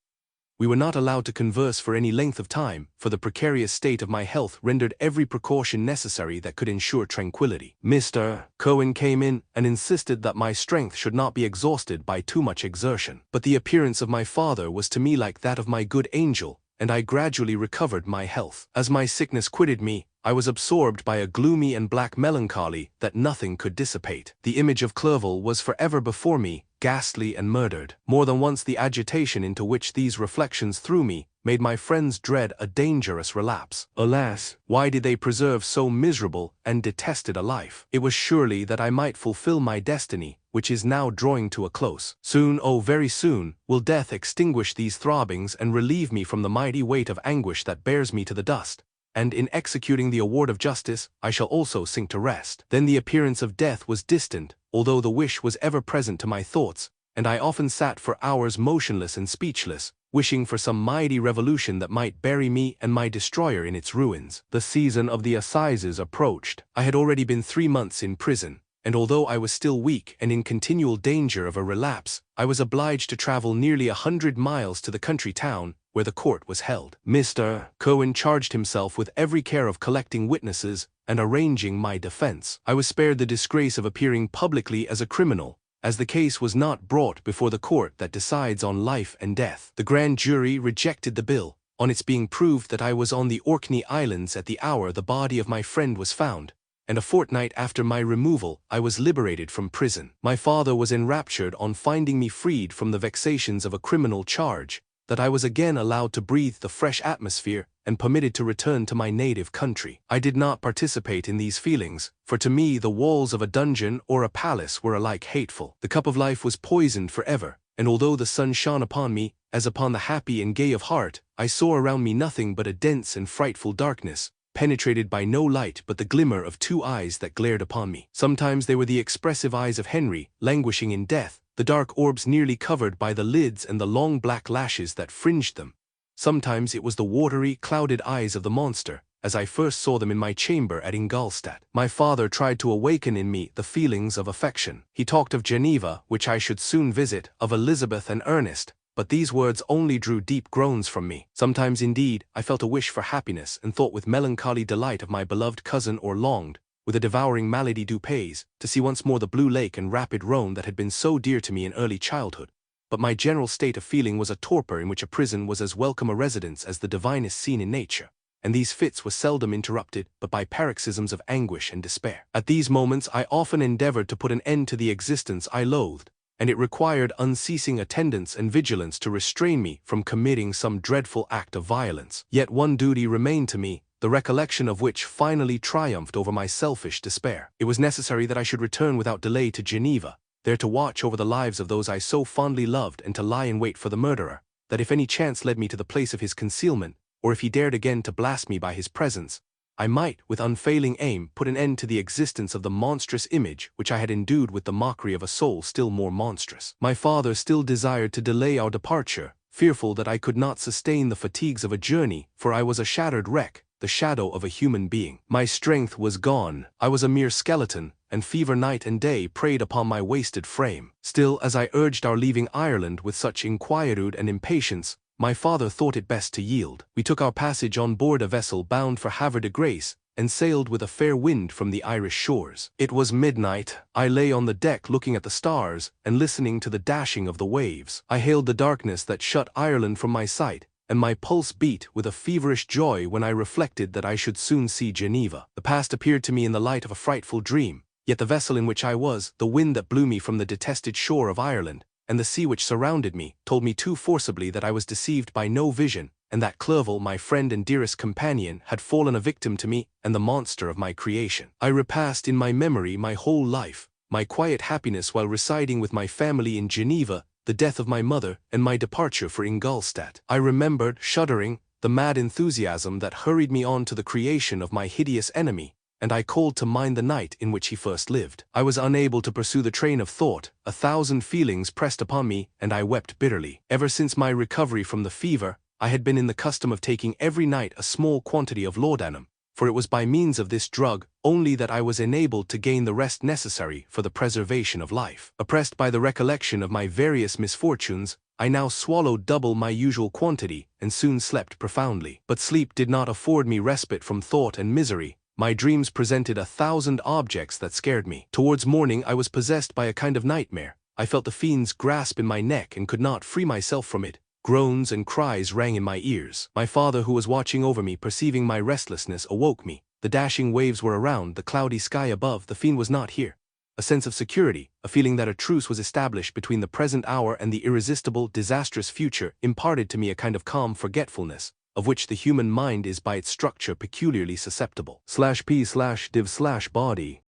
We were not allowed to converse for any length of time, for the precarious state of my health rendered every precaution necessary that could ensure tranquility. Mr. Cohen came in and insisted that my strength should not be exhausted by too much exertion. But the appearance of my father was to me like that of my good angel, and I gradually recovered my health. As my sickness quitted me, I was absorbed by a gloomy and black melancholy that nothing could dissipate. The image of Clerval was forever before me, ghastly and murdered. More than once the agitation into which these reflections threw me made my friends dread a dangerous relapse. Alas, why did they preserve so miserable and detested a life? It was surely that I might fulfill my destiny, which is now drawing to a close. Soon, oh very soon, will death extinguish these throbbings and relieve me from the mighty weight of anguish that bears me to the dust. And in executing the award of justice, I shall also sink to rest. Then the appearance of death was distant, although the wish was ever present to my thoughts, and I often sat for hours motionless and speechless, wishing for some mighty revolution that might bury me and my destroyer in its ruins. The season of the assizes approached. I had already been 3 months in prison, and although I was still weak and in continual danger of a relapse, I was obliged to travel nearly 100 miles to the country town where the court was held. Mr. Cohen charged himself with every care of collecting witnesses and arranging my defense. I was spared the disgrace of appearing publicly as a criminal, as the case was not brought before the court that decides on life and death. The grand jury rejected the bill, on its being proved that I was on the Orkney Islands at the hour the body of my friend was found, and a fortnight after my removal I was liberated from prison. My father was enraptured on finding me freed from the vexations of a criminal charge, that I was again allowed to breathe the fresh atmosphere and permitted to return to my native country. I did not participate in these feelings, for to me the walls of a dungeon or a palace were alike hateful. The cup of life was poisoned forever, and although the sun shone upon me, as upon the happy and gay of heart, I saw around me nothing but a dense and frightful darkness, penetrated by no light but the glimmer of 2 eyes that glared upon me. Sometimes they were the expressive eyes of Henry, languishing in death, the dark orbs nearly covered by the lids and the long black lashes that fringed them. Sometimes it was the watery, clouded eyes of the monster, as I first saw them in my chamber at Ingolstadt. My father tried to awaken in me the feelings of affection. He talked of Geneva, which I should soon visit, of Elizabeth and Ernest, but these words only drew deep groans from me. Sometimes, indeed, I felt a wish for happiness and thought with melancholy delight of my beloved cousin, or longed, with a devouring malady du pays, to see once more the blue lake and rapid Rhone that had been so dear to me in early childhood. But my general state of feeling was a torpor in which a prison was as welcome a residence as the divinest scene in nature, and these fits were seldom interrupted but by paroxysms of anguish and despair. At these moments I often endeavored to put an end to the existence I loathed, and it required unceasing attendance and vigilance to restrain me from committing some dreadful act of violence. Yet one duty remained to me, the recollection of which finally triumphed over my selfish despair. It was necessary that I should return without delay to Geneva, there to watch over the lives of those I so fondly loved and to lie in wait for the murderer, that if any chance led me to the place of his concealment, or if he dared again to blast me by his presence, I might, with unfailing aim, put an end to the existence of the monstrous image which I had endued with the mockery of a soul still more monstrous. My father still desired to delay our departure, fearful that I could not sustain the fatigues of a journey, for I was a shattered wreck, the shadow of a human being. My strength was gone, I was a mere skeleton, and fever night and day preyed upon my wasted frame. Still, as I urged our leaving Ireland with such inquietude and impatience, my father thought it best to yield. We took our passage on board a vessel bound for Havre de Grace, and sailed with a fair wind from the Irish shores. It was midnight. I lay on the deck looking at the stars, and listening to the dashing of the waves. I hailed the darkness that shut Ireland from my sight, and my pulse beat with a feverish joy when I reflected that I should soon see Geneva. The past appeared to me in the light of a frightful dream, yet the vessel in which I was, the wind that blew me from the detested shore of Ireland, and the sea which surrounded me, told me too forcibly that I was deceived by no vision, and that Clerval, my friend and dearest companion, had fallen a victim to me and the monster of my creation. I repassed in my memory my whole life, my quiet happiness while residing with my family in Geneva, the death of my mother, and my departure for Ingolstadt. I remembered, shuddering, the mad enthusiasm that hurried me on to the creation of my hideous enemy, and I called to mind the night in which he first lived. I was unable to pursue the train of thought, 1,000 feelings pressed upon me, and I wept bitterly. Ever since my recovery from the fever, I had been in the custom of taking every night a small quantity of laudanum, for it was by means of this drug only that I was enabled to gain the rest necessary for the preservation of life. Oppressed by the recollection of my various misfortunes, I now swallowed double my usual quantity, and soon slept profoundly. But sleep did not afford me respite from thought and misery. My dreams presented 1,000 objects that scared me. Towards morning I was possessed by a kind of nightmare. I felt the fiend's grasp in my neck and could not free myself from it. Groans and cries rang in my ears. My father, who was watching over me, perceiving my restlessness, awoke me. The dashing waves were around, the cloudy sky above. The fiend was not here. A sense of security, a feeling that a truce was established between the present hour and the irresistible, disastrous future, imparted to me a kind of calm forgetfulness, of which the human mind is by its structure peculiarly susceptible. /p/div/body.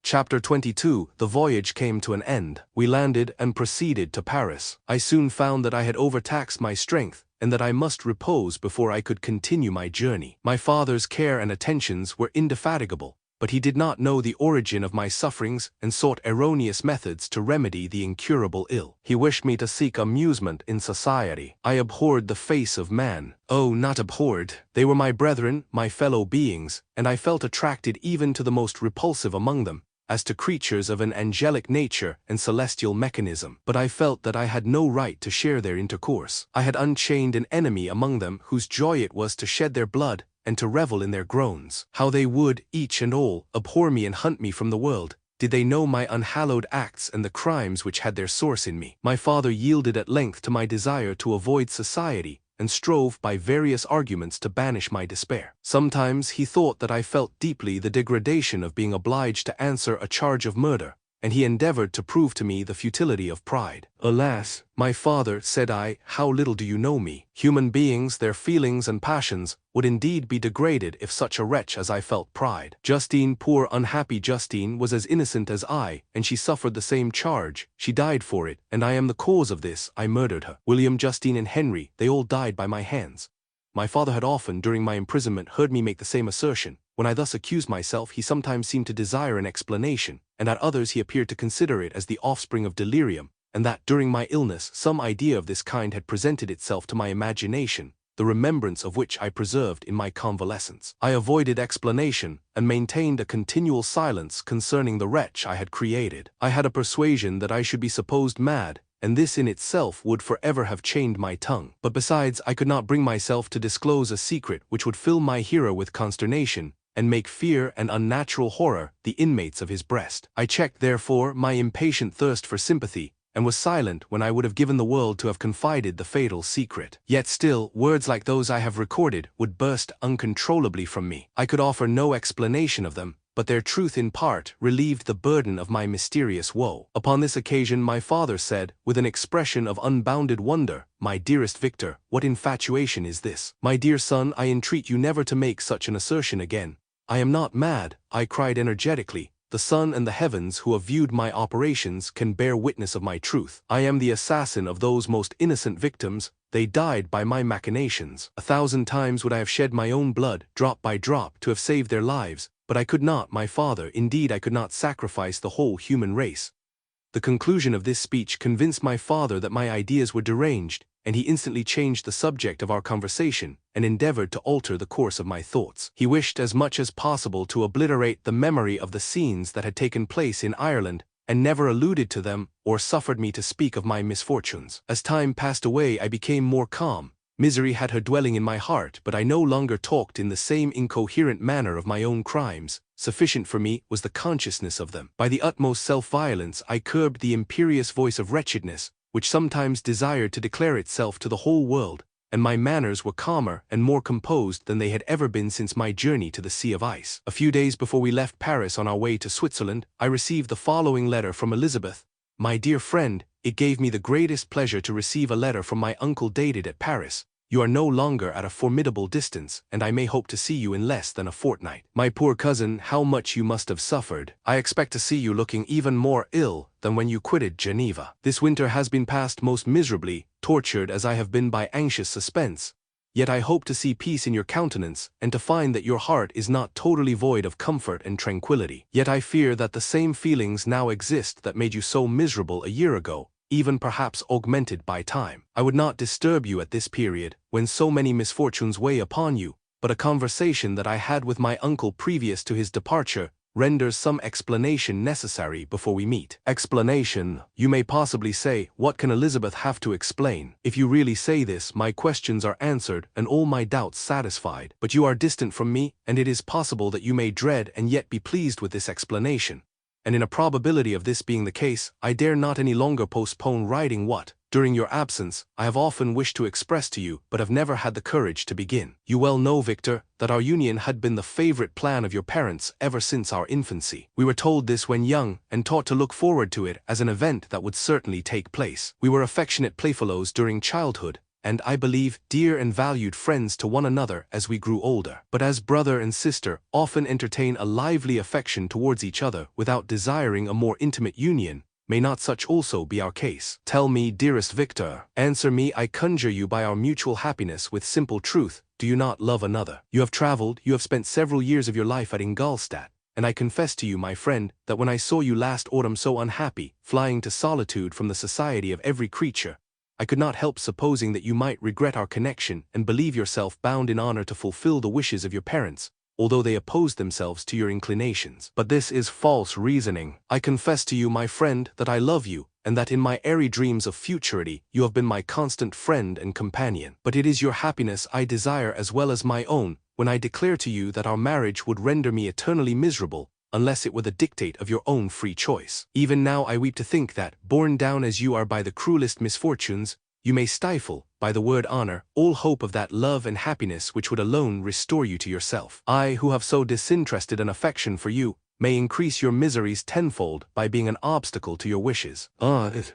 Chapter 22. The voyage came to an end. We landed and proceeded to Paris. I soon found that I had overtaxed my strength, and that I must repose before I could continue my journey. My father's care and attentions were indefatigable, but he did not know the origin of my sufferings and sought erroneous methods to remedy the incurable ill. He wished me to seek amusement in society. I abhorred the face of man. Oh, not abhorred. They were my brethren, my fellow beings, and I felt attracted even to the most repulsive among them, as to creatures of an angelic nature and celestial mechanism. But I felt that I had no right to share their intercourse. I had unchained an enemy among them whose joy it was to shed their blood and to revel in their groans. How they would, each and all, abhor me and hunt me from the world, did they know my unhallowed acts and the crimes which had their source in me. My father yielded at length to my desire to avoid society, and strove by various arguments to banish my despair. Sometimes he thought that I felt deeply the degradation of being obliged to answer a charge of murder, and he endeavored to prove to me the futility of pride. Alas, my father, said I, how little do you know me. Human beings, their feelings and passions, would indeed be degraded if such a wretch as I felt pride. Justine, poor unhappy Justine, was as innocent as I, and she suffered the same charge. She died for it, and I am the cause of this. I murdered her. William, Justine, and Henry, they all died by my hands. My father had often, during my imprisonment, heard me make the same assertion. When I thus accused myself, he sometimes seemed to desire an explanation, and at others he appeared to consider it as the offspring of delirium, and that, during my illness, some idea of this kind had presented itself to my imagination, the remembrance of which I preserved in my convalescence. I avoided explanation, and maintained a continual silence concerning the wretch I had created. I had a persuasion that I should be supposed mad, and this in itself would forever have chained my tongue. But besides, I could not bring myself to disclose a secret which would fill my hero with consternation, and make fear and unnatural horror the inmates of his breast. I checked, therefore, my impatient thirst for sympathy, and was silent when I would have given the world to have confided the fatal secret. Yet still, words like those I have recorded would burst uncontrollably from me. I could offer no explanation of them, but their truth in part relieved the burden of my mysterious woe. Upon this occasion my father said, with an expression of unbounded wonder, "My dearest Victor, what infatuation is this? My dear son, I entreat you never to make such an assertion again." "I am not mad," I cried energetically. "The sun and the heavens who have viewed my operations can bear witness of my truth. I am the assassin of those most innocent victims. They died by my machinations. 1,000 times would I have shed my own blood, drop by drop, to have saved their lives, but I could not, my father, indeed I could not sacrifice the whole human race." The conclusion of this speech convinced my father that my ideas were deranged, and he instantly changed the subject of our conversation, and endeavored to alter the course of my thoughts. He wished as much as possible to obliterate the memory of the scenes that had taken place in Ireland, and never alluded to them, or suffered me to speak of my misfortunes. As time passed away I became more calm. Misery had her dwelling in my heart, but I no longer talked in the same incoherent manner of my own crimes. Sufficient for me was the consciousness of them. By the utmost self-violence I curbed the imperious voice of wretchedness, which sometimes desired to declare itself to the whole world, and my manners were calmer and more composed than they had ever been since my journey to the Sea of Ice. A few days before we left Paris on our way to Switzerland, I received the following letter from Elizabeth. My dear friend, it gave me the greatest pleasure to receive a letter from my uncle dated at Paris. You are no longer at a formidable distance, and I may hope to see you in less than a fortnight. My poor cousin, how much you must have suffered. I expect to see you looking even more ill than when you quitted Geneva. This winter has been passed most miserably, tortured as I have been by anxious suspense. Yet I hope to see peace in your countenance, and to find that your heart is not totally void of comfort and tranquility. Yet I fear that the same feelings now exist that made you so miserable a year ago, even perhaps augmented by time. I would not disturb you at this period, when so many misfortunes weigh upon you, but a conversation that I had with my uncle previous to his departure renders some explanation necessary before we meet. Explanation, you may possibly say, what can Elizabeth have to explain? If you really say this, my questions are answered and all my doubts satisfied. But you are distant from me, and it is possible that you may dread and yet be pleased with this explanation. And in a probability of this being the case, I dare not any longer postpone writing what, during your absence, I have often wished to express to you, but have never had the courage to begin. You well know, Victor, that our union had been the favorite plan of your parents ever since our infancy. We were told this when young, and taught to look forward to it as an event that would certainly take place. We were affectionate playfellows during childhood, and I believe dear and valued friends to one another as we grew older. But as brother and sister often entertain a lively affection towards each other without desiring a more intimate union, may not such also be our case? Tell me, dearest Victor, answer me, I conjure you by our mutual happiness with simple truth, do you not love another? You have traveled, you have spent several years of your life at Ingolstadt, and I confess to you, my friend, that when I saw you last autumn so unhappy, flying to solitude from the society of every creature, I could not help supposing that you might regret our connection and believe yourself bound in honor to fulfill the wishes of your parents, although they opposed themselves to your inclinations. But this is false reasoning. I confess to you, my friend, that I love you, and that in my airy dreams of futurity you have been my constant friend and companion. But it is your happiness I desire as well as my own, when I declare to you that our marriage would render me eternally miserable, unless it were the dictate of your own free choice. Even now I weep to think that, borne down as you are by the cruelest misfortunes, you may stifle, by the word honor, all hope of that love and happiness which would alone restore you to yourself. I, who have so disinterested an affection for you, may increase your miseries tenfold by being an obstacle to your wishes.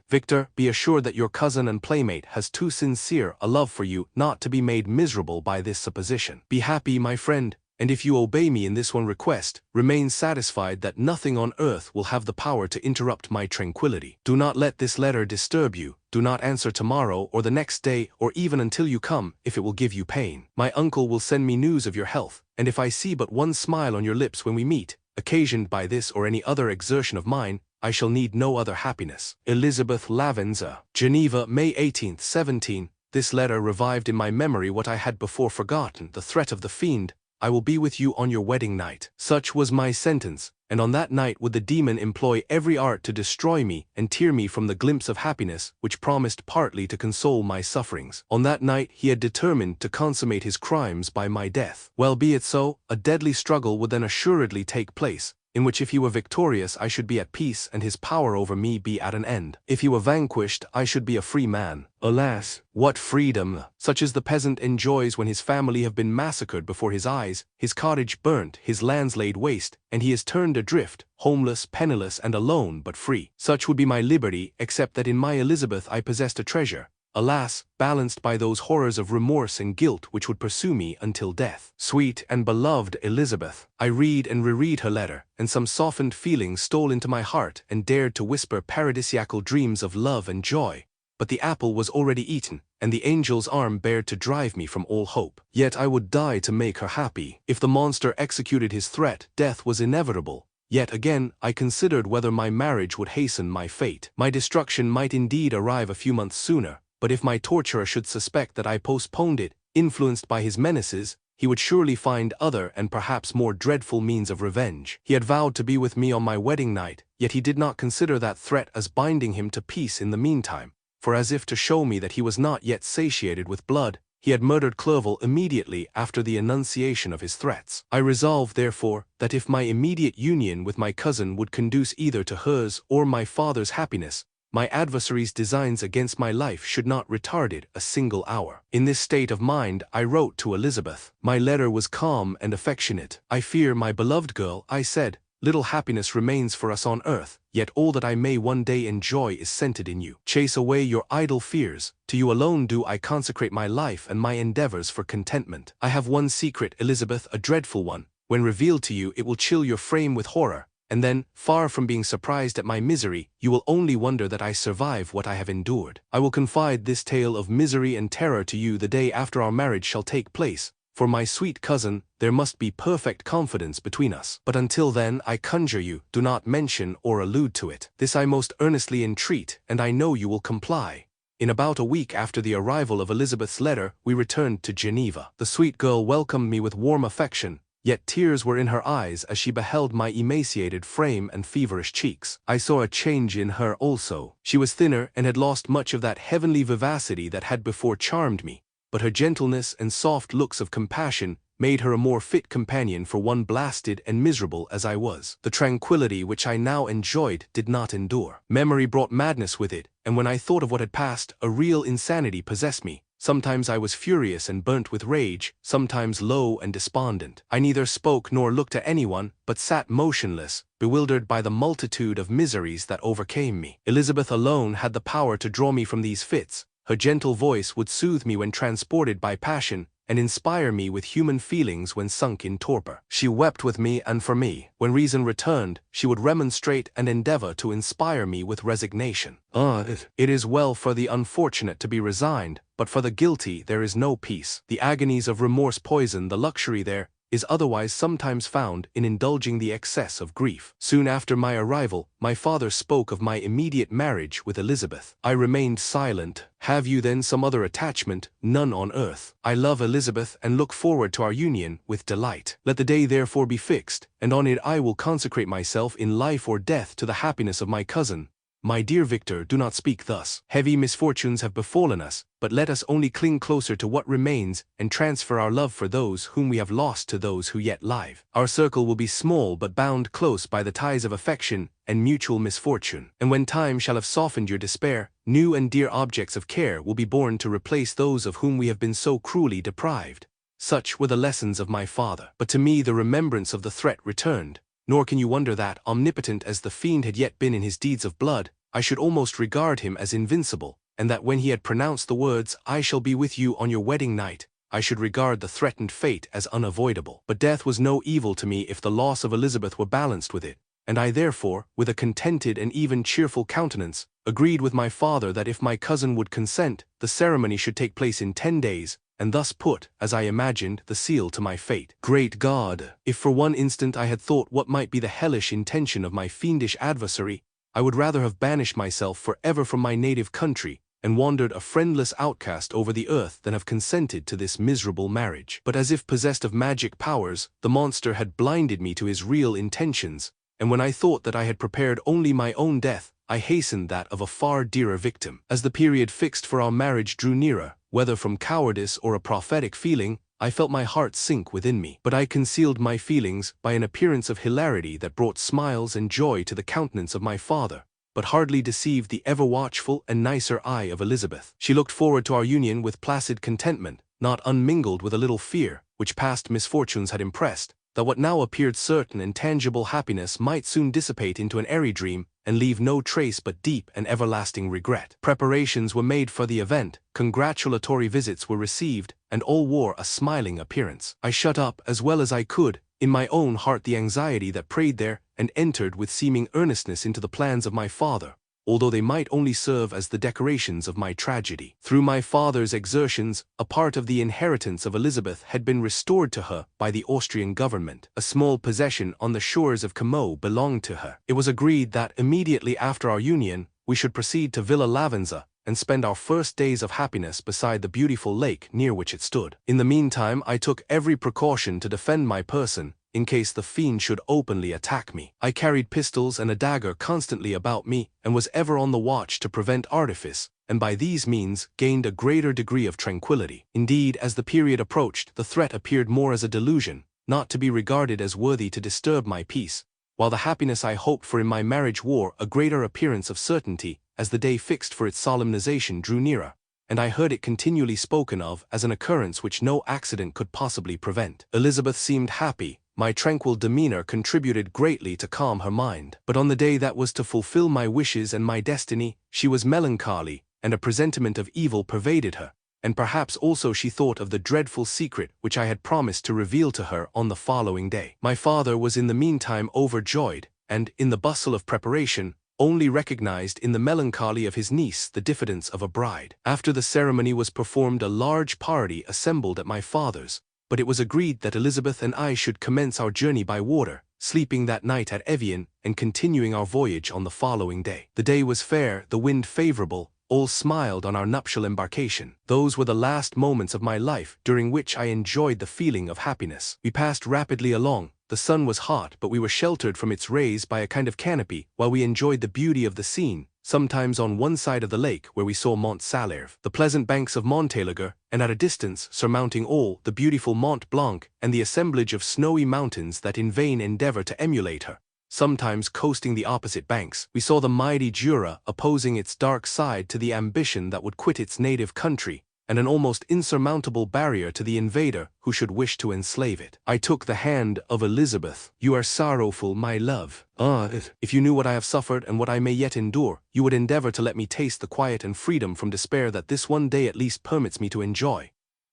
Victor, be assured that your cousin and playmate has too sincere a love for you not to be made miserable by this supposition. Be happy, my friend, and if you obey me in this one request, remain satisfied that nothing on earth will have the power to interrupt my tranquility. Do not let this letter disturb you. Do not answer tomorrow or the next day or even until you come, if it will give you pain. My uncle will send me news of your health, and if I see but one smile on your lips when we meet, occasioned by this or any other exertion of mine, I shall need no other happiness. Elizabeth Lavenza. Geneva, May 18th, 17. This letter revived in my memory what I had before forgotten, the threat of the fiend, I will be with you on your wedding night. Such was my sentence, and on that night would the demon employ every art to destroy me and tear me from the glimpse of happiness which promised partly to console my sufferings. On that night he had determined to consummate his crimes by my death. Well, be it so, a deadly struggle would then assuredly take place, in which if he were victorious I should be at peace and his power over me be at an end. If he were vanquished I should be a free man. Alas, what freedom! Such as the peasant enjoys when his family have been massacred before his eyes, his cottage burnt, his lands laid waste, and he is turned adrift, homeless, penniless, and alone but free. Such would be my liberty, except that in my Elizabeth I possessed a treasure, alas, balanced by those horrors of remorse and guilt which would pursue me until death. Sweet and beloved Elizabeth, I read and reread her letter, and some softened feelings stole into my heart and dared to whisper paradisiacal dreams of love and joy. But the apple was already eaten, and the angel's arm bared to drive me from all hope. Yet I would die to make her happy. If the monster executed his threat, death was inevitable. Yet again, I considered whether my marriage would hasten my fate. My destruction might indeed arrive a few months sooner, but if my torturer should suspect that I postponed it, influenced by his menaces, he would surely find other and perhaps more dreadful means of revenge. He had vowed to be with me on my wedding night, yet he did not consider that threat as binding him to peace in the meantime. For as if to show me that he was not yet satiated with blood, he had murdered Clerval immediately after the enunciation of his threats. I resolved, therefore, that if my immediate union with my cousin would conduce either to hers or my father's happiness, My adversary's designs against my life should not retard it a single hour. In this state of mind, I wrote to Elizabeth. My letter was calm and affectionate. I fear, my beloved girl, I said, little happiness remains for us on earth, yet all that I may one day enjoy is centered in you. Chase away your idle fears. To you alone do I consecrate my life and my endeavors for contentment. I have one secret, Elizabeth, a dreadful one. When revealed to you, it will chill your frame with horror, and then, far from being surprised at my misery, you will only wonder that I survive what I have endured. I will confide this tale of misery and terror to you the day after our marriage shall take place. For my sweet cousin, there must be perfect confidence between us. But until then, I conjure you, do not mention or allude to it. This I most earnestly entreat, and I know you will comply. In about a week after the arrival of Elizabeth's letter, we returned to Geneva. The sweet girl welcomed me with warm affection, yet tears were in her eyes as she beheld my emaciated frame and feverish cheeks. I saw a change in her also. She was thinner and had lost much of that heavenly vivacity that had before charmed me, but her gentleness and soft looks of compassion made her a more fit companion for one blasted and miserable as I was. The tranquility which I now enjoyed did not endure. Memory brought madness with it, and when I thought of what had passed, a real insanity possessed me. Sometimes I was furious and burnt with rage, sometimes low and despondent. I neither spoke nor looked at anyone, but sat motionless, bewildered by the multitude of miseries that overcame me. Elizabeth alone had the power to draw me from these fits. Her gentle voice would soothe me when transported by passion, and inspire me with human feelings when sunk in torpor. She wept with me and for me. When reason returned, she would remonstrate and endeavor to inspire me with resignation. It is well for the unfortunate to be resigned, but for the guilty there is no peace. The agonies of remorse poison the luxury there is otherwise sometimes found in indulging the excess of grief. Soon after my arrival, my father spoke of my immediate marriage with Elizabeth. I remained silent. Have you then some other attachment? None on earth. I love Elizabeth and look forward to our union with delight. Let the day therefore be fixed, and on it I will consecrate myself in life or death to the happiness of my cousin. My dear Victor, do not speak thus. Heavy misfortunes have befallen us, but let us only cling closer to what remains and transfer our love for those whom we have lost to those who yet live. Our circle will be small but bound close by the ties of affection and mutual misfortune. And when time shall have softened your despair, new and dear objects of care will be born to replace those of whom we have been so cruelly deprived. Such were the lessons of my father. But to me the remembrance of the threat returned. Nor can you wonder that, omnipotent as the fiend had yet been in his deeds of blood, I should almost regard him as invincible, and that when he had pronounced the words, "I shall be with you on your wedding night," I should regard the threatened fate as unavoidable. But death was no evil to me if the loss of Elizabeth were balanced with it, and I therefore, with a contented and even cheerful countenance, agreed with my father that if my cousin would consent, the ceremony should take place in 10 days, and thus put, as I imagined, the seal to my fate. Great God! If for one instant I had thought what might be the hellish intention of my fiendish adversary, I would rather have banished myself forever from my native country, and wandered a friendless outcast over the earth than have consented to this miserable marriage. But as if possessed of magic powers, the monster had blinded me to his real intentions, and when I thought that I had prepared only my own death, I hastened that of a far dearer victim. As the period fixed for our marriage drew nearer, whether from cowardice or a prophetic feeling, I felt my heart sink within me. But I concealed my feelings by an appearance of hilarity that brought smiles and joy to the countenance of my father, but hardly deceived the ever-watchful and nicer eye of Elizabeth. She looked forward to our union with placid contentment, not unmingled with a little fear, which past misfortunes had impressed, that what now appeared certain and tangible happiness might soon dissipate into an airy dream, and leave no trace but deep and everlasting regret. Preparations were made for the event, congratulatory visits were received, and all wore a smiling appearance. I shut up, as well as I could, in my own heart the anxiety that preyed there, and entered with seeming earnestness into the plans of my father, although they might only serve as the decorations of my tragedy. Through my father's exertions, a part of the inheritance of Elizabeth had been restored to her by the Austrian government. A small possession on the shores of Como belonged to her. It was agreed that immediately after our union, we should proceed to Villa Lavenza, and spend our first days of happiness beside the beautiful lake near which it stood. In the meantime, I took every precaution to defend my person, in case the fiend should openly attack me. I carried pistols and a dagger constantly about me, and was ever on the watch to prevent artifice, and by these means gained a greater degree of tranquility. Indeed, as the period approached, the threat appeared more as a delusion, not to be regarded as worthy to disturb my peace, while the happiness I hoped for in my marriage wore a greater appearance of certainty, as the day fixed for its solemnization drew nearer, and I heard it continually spoken of as an occurrence which no accident could possibly prevent. Elizabeth seemed happy. My tranquil demeanor contributed greatly to calm her mind. But on the day that was to fulfill my wishes and my destiny, she was melancholy, and a presentiment of evil pervaded her, and perhaps also she thought of the dreadful secret which I had promised to reveal to her on the following day. My father was in the meantime overjoyed, and, in the bustle of preparation, only recognized in the melancholy of his niece the diffidence of a bride. After the ceremony was performed, a large party assembled at my father's, but it was agreed that Elizabeth and I should commence our journey by water, sleeping that night at Evian, and continuing our voyage on the following day. The day was fair, the wind favorable, all smiled on our nuptial embarkation. Those were the last moments of my life during which I enjoyed the feeling of happiness. We passed rapidly along. The sun was hot, but we were sheltered from its rays by a kind of canopy, while we enjoyed the beauty of the scene, sometimes on one side of the lake where we saw Mont Salève, the pleasant banks of Montélimar, and at a distance, surmounting all, the beautiful Mont Blanc, and the assemblage of snowy mountains that in vain endeavor to emulate her. Sometimes coasting the opposite banks, we saw the mighty Jura opposing its dark side to the ambition that would quit its native country, and an almost insurmountable barrier to the invader who should wish to enslave it. I took the hand of Elizabeth. "You are sorrowful, my love. If you knew what I have suffered and what I may yet endure, you would endeavor to let me taste the quiet and freedom from despair that this one day at least permits me to enjoy."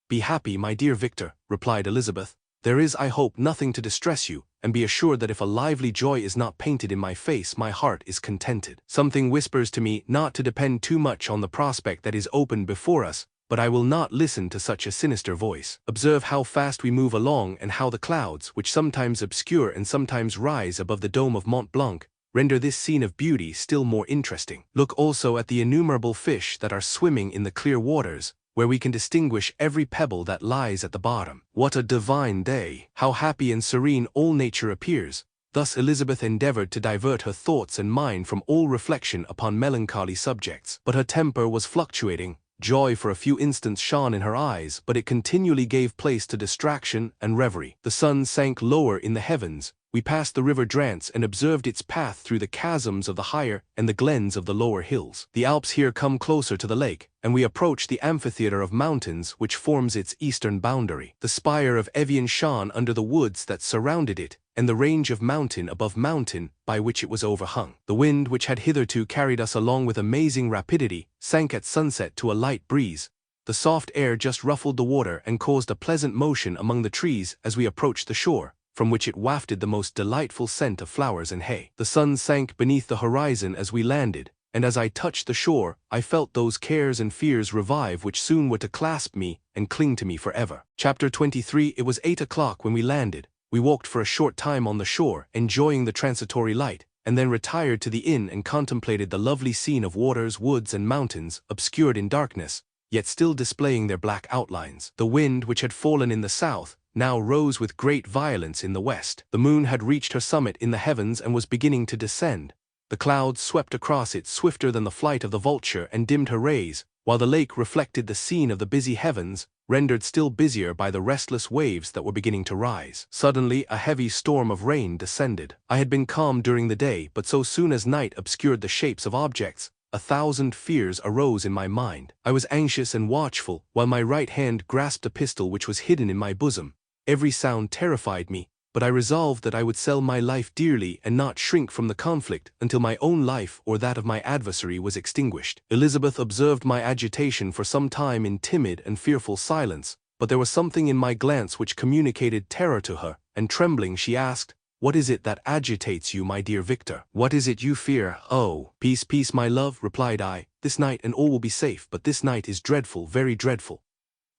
"Be happy, my dear Victor," replied Elizabeth. "There is, I hope, nothing to distress you, and be assured that if a lively joy is not painted in my face, my heart is contented. Something whispers to me not to depend too much on the prospect that is open before us, but I will not listen to such a sinister voice. Observe how fast we move along, and how the clouds, which sometimes obscure and sometimes rise above the dome of Mont Blanc, render this scene of beauty still more interesting. Look also at the innumerable fish that are swimming in the clear waters, where we can distinguish every pebble that lies at the bottom. What a divine day! How happy and serene all nature appears!" Thus Elizabeth endeavored to divert her thoughts and mind from all reflection upon melancholy subjects. But her temper was fluctuating. Joy for a few instants shone in her eyes, but it continually gave place to distraction and reverie. The sun sank lower in the heavens. We passed the river Drance and observed its path through the chasms of the higher and the glens of the lower hills. The Alps here come closer to the lake, and we approached the amphitheater of mountains which forms its eastern boundary. The spire of Evian shone under the woods that surrounded it, and the range of mountain above mountain by which it was overhung. The wind, which had hitherto carried us along with amazing rapidity, sank at sunset to a light breeze. The soft air just ruffled the water and caused a pleasant motion among the trees as we approached the shore, from which it wafted the most delightful scent of flowers and hay. The sun sank beneath the horizon as we landed, and as I touched the shore, I felt those cares and fears revive which soon were to clasp me and cling to me forever. Chapter 23. It was 8 o'clock when we landed. We walked for a short time on the shore, enjoying the transitory light, and then retired to the inn and contemplated the lovely scene of waters, woods, and mountains, obscured in darkness, yet still displaying their black outlines. The wind, which had fallen in the south, now rose with great violence in the west. The moon had reached her summit in the heavens and was beginning to descend. The clouds swept across it swifter than the flight of the vulture and dimmed her rays, while the lake reflected the scene of the busy heavens, rendered still busier by the restless waves that were beginning to rise. Suddenly a heavy storm of rain descended. I had been calm during the day, but so soon as night obscured the shapes of objects, 1,000 fears arose in my mind. I was anxious and watchful, while my right hand grasped a pistol which was hidden in my bosom. Every sound terrified me, but I resolved that I would sell my life dearly and not shrink from the conflict until my own life or that of my adversary was extinguished. Elizabeth observed my agitation for some time in timid and fearful silence, but there was something in my glance which communicated terror to her, and trembling she asked, "What is it that agitates you, my dear Victor? What is it you fear?" "Oh, peace, peace, my love," replied I. "This night and all will be safe, but this night is dreadful, very dreadful."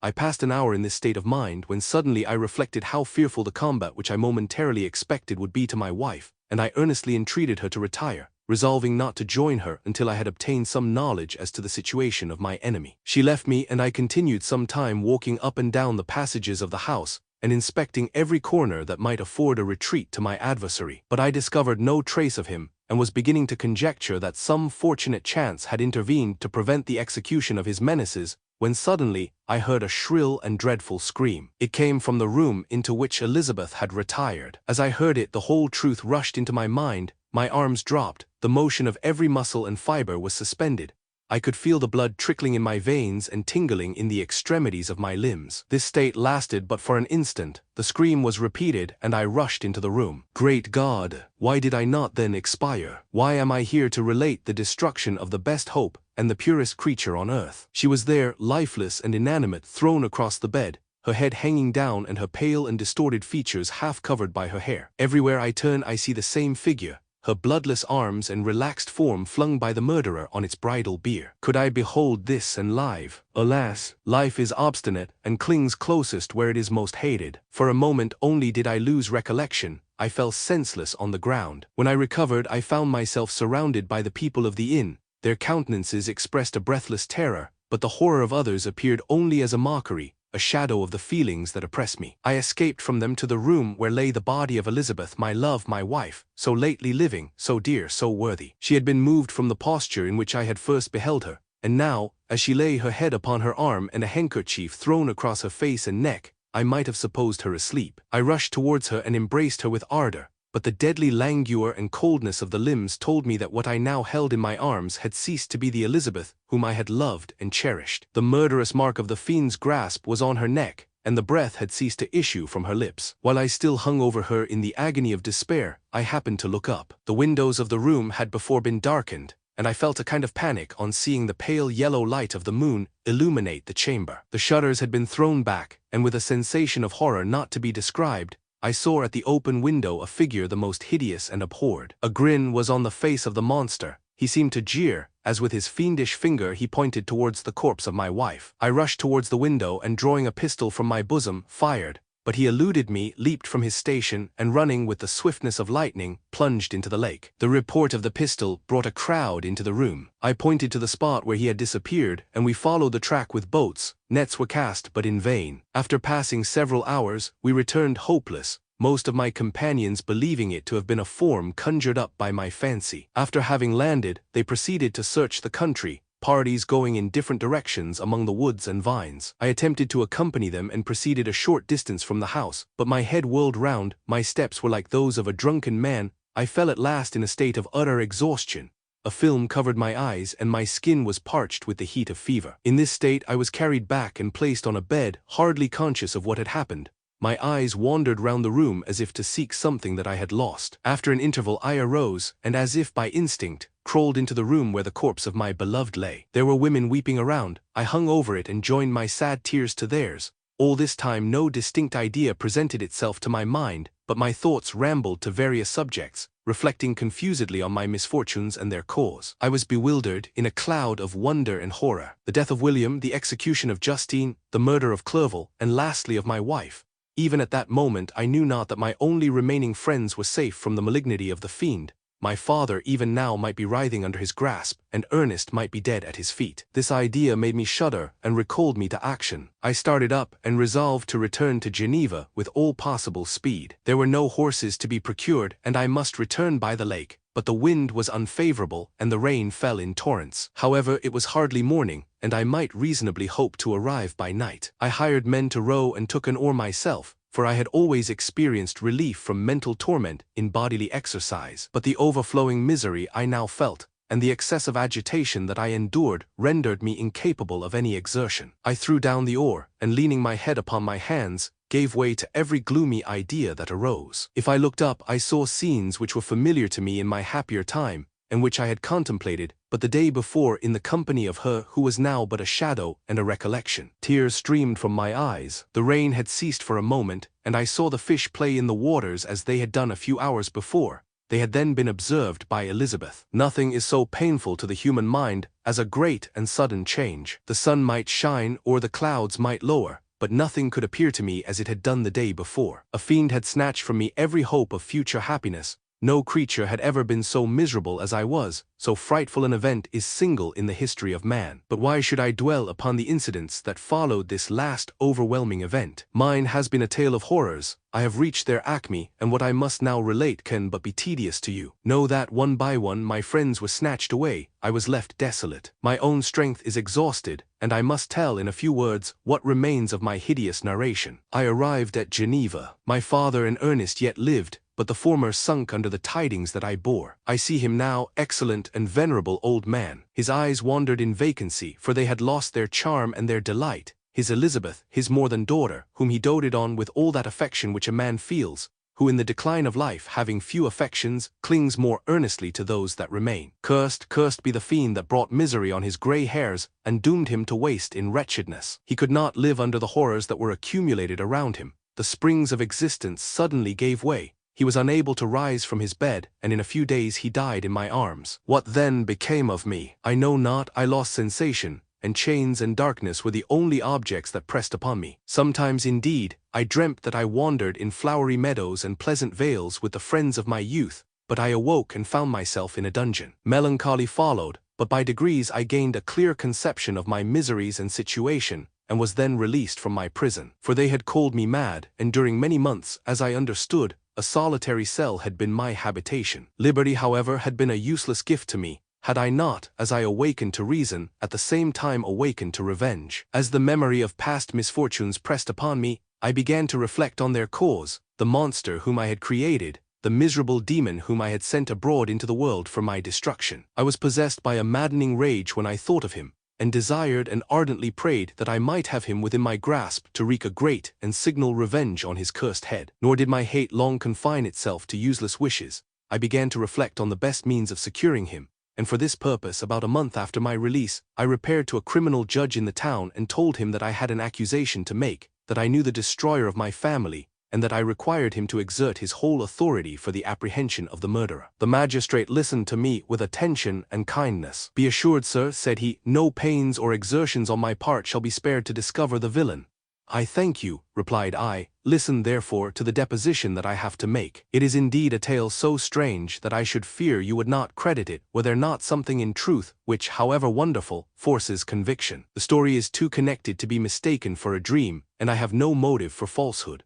I passed an hour in this state of mind, when suddenly I reflected how fearful the combat which I momentarily expected would be to my wife, and I earnestly entreated her to retire, resolving not to join her until I had obtained some knowledge as to the situation of my enemy. She left me, and I continued some time walking up and down the passages of the house, and inspecting every corner that might afford a retreat to my adversary. But I discovered no trace of him, and was beginning to conjecture that some fortunate chance had intervened to prevent the execution of his menaces, when suddenly I heard a shrill and dreadful scream. It came from the room into which Elizabeth had retired. As I heard it, the whole truth rushed into my mind, my arms dropped, The motion of every muscle and fiber was suspended. I could feel the blood trickling in my veins and tingling in the extremities of my limbs. This state lasted but for an instant. The scream was repeated, and I rushed into the room. Great God, why did I not then expire? Why am I here to relate the destruction of the best hope and the purest creature on earth? She was there, lifeless and inanimate, thrown across the bed, her head hanging down and her pale and distorted features half covered by her hair. Everywhere I turn I see the same figure, her bloodless arms and relaxed form flung by the murderer on its bridal bier. Could I behold this and live? Alas, life is obstinate and clings closest where it is most hated. For a moment only did I lose recollection. I fell senseless on the ground. When I recovered, I found myself surrounded by the people of the inn. Their countenances expressed a breathless terror, but the horror of others appeared only as a mockery, a shadow of the feelings that oppressed me. I escaped from them to the room where lay the body of Elizabeth, my love, my wife, so lately living, so dear, so worthy. She had been moved from the posture in which I had first beheld her, and now, as she lay, her head upon her arm and a handkerchief thrown across her face and neck, I might have supposed her asleep. I rushed towards her and embraced her with ardor, but the deadly languor and coldness of the limbs told me that what I now held in my arms had ceased to be the Elizabeth whom I had loved and cherished. The murderous mark of the fiend's grasp was on her neck, and the breath had ceased to issue from her lips. While I still hung over her in the agony of despair, I happened to look up. The windows of the room had before been darkened, and I felt a kind of panic on seeing the pale yellow light of the moon illuminate the chamber. The shutters had been thrown back, and with a sensation of horror not to be described, I saw at the open window a figure the most hideous and abhorred. A grin was on the face of the monster. He seemed to jeer, as with his fiendish finger he pointed towards the corpse of my wife. I rushed towards the window and, drawing a pistol from my bosom, fired, but he eluded me, leaped from his station, and running with the swiftness of lightning, plunged into the lake. The report of the pistol brought a crowd into the room. I pointed to the spot where he had disappeared, and we followed the track with boats. Nets were cast, but in vain. After passing several hours, we returned hopeless, most of my companions believing it to have been a form conjured up by my fancy. After having landed, they proceeded to search the country, parties going in different directions among the woods and vines. I attempted to accompany them and proceeded a short distance from the house, but my head whirled round, my steps were like those of a drunken man. I fell at last in a state of utter exhaustion. A film covered my eyes and my skin was parched with the heat of fever. In this state I was carried back and placed on a bed, hardly conscious of what had happened. My eyes wandered round the room as if to seek something that I had lost. After an interval I arose, and as if by instinct, crawled into the room where the corpse of my beloved lay. There were women weeping around. I hung over it and joined my sad tears to theirs. All this time no distinct idea presented itself to my mind, but my thoughts rambled to various subjects, reflecting confusedly on my misfortunes and their cause. I was bewildered, in a cloud of wonder and horror. The death of William, the execution of Justine, the murder of Clerval, and lastly of my wife. Even at that moment I knew not that my only remaining friends were safe from the malignity of the fiend. My father even now might be writhing under his grasp, and Ernest might be dead at his feet. This idea made me shudder and recalled me to action. I started up and resolved to return to Geneva with all possible speed. There were no horses to be procured, and I must return by the lake, but the wind was unfavorable and the rain fell in torrents. However, it was hardly morning, and I might reasonably hope to arrive by night. I hired men to row and took an oar myself, for I had always experienced relief from mental torment in bodily exercise. But the overflowing misery I now felt, and the excessive agitation that I endured, rendered me incapable of any exertion. I threw down the oar, and leaning my head upon my hands, gave way to every gloomy idea that arose. If I looked up, I saw scenes which were familiar to me in my happier time, and which I had contemplated but the day before in the company of her who was now but a shadow and a recollection. Tears streamed from my eyes. The rain had ceased for a moment, and I saw the fish play in the waters as they had done a few hours before. They had then been observed by Elizabeth. Nothing is so painful to the human mind as a great and sudden change. The sun might shine or the clouds might lower, but nothing could appear to me as it had done the day before. A fiend had snatched from me every hope of future happiness. No creature had ever been so miserable as I was. So frightful an event is single in the history of man. But why should I dwell upon the incidents that followed this last overwhelming event? Mine has been a tale of horrors. I have reached their acme, and what I must now relate can but be tedious to you. Know that one by one my friends were snatched away. I was left desolate. My own strength is exhausted, and I must tell in a few words what remains of my hideous narration. I arrived at Geneva. My father and Ernest yet lived, but the former sunk under the tidings that I bore. I see him now, excellent and venerable old man. His eyes wandered in vacancy, for they had lost their charm and their delight. His Elizabeth, his more than daughter, whom he doted on with all that affection which a man feels, who in the decline of life, having few affections, clings more earnestly to those that remain. Cursed be the fiend that brought misery on his grey hairs, and doomed him to waste in wretchedness. He could not live under the horrors that were accumulated around him. The springs of existence suddenly gave way. He was unable to rise from his bed, and in a few days he died in my arms. What then became of me? I know not. I lost sensation, and chains and darkness were the only objects that pressed upon me. Sometimes, indeed, I dreamt that I wandered in flowery meadows and pleasant vales with the friends of my youth, but I awoke and found myself in a dungeon. Melancholy followed, but by degrees I gained a clear conception of my miseries and situation, and was then released from my prison. For they had called me mad, and during many months, as I understood, a solitary cell had been my habitation. Liberty, however, had been a useless gift to me, had I not, as I awakened to reason, at the same time awakened to revenge. As the memory of past misfortunes pressed upon me, I began to reflect on their cause, the monster whom I had created, the miserable demon whom I had sent abroad into the world for my destruction. I was possessed by a maddening rage when I thought of him, and desired and ardently prayed that I might have him within my grasp to wreak a great and signal revenge on his cursed head. Nor did my hate long confine itself to useless wishes. I began to reflect on the best means of securing him, and for this purpose, about a month after my release, I repaired to a criminal judge in the town and told him that I had an accusation to make, that I knew the destroyer of my family, and that I required him to exert his whole authority for the apprehension of the murderer. The magistrate listened to me with attention and kindness. "Be assured, sir," said he, "no pains or exertions on my part shall be spared to discover the villain." "I thank you," replied I. "Listen, therefore, to the deposition that I have to make. It is indeed a tale so strange that I should fear you would not credit it were there not something in truth which, however wonderful, forces conviction. The story is too connected to be mistaken for a dream, and I have no motive for falsehood."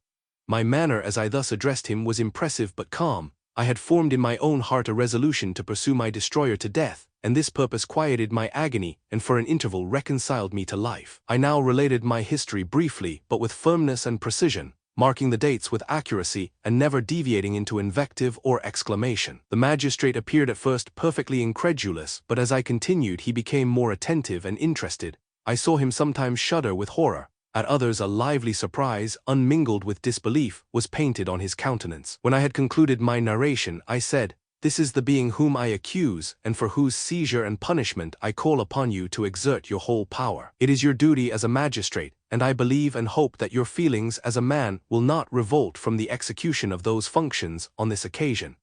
My manner as I thus addressed him was impressive but calm. I had formed in my own heart a resolution to pursue my destroyer to death, and this purpose quieted my agony and for an interval reconciled me to life. I now related my history briefly but with firmness and precision, marking the dates with accuracy and never deviating into invective or exclamation. The magistrate appeared at first perfectly incredulous, but as I continued he became more attentive and interested. I saw him sometimes shudder with horror. At others a lively surprise, unmingled with disbelief, was painted on his countenance. When I had concluded my narration, I said, "This is the being whom I accuse, and for whose seizure and punishment I call upon you to exert your whole power. It is your duty as a magistrate, and I believe and hope that your feelings as a man will not revolt from the execution of those functions on this occasion."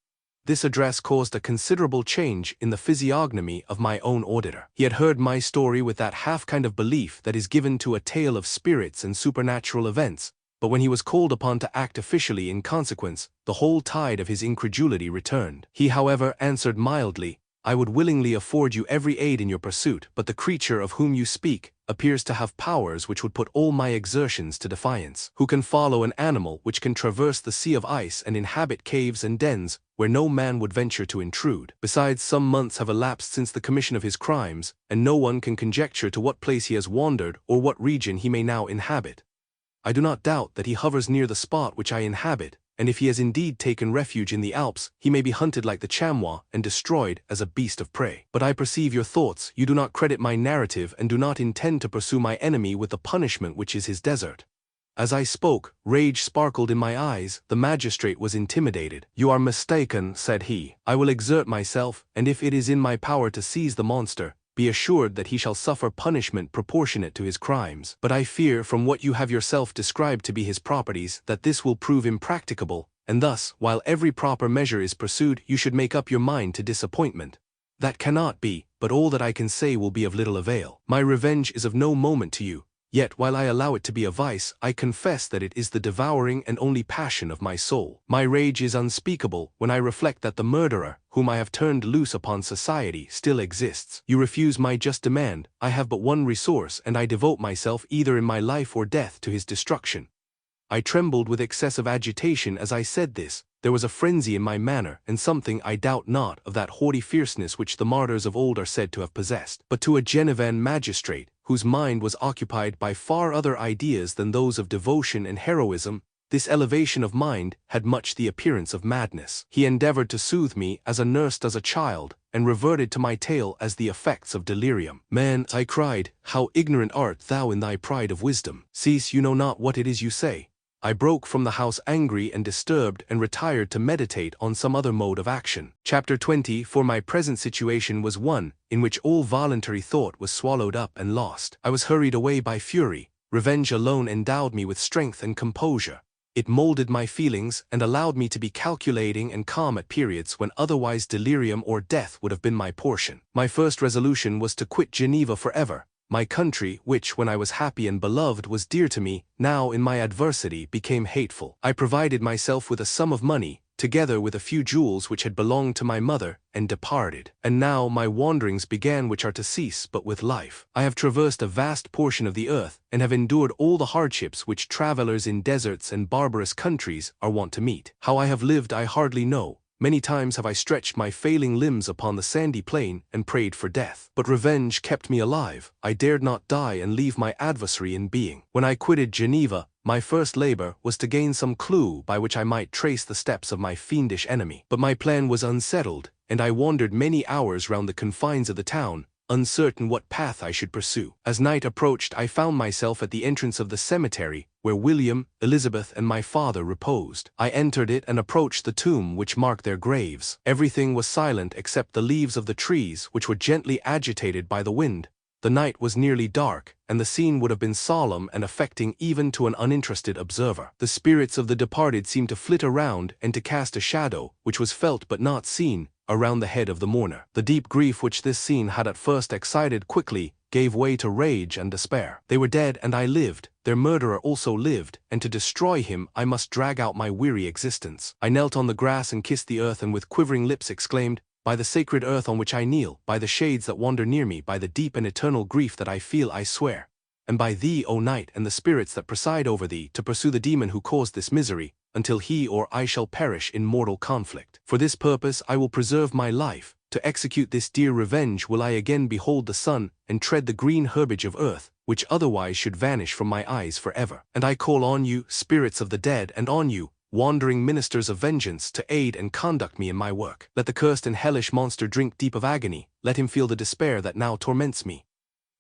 This address caused a considerable change in the physiognomy of my own auditor. He had heard my story with that half kind of belief that is given to a tale of spirits and supernatural events, but when he was called upon to act officially in consequence, the whole tide of his incredulity returned. He, however, answered mildly, "I would willingly afford you every aid in your pursuit, but the creature of whom you speak appears to have powers which would put all my exertions to defiance. Who can follow an animal which can traverse the sea of ice and inhabit caves and dens where no man would venture to intrude? Besides, some months have elapsed since the commission of his crimes, and no one can conjecture to what place he has wandered or what region he may now inhabit. I do not doubt that he hovers near the spot which I inhabit, and if he has indeed taken refuge in the Alps, he may be hunted like the chamois and destroyed as a beast of prey. But I perceive your thoughts. You do not credit my narrative and do not intend to pursue my enemy with the punishment which is his desert." As I spoke, rage sparkled in my eyes. The magistrate was intimidated. "You are mistaken," said he. "I will exert myself, and if it is in my power to seize the monster, be assured that he shall suffer punishment proportionate to his crimes. But I fear, from what you have yourself described to be his properties, that this will prove impracticable, and thus, while every proper measure is pursued, you should make up your mind to disappointment. That cannot be, but all that I can say will be of little avail. My revenge is of no moment to you, yet while I allow it to be a vice, I confess that it is the devouring and only passion of my soul. My rage is unspeakable when I reflect that the murderer, whom I have turned loose upon society, still exists. You refuse my just demand. I have but one resource, and I devote myself either in my life or death to his destruction." I trembled with excessive agitation as I said this. There was a frenzy in my manner, and something, I doubt not, of that haughty fierceness which the martyrs of old are said to have possessed. But to a Genevan magistrate, whose mind was occupied by far other ideas than those of devotion and heroism, This elevation of mind had much the appearance of madness. He endeavored to soothe me as a nurse does a child, and reverted to my tale as the effects of delirium. Man, I cried, how ignorant art thou in thy pride of wisdom! Cease, you know not what it is you say. I broke from the house angry and disturbed and retired to meditate on some other mode of action. Chapter 20. For my present situation was one in which all voluntary thought was swallowed up and lost. I was hurried away by fury. Revenge alone endowed me with strength and composure. It molded my feelings and allowed me to be calculating and calm at periods when otherwise delirium or death would have been my portion. My first resolution was to quit Geneva forever. My country, which when I was happy and beloved was dear to me, now in my adversity became hateful. I provided myself with a sum of money, together with a few jewels which had belonged to my mother, and departed. And now my wanderings began which are to cease but with life. I have traversed a vast portion of the earth, and have endured all the hardships which travelers in deserts and barbarous countries are wont to meet. How I have lived I hardly know. Many times have I stretched my failing limbs upon the sandy plain and prayed for death. But revenge kept me alive. I dared not die and leave my adversary in being. When I quitted Geneva, my first labor was to gain some clue by which I might trace the steps of my fiendish enemy. But my plan was unsettled, and I wandered many hours round the confines of the town, uncertain what path I should pursue. As night approached, I found myself at the entrance of the cemetery, where William, Elizabeth, and my father reposed. I entered it and approached the tomb which marked their graves. Everything was silent except the leaves of the trees, which were gently agitated by the wind. The night was nearly dark, and the scene would have been solemn and affecting even to an uninterested observer. The spirits of the departed seemed to flit around and to cast a shadow, which was felt but not seen, around the head of the mourner. The deep grief which this scene had at first excited quickly gave way to rage and despair. They were dead and I lived, their murderer also lived, and to destroy him I must drag out my weary existence. I knelt on the grass and kissed the earth and with quivering lips exclaimed, by the sacred earth on which I kneel, by the shades that wander near me, by the deep and eternal grief that I feel, I swear, and by thee, O night, and the spirits that preside over thee, to pursue the demon who caused this misery, until he or I shall perish in mortal conflict. For this purpose I will preserve my life. To execute this dear revenge will I again behold the sun, and tread the green herbage of earth, which otherwise should vanish from my eyes forever. And I call on you, spirits of the dead, and on you, wandering ministers of vengeance, to aid and conduct me in my work. Let the cursed and hellish monster drink deep of agony, let him feel the despair that now torments me.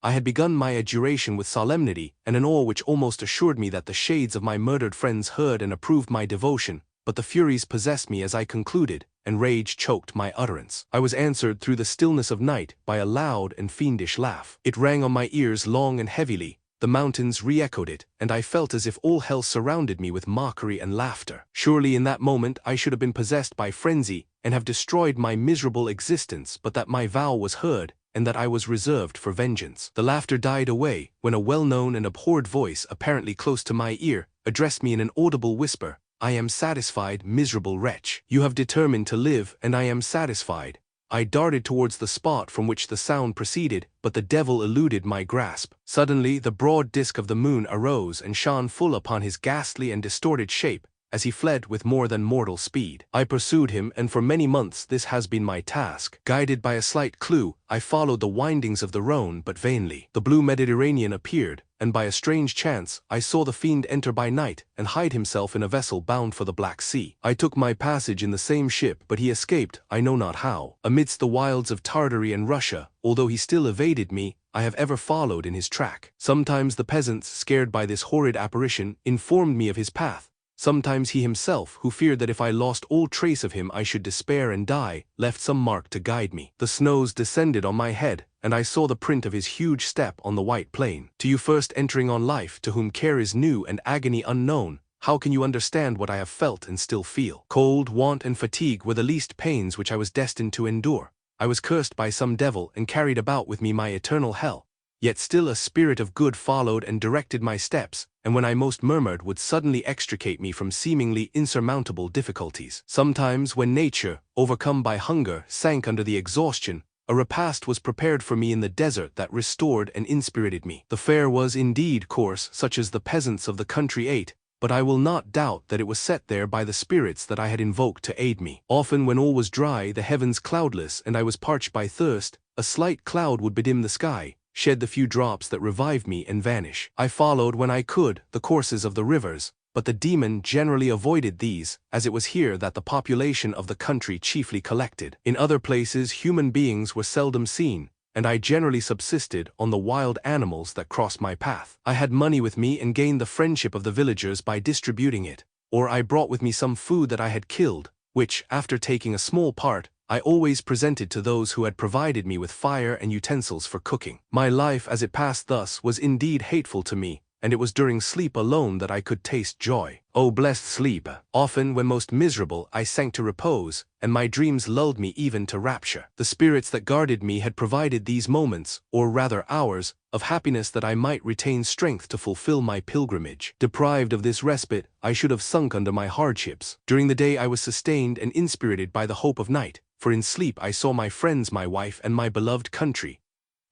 I had begun my adjuration with solemnity, and an awe which almost assured me that the shades of my murdered friends heard and approved my devotion, but the furies possessed me as I concluded, and rage choked my utterance. I was answered through the stillness of night by a loud and fiendish laugh. It rang on my ears long and heavily, the mountains re-echoed it, and I felt as if all hell surrounded me with mockery and laughter. Surely in that moment I should have been possessed by frenzy, and have destroyed my miserable existence, but that my vow was heard, and that I was reserved for vengeance. The laughter died away, when a well-known and abhorred voice, apparently close to my ear, addressed me in an audible whisper, I am satisfied, miserable wretch. You have determined to live, and I am satisfied. I darted towards the spot from which the sound proceeded, but the devil eluded my grasp. Suddenly the broad disk of the moon arose and shone full upon his ghastly and distorted shape, as he fled with more than mortal speed. I pursued him, and for many months this has been my task. Guided by a slight clue, I followed the windings of the Rhone, but vainly. The blue Mediterranean appeared, and by a strange chance, I saw the fiend enter by night, and hide himself in a vessel bound for the Black Sea. I took my passage in the same ship, but he escaped, I know not how. Amidst the wilds of Tartary and Russia, although he still evaded me, I have ever followed in his track. Sometimes the peasants, scared by this horrid apparition, informed me of his path. Sometimes he himself, who feared that if I lost all trace of him I should despair and die, left some mark to guide me. The snows descended on my head, and I saw the print of his huge step on the white plain. To you first entering on life, to whom care is new and agony unknown, how can you understand what I have felt and still feel? Cold, want, and fatigue were the least pains which I was destined to endure. I was cursed by some devil and carried about with me my eternal hell. Yet still a spirit of good followed and directed my steps, and when I most murmured would suddenly extricate me from seemingly insurmountable difficulties. Sometimes when nature, overcome by hunger, sank under the exhaustion, a repast was prepared for me in the desert that restored and inspirited me. The fare was indeed coarse, such as the peasants of the country ate, but I will not doubt that it was set there by the spirits that I had invoked to aid me. Often when all was dry, the heavens cloudless, and I was parched by thirst, a slight cloud would bedim the sky, shed the few drops that revived me and vanish. I followed, when I could, the courses of the rivers, but the demon generally avoided these, as it was here that the population of the country chiefly collected. In other places human beings were seldom seen, and I generally subsisted on the wild animals that crossed my path. I had money with me and gained the friendship of the villagers by distributing it, or I brought with me some food that I had killed, which, after taking a small part, I always presented to those who had provided me with fire and utensils for cooking. My life as it passed thus was indeed hateful to me, and it was during sleep alone that I could taste joy. O blessed sleep! Often when most miserable I sank to repose, and my dreams lulled me even to rapture. The spirits that guarded me had provided these moments, or rather hours, of happiness that I might retain strength to fulfill my pilgrimage. Deprived of this respite, I should have sunk under my hardships. During the day I was sustained and inspirited by the hope of night, for in sleep I saw my friends, my wife, and my beloved country.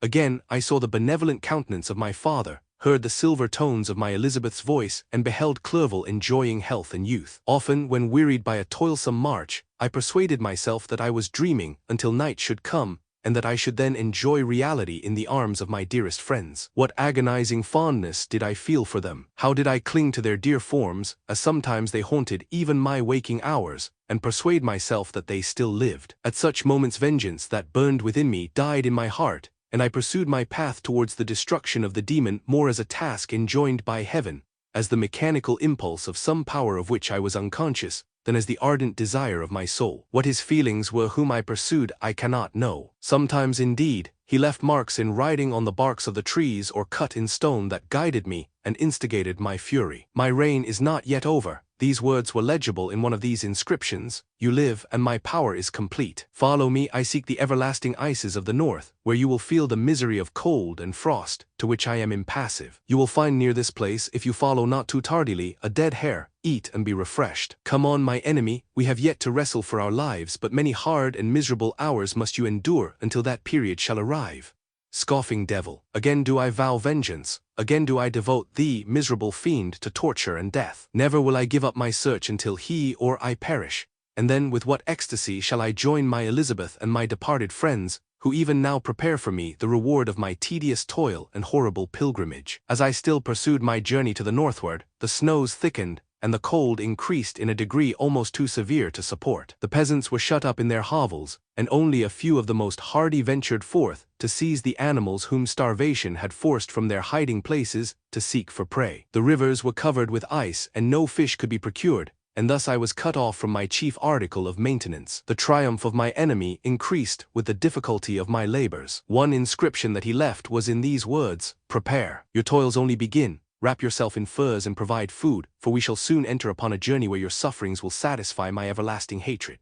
Again I saw the benevolent countenance of my father, heard the silver tones of my Elizabeth's voice, and beheld Clerval enjoying health and youth. Often, when wearied by a toilsome march, I persuaded myself that I was dreaming until night should come, and that I should then enjoy reality in the arms of my dearest friends. What agonizing fondness did I feel for them! How did I cling to their dear forms, as sometimes they haunted even my waking hours, and persuade myself that they still lived. At such moments vengeance that burned within me died in my heart, and I pursued my path towards the destruction of the demon more as a task enjoined by heaven, as the mechanical impulse of some power of which I was unconscious, than as the ardent desire of my soul. What his feelings were whom I pursued I cannot know. Sometimes, indeed, he left marks in writing on the barks of the trees or cut in stone that guided me and instigated my fury. My reign is not yet over. These words were legible in one of these inscriptions: "You live, and my power is complete. Follow me, I seek the everlasting ices of the north, where you will feel the misery of cold and frost, to which I am impassive. You will find near this place, if you follow not too tardily, a dead hare. Eat and be refreshed. Come on, my enemy, we have yet to wrestle for our lives, but many hard and miserable hours must you endure until that period shall arrive. Scoffing devil, again do I vow vengeance, again do I devote thee, miserable fiend, to torture and death. Never will I give up my search until he or I perish, and then with what ecstasy shall I join my Elizabeth and my departed friends, who even now prepare for me the reward of my tedious toil and horrible pilgrimage." As I still pursued my journey to the northward, the snows thickened, and the cold increased in a degree almost too severe to support. The peasants were shut up in their hovels, and only a few of the most hardy ventured forth to seize the animals whom starvation had forced from their hiding places to seek for prey. The rivers were covered with ice, and no fish could be procured, and thus I was cut off from my chief article of maintenance. The triumph of my enemy increased with the difficulty of my labors. One inscription that he left was in these words: "Prepare. Your toils only begin. Wrap yourself in furs and provide food, for we shall soon enter upon a journey where your sufferings will satisfy my everlasting hatred."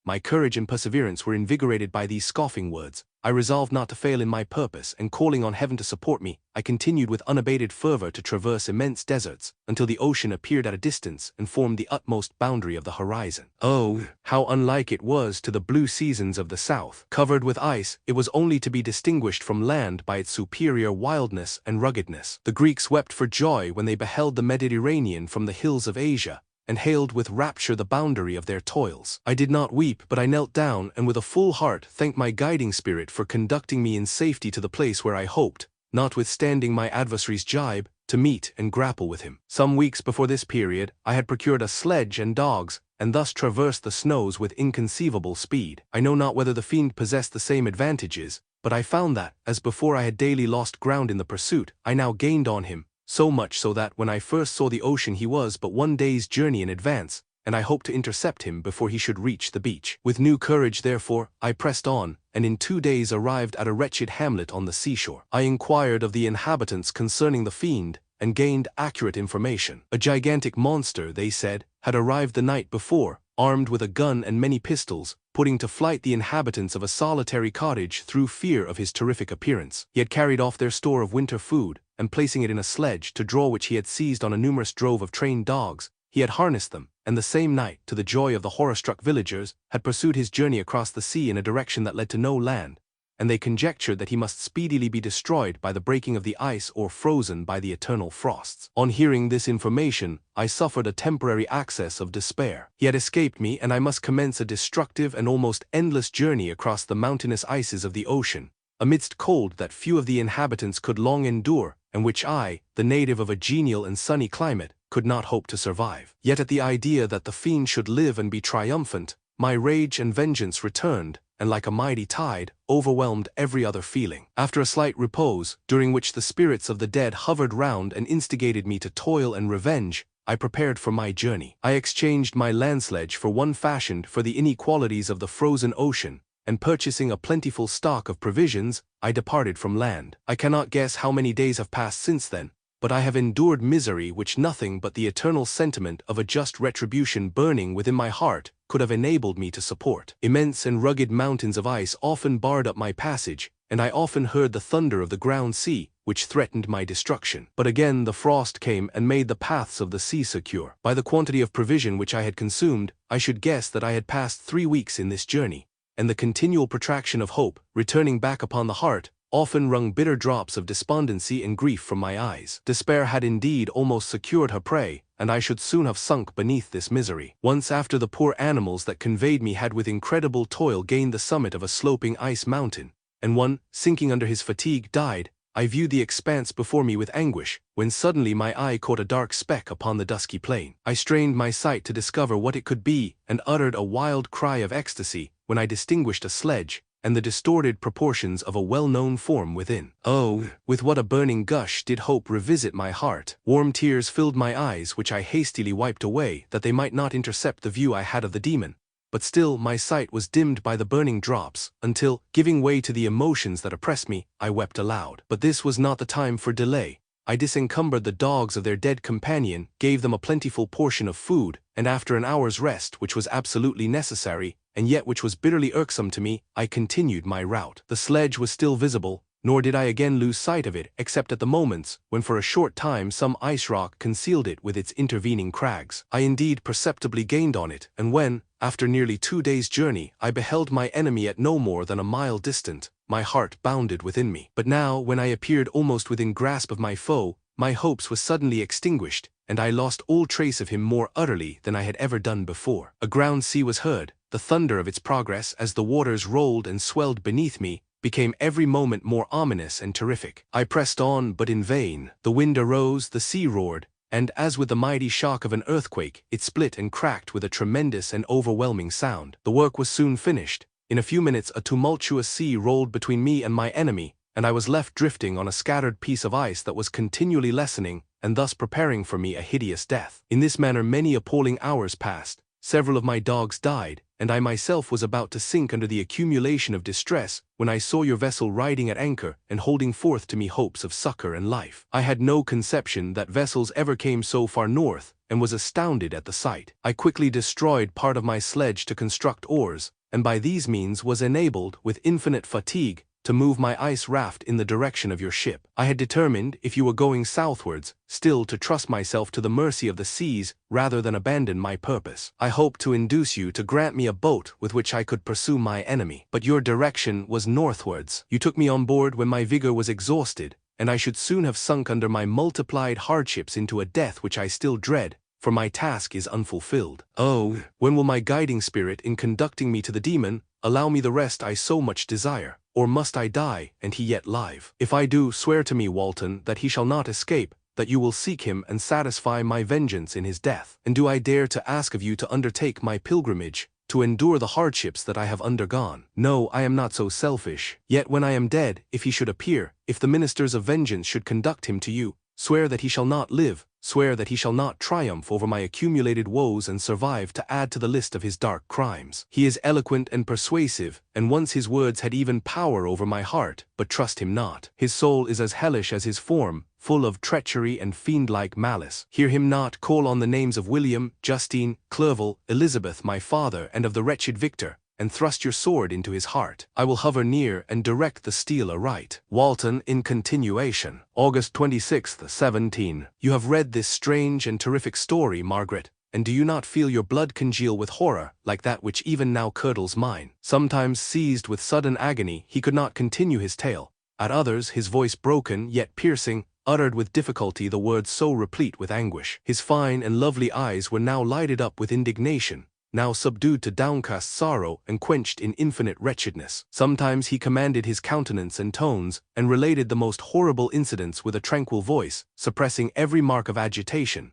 My courage and perseverance were invigorated by these scoffing words. I resolved not to fail in my purpose, and calling on heaven to support me, I continued with unabated fervor to traverse immense deserts, until the ocean appeared at a distance and formed the utmost boundary of the horizon. Oh, how unlike it was to the blue seasons of the south! Covered with ice, it was only to be distinguished from land by its superior wildness and ruggedness. The Greeks wept for joy when they beheld the Mediterranean from the hills of Asia, and hailed with rapture the boundary of their toils. I did not weep, but I knelt down and with a full heart thanked my guiding spirit for conducting me in safety to the place where I hoped, notwithstanding my adversary's jibe, to meet and grapple with him. Some weeks before this period, I had procured a sledge and dogs, and thus traversed the snows with inconceivable speed. I know not whether the fiend possessed the same advantages, but I found that, as before I had daily lost ground in the pursuit, I now gained on him, so much so that when I first saw the ocean he was but one day's journey in advance, and I hoped to intercept him before he should reach the beach. With new courage, therefore, I pressed on, and in 2 days arrived at a wretched hamlet on the seashore. I inquired of the inhabitants concerning the fiend, and gained accurate information. A gigantic monster, they said, had arrived the night before, armed with a gun and many pistols, putting to flight the inhabitants of a solitary cottage through fear of his terrific appearance. He had carried off their store of winter food, and placing it in a sledge, to draw which he had seized on a numerous drove of trained dogs, he had harnessed them, and the same night, to the joy of the horror-struck villagers, had pursued his journey across the sea in a direction that led to no land, and they conjectured that he must speedily be destroyed by the breaking of the ice or frozen by the eternal frosts. On hearing this information, I suffered a temporary access of despair. He had escaped me, and I must commence a destructive and almost endless journey across the mountainous ices of the ocean, amidst cold that few of the inhabitants could long endure, and which I, the native of a genial and sunny climate, could not hope to survive. Yet at the idea that the fiend should live and be triumphant, my rage and vengeance returned, and like a mighty tide, overwhelmed every other feeling. After a slight repose, during which the spirits of the dead hovered round and instigated me to toil and revenge, I prepared for my journey. I exchanged my land sledge for one fashioned for the inequalities of the frozen ocean, and purchasing a plentiful stock of provisions, I departed from land. I cannot guess how many days have passed since then, but I have endured misery which nothing but the eternal sentiment of a just retribution burning within my heart could have enabled me to support. Immense and rugged mountains of ice often barred up my passage, and I often heard the thunder of the ground sea, which threatened my destruction. But again the frost came and made the paths of the sea secure. By the quantity of provision which I had consumed, I should guess that I had passed 3 weeks in this journey, and the continual protraction of hope, returning back upon the heart, often wrung bitter drops of despondency and grief from my eyes. Despair had indeed almost secured her prey, and I should soon have sunk beneath this misery. Once after the poor animals that conveyed me had with incredible toil gained the summit of a sloping ice mountain, and one, sinking under his fatigue, died, I viewed the expanse before me with anguish, when suddenly my eye caught a dark speck upon the dusky plain. I strained my sight to discover what it could be, and uttered a wild cry of ecstasy, when I distinguished a sledge, and the distorted proportions of a well-known form within. Oh, with what a burning gush did hope revisit my heart! Warm tears filled my eyes, which I hastily wiped away, that they might not intercept the view I had of the demon. But still my sight was dimmed by the burning drops, until, giving way to the emotions that oppressed me, I wept aloud. But this was not the time for delay. I disencumbered the dogs of their dead companion, gave them a plentiful portion of food, and after an hour's rest, which was absolutely necessary, and yet which was bitterly irksome to me, I continued my route. The sledge was still visible, nor did I again lose sight of it except at the moments when for a short time some ice rock concealed it with its intervening crags. I indeed perceptibly gained on it, and when, after nearly 2 days' journey, I beheld my enemy at no more than a mile distant, my heart bounded within me. But now, when I appeared almost within grasp of my foe, my hopes were suddenly extinguished, and I lost all trace of him more utterly than I had ever done before. A ground sea was heard. The thunder of its progress as the waters rolled and swelled beneath me became every moment more ominous and terrific. I pressed on, but in vain. The wind arose, the sea roared, and, as with the mighty shock of an earthquake, it split and cracked with a tremendous and overwhelming sound. The work was soon finished. In a few minutes a tumultuous sea rolled between me and my enemy, and I was left drifting on a scattered piece of ice that was continually lessening, and thus preparing for me a hideous death. In this manner many appalling hours passed. Several of my dogs died, and I myself was about to sink under the accumulation of distress, when I saw your vessel riding at anchor and holding forth to me hopes of succor and life. I had no conception that vessels ever came so far north, and was astounded at the sight. I quickly destroyed part of my sledge to construct oars, and by these means was enabled, with infinite fatigue, to move my ice raft in the direction of your ship. I had determined, if you were going southwards, still to trust myself to the mercy of the seas rather than abandon my purpose. I hoped to induce you to grant me a boat with which I could pursue my enemy. But your direction was northwards. You took me on board when my vigor was exhausted, and I should soon have sunk under my multiplied hardships into a death which I still dread, for my task is unfulfilled. Oh, when will my guiding spirit in conducting me to the demon allow me the rest I so much desire? Or must I die, and he yet live? If I do, swear to me, Walton, that he shall not escape, that you will seek him and satisfy my vengeance in his death. And do I dare to ask of you to undertake my pilgrimage, to endure the hardships that I have undergone? No, I am not so selfish. Yet when I am dead, if he should appear, if the ministers of vengeance should conduct him to you, swear that he shall not live, swear that he shall not triumph over my accumulated woes and survive to add to the list of his dark crimes. He is eloquent and persuasive, and once his words had even power over my heart, but trust him not. His soul is as hellish as his form, full of treachery and fiend-like malice. Hear him not call on the names of William, Justine, Clerval, Elizabeth my father, and of the wretched Victor, and thrust your sword into his heart. I will hover near and direct the steel aright. Walton, in continuation. August 26th, 17. You have read this strange and terrific story, Margaret, and do you not feel your blood congeal with horror, like that which even now curdles mine? Sometimes seized with sudden agony, he could not continue his tale. At others, his voice broken, yet piercing, uttered with difficulty the words so replete with anguish. His fine and lovely eyes were now lighted up with indignation, now subdued to downcast sorrow and quenched in infinite wretchedness. Sometimes he commanded his countenance and tones, and related the most horrible incidents with a tranquil voice, suppressing every mark of agitation.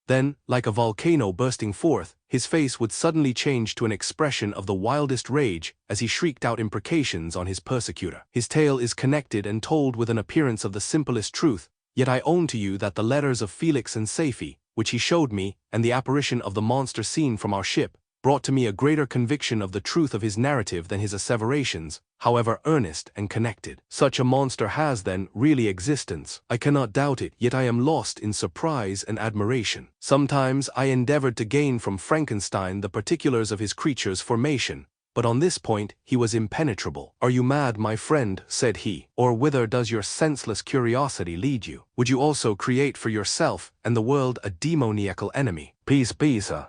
Then, like a volcano bursting forth, his face would suddenly change to an expression of the wildest rage as he shrieked out imprecations on his persecutor. His tale is connected and told with an appearance of the simplest truth, yet I own to you that the letters of Felix and Safie, which he showed me, and the apparition of the monster seen from our ship, brought to me a greater conviction of the truth of his narrative than his asseverations, however earnest and connected. Such a monster has, then, really existence. I cannot doubt it, yet I am lost in surprise and admiration. Sometimes I endeavored to gain from Frankenstein the particulars of his creature's formation, but on this point he was impenetrable. "Are you mad, my friend?" said he. "Or whither does your senseless curiosity lead you? Would you also create for yourself and the world a demoniacal enemy? Peace,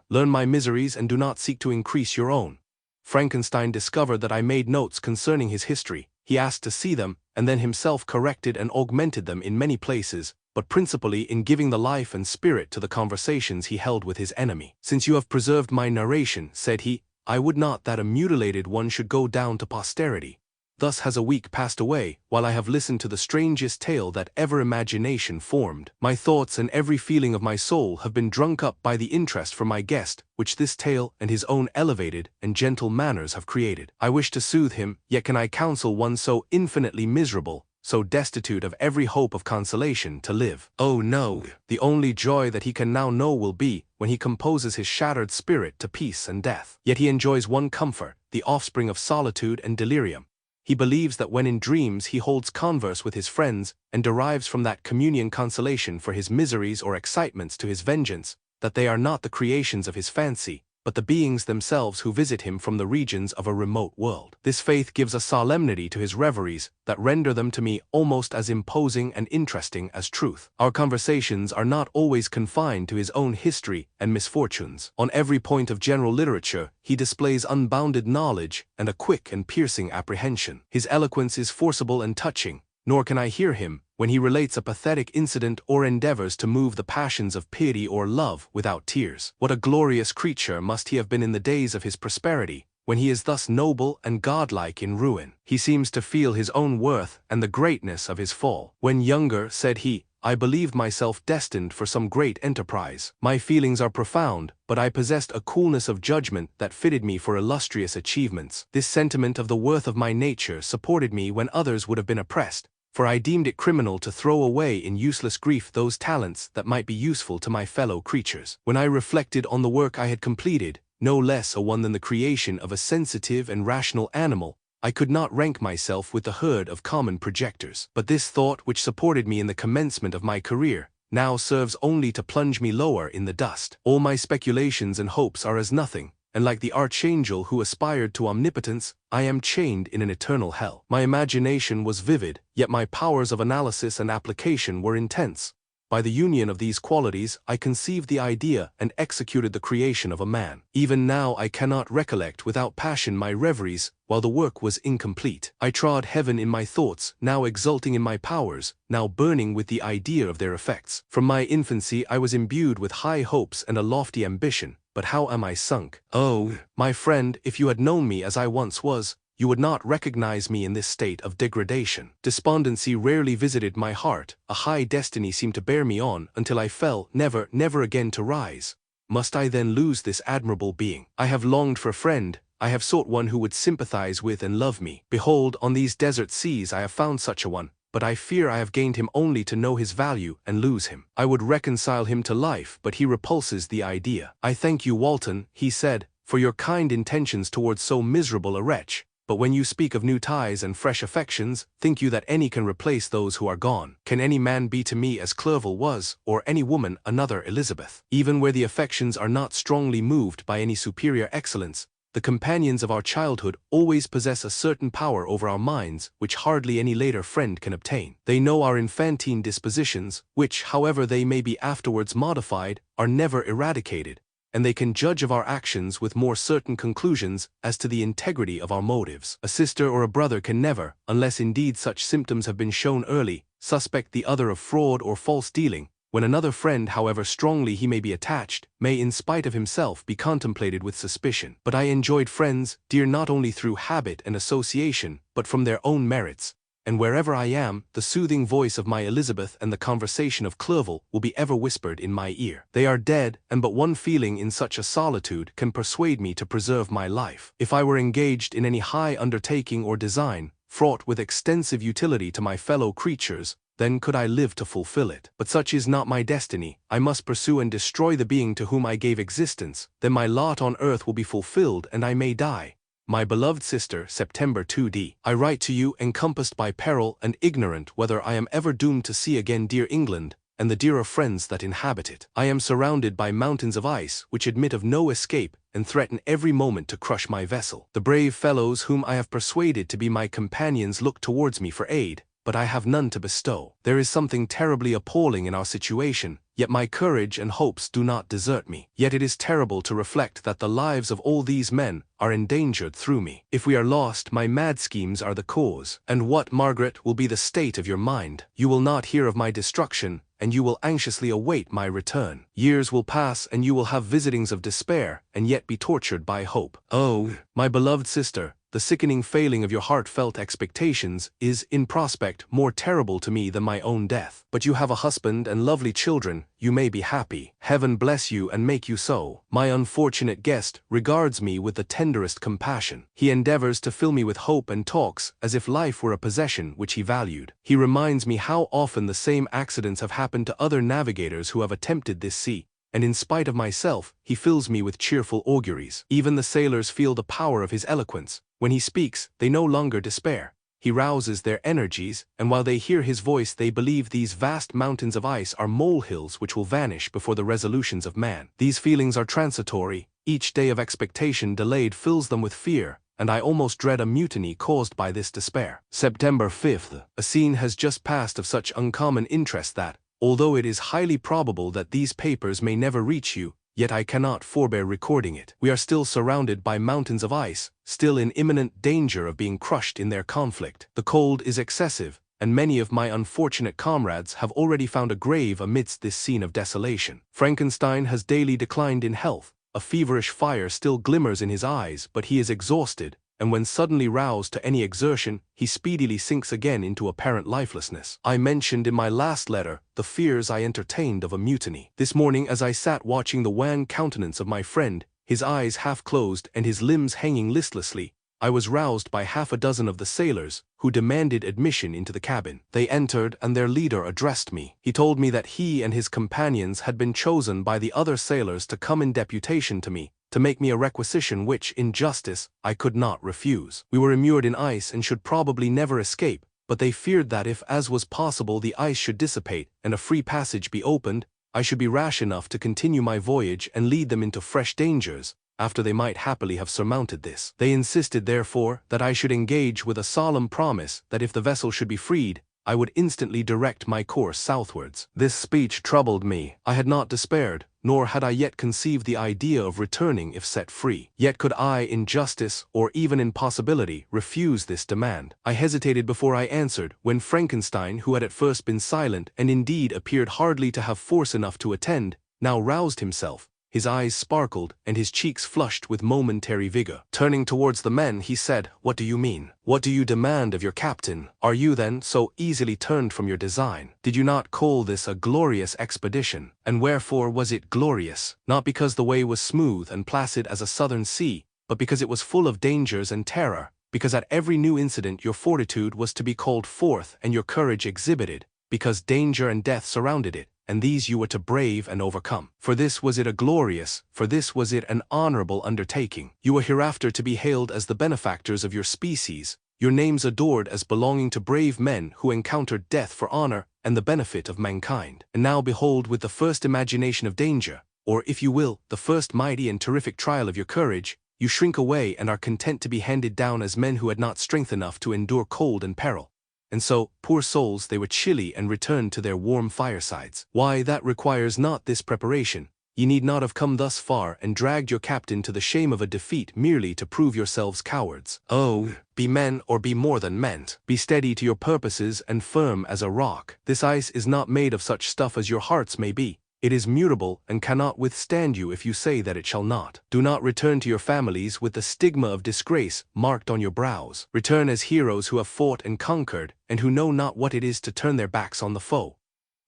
learn my miseries and do not seek to increase your own." Frankenstein discovered that I made notes concerning his history. He asked to see them, and then himself corrected and augmented them in many places, but principally in giving the life and spirit to the conversations he held with his enemy. "Since you have preserved my narration," said he, "I would not that a mutilated one should go down to posterity. Thus has a week passed away, while I have listened to the strangest tale that ever imagination formed. My thoughts and every feeling of my soul have been drunk up by the interest for my guest, which this tale and his own elevated and gentle manners have created. I wish to soothe him, yet can I counsel one so infinitely miserable, so destitute of every hope of consolation, to live? Oh no! The only joy that he can now know will be when he composes his shattered spirit to peace and death. Yet he enjoys one comfort, the offspring of solitude and delirium. He believes that when in dreams he holds converse with his friends, and derives from that communion consolation for his miseries or excitements to his vengeance, that they are not the creations of his fancy, but the beings themselves who visit him from the regions of a remote world. This faith gives a solemnity to his reveries that render them to me almost as imposing and interesting as truth. Our conversations are not always confined to his own history and misfortunes. On every point of general literature, he displays unbounded knowledge and a quick and piercing apprehension. His eloquence is forcible and touching, nor can I hear him, when he relates a pathetic incident or endeavors to move the passions of pity or love, without tears. What a glorious creature must he have been in the days of his prosperity, when he is thus noble and godlike in ruin. He seems to feel his own worth and the greatness of his fall. "When younger," said he, "I believed myself destined for some great enterprise. My feelings are profound, but I possessed a coolness of judgment that fitted me for illustrious achievements. This sentiment of the worth of my nature supported me when others would have been oppressed, for I deemed it criminal to throw away in useless grief those talents that might be useful to my fellow creatures. When I reflected on the work I had completed, no less a one than the creation of a sensitive and rational animal, I could not rank myself with the herd of common projectors. But this thought which supported me in the commencement of my career, now serves only to plunge me lower in the dust. All my speculations and hopes are as nothing, and like the archangel who aspired to omnipotence, I am chained in an eternal hell. My imagination was vivid, yet my powers of analysis and application were intense. By the union of these qualities, I conceived the idea and executed the creation of a man. Even now I cannot recollect without passion my reveries, while the work was incomplete. I trod heaven in my thoughts, now exulting in my powers, now burning with the idea of their effects. From my infancy I was imbued with high hopes and a lofty ambition, but how am I sunk? Oh, my friend, if you had known me as I once was, you would not recognize me in this state of degradation. Despondency rarely visited my heart, a high destiny seemed to bear me on until I fell, never again to rise. Must I then lose this admirable being? I have longed for a friend, I have sought one who would sympathize with and love me. Behold, on these desert seas I have found such a one, but I fear I have gained him only to know his value and lose him. I would reconcile him to life, but he repulses the idea. I thank you, Walton, he said, for your kind intentions towards so miserable a wretch. But when you speak of new ties and fresh affections, think you that any can replace those who are gone? Can any man be to me as Clerval was, or any woman another Elizabeth? Even where the affections are not strongly moved by any superior excellence, the companions of our childhood always possess a certain power over our minds which hardly any later friend can obtain. They know our infantine dispositions, which, however they may be afterwards modified, are never eradicated, and they can judge of our actions with more certain conclusions as to the integrity of our motives. A sister or a brother can never, unless indeed such symptoms have been shown early, suspect the other of fraud or false dealing, when another friend, however strongly he may be attached, may in spite of himself be contemplated with suspicion. But I enjoyed friends, dear not only through habit and association, but from their own merits, and wherever I am, the soothing voice of my Elizabeth and the conversation of Clerval will be ever whispered in my ear. They are dead, and but one feeling in such a solitude can persuade me to preserve my life. If I were engaged in any high undertaking or design, fraught with extensive utility to my fellow creatures, then could I live to fulfill it. But such is not my destiny. I must pursue and destroy the being to whom I gave existence, then my lot on earth will be fulfilled and I may die. My beloved sister, September 2d. I write to you encompassed by peril and ignorant whether I am ever doomed to see again dear England, and the dearer friends that inhabit it. I am surrounded by mountains of ice which admit of no escape and threaten every moment to crush my vessel. The brave fellows whom I have persuaded to be my companions look towards me for aid, but I have none to bestow. There is something terribly appalling in our situation, yet my courage and hopes do not desert me. Yet it is terrible to reflect that the lives of all these men are endangered through me. If we are lost, my mad schemes are the cause. And what, Margaret, will be the state of your mind? You will not hear of my destruction, and you will anxiously await my return. Years will pass, and you will have visitings of despair, and yet be tortured by hope. Oh, my beloved sister, the sickening failing of your heartfelt expectations is, in prospect, more terrible to me than my own death. But you have a husband and lovely children, you may be happy. Heaven bless you and make you so. My unfortunate guest regards me with the tenderest compassion. He endeavors to fill me with hope and talks as if life were a possession which he valued. He reminds me how often the same accidents have happened to other navigators who have attempted this sea, and in spite of myself, he fills me with cheerful auguries. Even the sailors feel the power of his eloquence. When he speaks, they no longer despair. He rouses their energies, and while they hear his voice they believe these vast mountains of ice are molehills which will vanish before the resolutions of man. These feelings are transitory. Each day of expectation delayed fills them with fear, and I almost dread a mutiny caused by this despair. September 5th. A scene has just passed of such uncommon interest that, although it is highly probable that these papers may never reach you, yet I cannot forbear recording it. We are still surrounded by mountains of ice, still in imminent danger of being crushed in their conflict. The cold is excessive, and many of my unfortunate comrades have already found a grave amidst this scene of desolation. Frankenstein has daily declined in health. A feverish fire still glimmers in his eyes, but he is exhausted, and when suddenly roused to any exertion, he speedily sinks again into apparent lifelessness. I mentioned in my last letter the fears I entertained of a mutiny. This morning, as I sat watching the wan countenance of my friend, his eyes half closed and his limbs hanging listlessly, I was roused by half a dozen of the sailors, who demanded admission into the cabin. They entered, and their leader addressed me. He told me that he and his companions had been chosen by the other sailors to come in deputation to me, to make me a requisition which, in justice, I could not refuse. We were immured in ice and should probably never escape, but they feared that if, as was possible, the ice should dissipate and a free passage be opened, I should be rash enough to continue my voyage and lead them into fresh dangers, after they might happily have surmounted this. They insisted, therefore, that I should engage with a solemn promise that if the vessel should be freed, I would instantly direct my course southwards. This speech troubled me. I had not despaired, nor had I yet conceived the idea of returning if set free. Yet could I, in justice, or even in possibility, refuse this demand? I hesitated before I answered, when Frankenstein, who had at first been silent and indeed appeared hardly to have force enough to attend, now roused himself. His eyes sparkled, and his cheeks flushed with momentary vigor. Turning towards the men, he said, "What do you mean? What do you demand of your captain? Are you, then, so easily turned from your design? Did you not call this a glorious expedition? And wherefore was it glorious? Not because the way was smooth and placid as a southern sea, but because it was full of dangers and terror, because at every new incident your fortitude was to be called forth and your courage exhibited, because danger and death surrounded it, and these you were to brave and overcome. For this was it a glorious, for this was it an honorable undertaking. You were hereafter to be hailed as the benefactors of your species, your names adored as belonging to brave men who encountered death for honor and the benefit of mankind. And now behold, with the first imagination of danger, or if you will, the first mighty and terrific trial of your courage, you shrink away and are content to be handed down as men who had not strength enough to endure cold and peril. And so, poor souls, they were chilly and returned to their warm firesides. Why, that requires not this preparation. Ye need not have come thus far and dragged your captain to the shame of a defeat merely to prove yourselves cowards. Oh, be men or be more than men. Be steady to your purposes and firm as a rock. This ice is not made of such stuff as your hearts may be, It is mutable and cannot withstand you if you say that it shall not. Do not return to your families with the stigma of disgrace marked on your brows. Return as heroes who have fought and conquered, and who know not what it is to turn their backs on the foe.